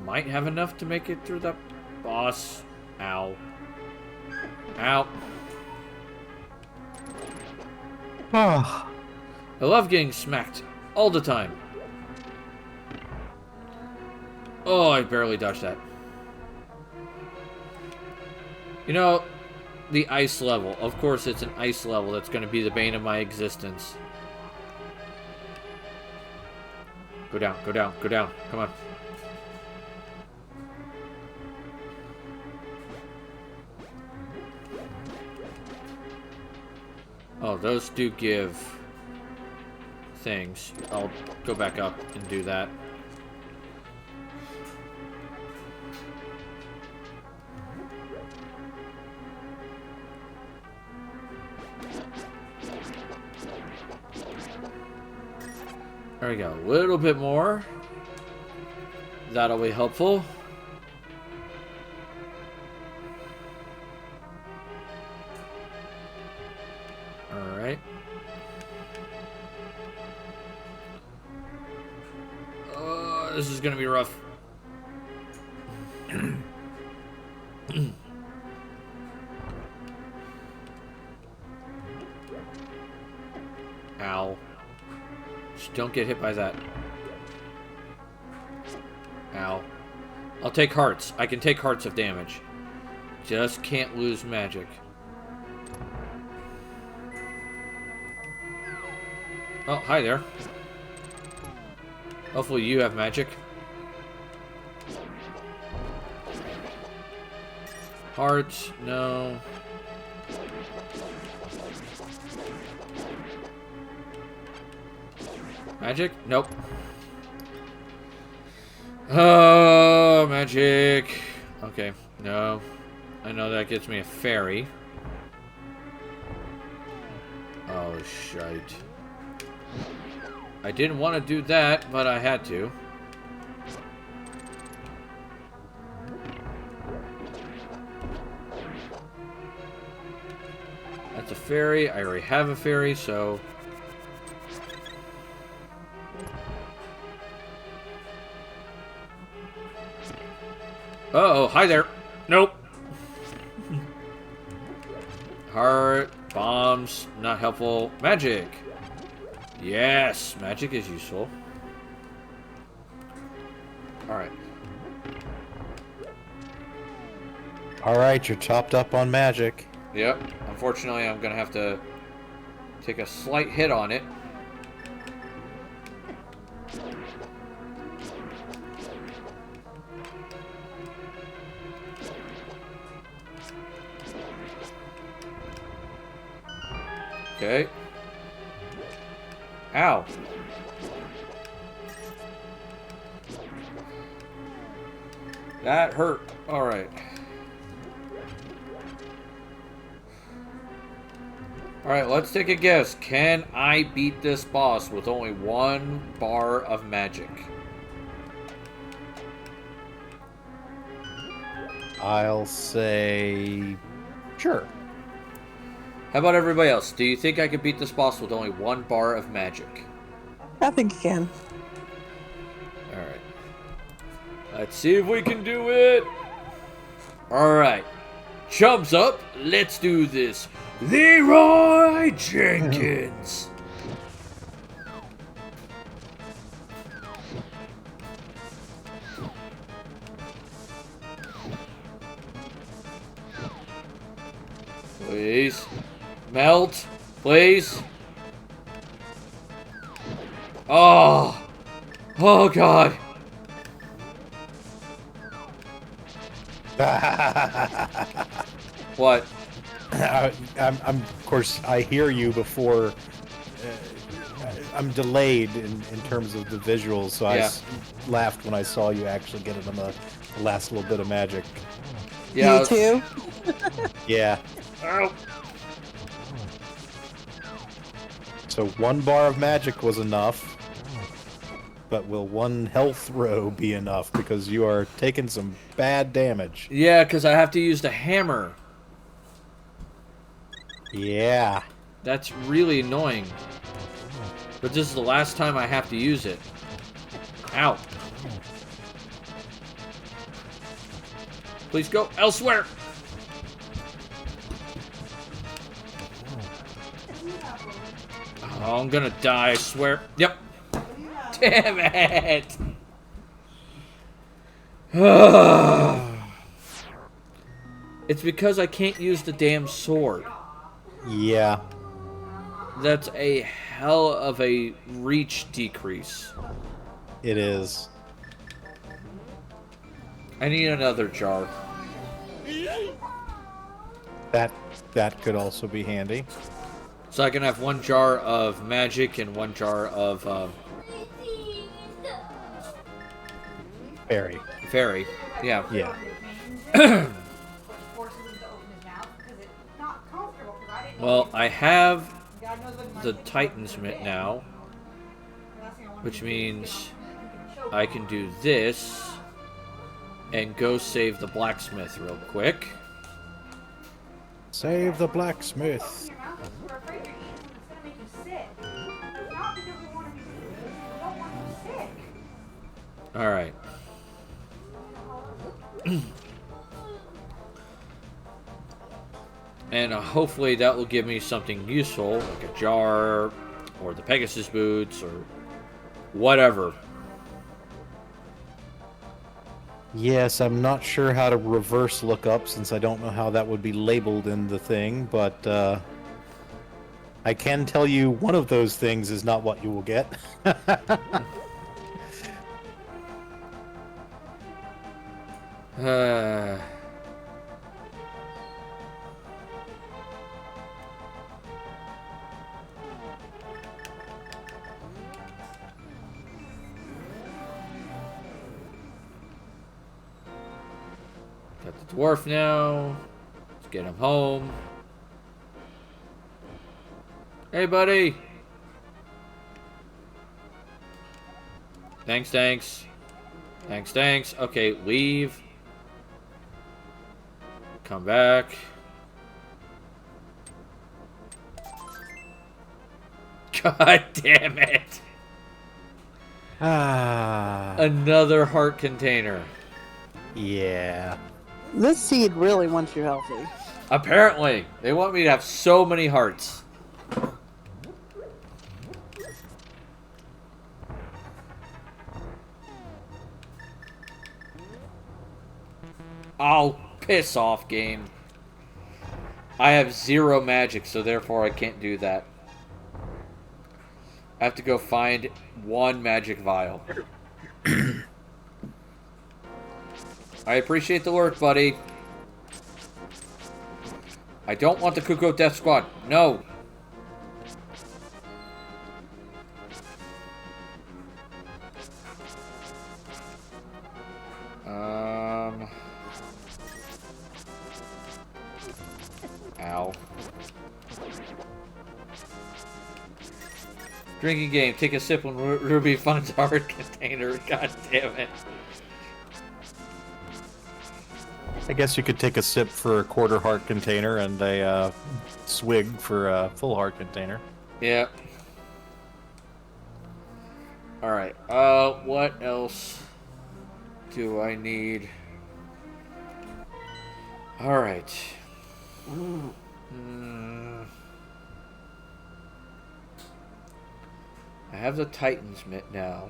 B: might have enough to make it through the boss. Ow. Ow.
A: Ah.
B: I love getting smacked all the time. Oh, I barely dodged that. You know, the ice level. Of course, it's an ice level that's going to be the bane of my existence. Go down, go down, go down. Come on. Oh, those do give things. I'll go back up and do that. There we go. A little bit more. That'll be helpful. Alright. Oh, this is gonna be rough. Ow. Just don't get hit by that. Ow. I'll take hearts. I can take hearts of damage. Just can't lose magic. Oh, hi there. Hopefully you have magic. Hearts, no. Magic? Nope. Oh, magic. Okay, no. I know that gets me a fairy. Oh, shite. I didn't want to do that, but I had to. That's a fairy. I already have a fairy, so... Uh-oh, hi there. Nope. Heart, bombs, not helpful. Magic. Yes, magic is useful. Alright.
A: Alright, you're topped up on magic.
B: Yep. Unfortunately, I'm going to have to take a slight hit on it. Okay. Ow. That hurt. Alright. Alright, let's take a guess. Can I beat this boss with only one bar of magic?
A: I'll say... sure.
B: How about everybody else? Do you think I could beat this boss with only one bar of magic?
D: I think you can.
B: Alright. Let's see if we can do it. Alright. Chums up. Let's do this. Leroy Jenkins. Please. Melt. Please. Oh. Oh, God. What?
A: Of course, I hear you before. I'm delayed in terms of the visuals, so
B: Yeah.
A: laughed when I saw you actually get it on the last little bit of magic.
B: Yeah.
D: You too?
A: Yeah.
B: Ow.
A: So 1 bar of magic was enough. But will 1 health row be enough? Because you are taking some bad damage.
B: Yeah, because I have to use the hammer.
A: Yeah.
B: That's really annoying. But this is the last time I have to use it. Ow. Please go elsewhere. Oh, I'm gonna die, I swear. Yep. Damn it. It's because I can't use the damn sword.
A: Yeah.
B: That's a hell of a reach decrease.
A: It is.
B: I need another jar.
A: That could also be handy.
B: So I can have 1 jar of magic and 1 jar of
A: Fairy.
B: fairy. Yeah.
A: Yeah.
B: Well, I have the Titan's Mitt now, which means I can do this and go save the blacksmith real quick.
A: Save the blacksmith.
B: All right. And hopefully that will give me something useful, like a jar, or the Pegasus boots, or whatever.
A: Yes, I'm not sure how to reverse look up since I don't know how that would be labeled in the thing, but I can tell you one of those things is not what you will get.
B: Got the dwarf now. Let's get him home. Hey, buddy. Thanks. Thanks. Okay, leave. Come back. God damn it. Another heart container.
A: Yeah.
D: This seed really wants you healthy.
B: Apparently. They want me to have so many hearts. Oh, piss off, game. I have 0 magic, so therefore I can't do that. I have to go find 1 magic vial. I appreciate the work, buddy. I don't want the Kuko Death Squad. No. Ow. Drinking game. Take a sip when Ruby finds a heart container. God damn it.
A: I guess you could take a sip for a quarter heart container and a swig for a full heart container.
B: Yeah. Alright. What else do I need? Alright. I have the Titan's Mitt now.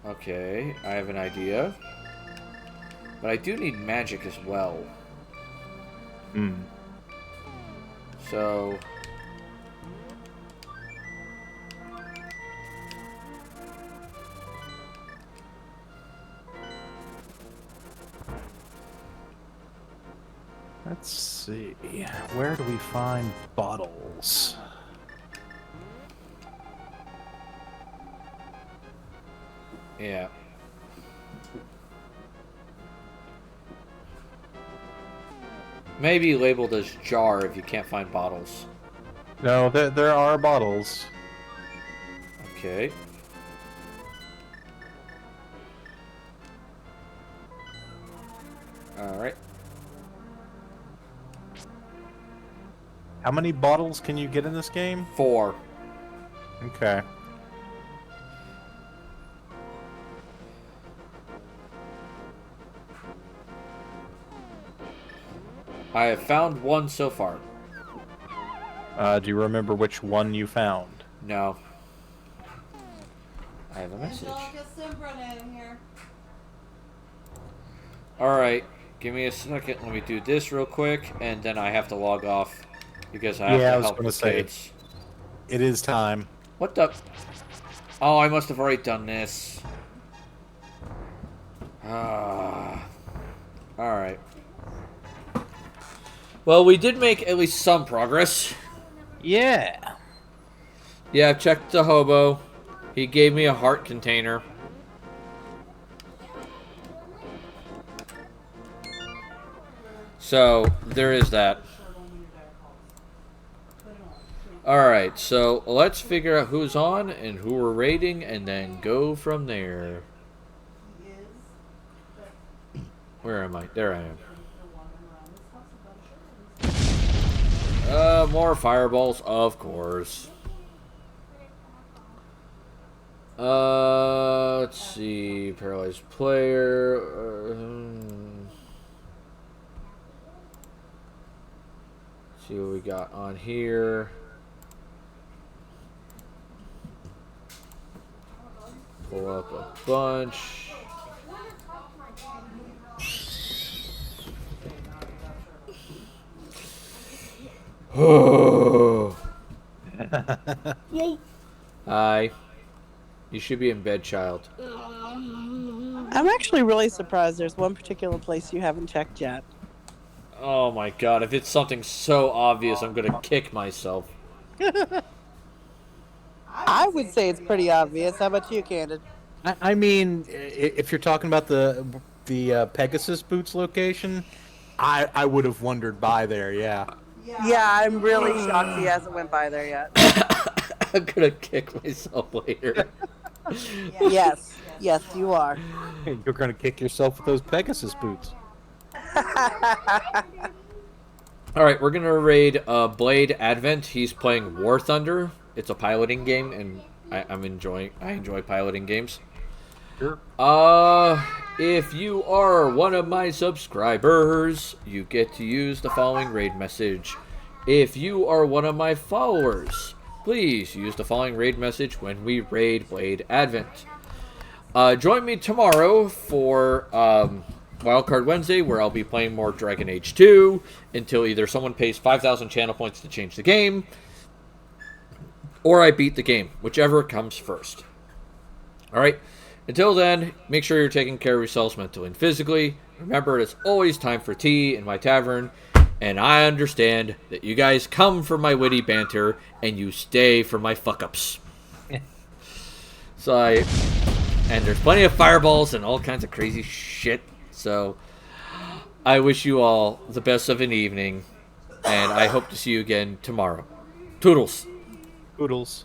B: Okay, I have an idea. But I do need magic as well.
A: Hmm.
B: So...
A: Let's see. Where do we find bottles?
B: Yeah. Maybe labeled as jar if you can't find bottles.
A: No, there are bottles.
B: Okay. Alright.
A: How many bottles can you get in this game?
B: 4.
A: Okay.
B: I have found 1 so far.
A: Do you remember which one you found?
B: No. I have a message. Alright. Give me a second. Let me do this real quick, and then I have to log off because I have
A: Yeah, I
B: to
A: was
B: help
A: gonna
B: the
A: say.
B: kids.
A: It is time.
B: What the? Oh, I must have already done this. Ah. Alright. Well, we did make at least some progress.
A: Yeah.
B: Yeah, I've checked the hobo. He gave me a heart container. So, there is that. Alright, so let's figure out who's on and who we're raiding and then go from there. Where am I? There I am. More fireballs, of course. Let's see. Paralyzed player. See what we got on here. Pull up a bunch.
E: Yay.
B: Hi. You should be in bed, child.
D: I'm actually really surprised there's one particular place you haven't checked yet.
B: Oh my god, if it's something so obvious, I'm gonna kick myself.
D: I would say it's pretty obvious. How about you, Candid?
A: I mean, if you're talking about the Pegasus Boots location, I would have wandered by there. Yeah.
D: Yeah, I'm really shocked he hasn't went by there yet.
B: I'm gonna kick myself later.
D: Yes, yes, you are.
A: You're gonna kick yourself with those Pegasus boots.
B: Alright, we're gonna raid Blade Advent. He's playing War Thunder. It's a piloting game, and I enjoy piloting games.
A: Sure.
B: If you are one of my subscribers, you get to use the following raid message. If you are one of my followers, please use the following raid message when we raid Blade Advent. Join me tomorrow for Wildcard Wednesday, where I'll be playing more Dragon Age 2 until either someone pays 5,000 channel points to change the game, or I beat the game, whichever comes first. Alright, until then, make sure you're taking care of yourselves mentally and physically. Remember, it's always time for tea in my tavern, and I understand that you guys come for my witty banter, and you stay for my fuck-ups. And there's plenty of fireballs and all kinds of crazy shit, so I wish you all the best of an evening, and I hope to see you again tomorrow. Toodles.
A: Poodles.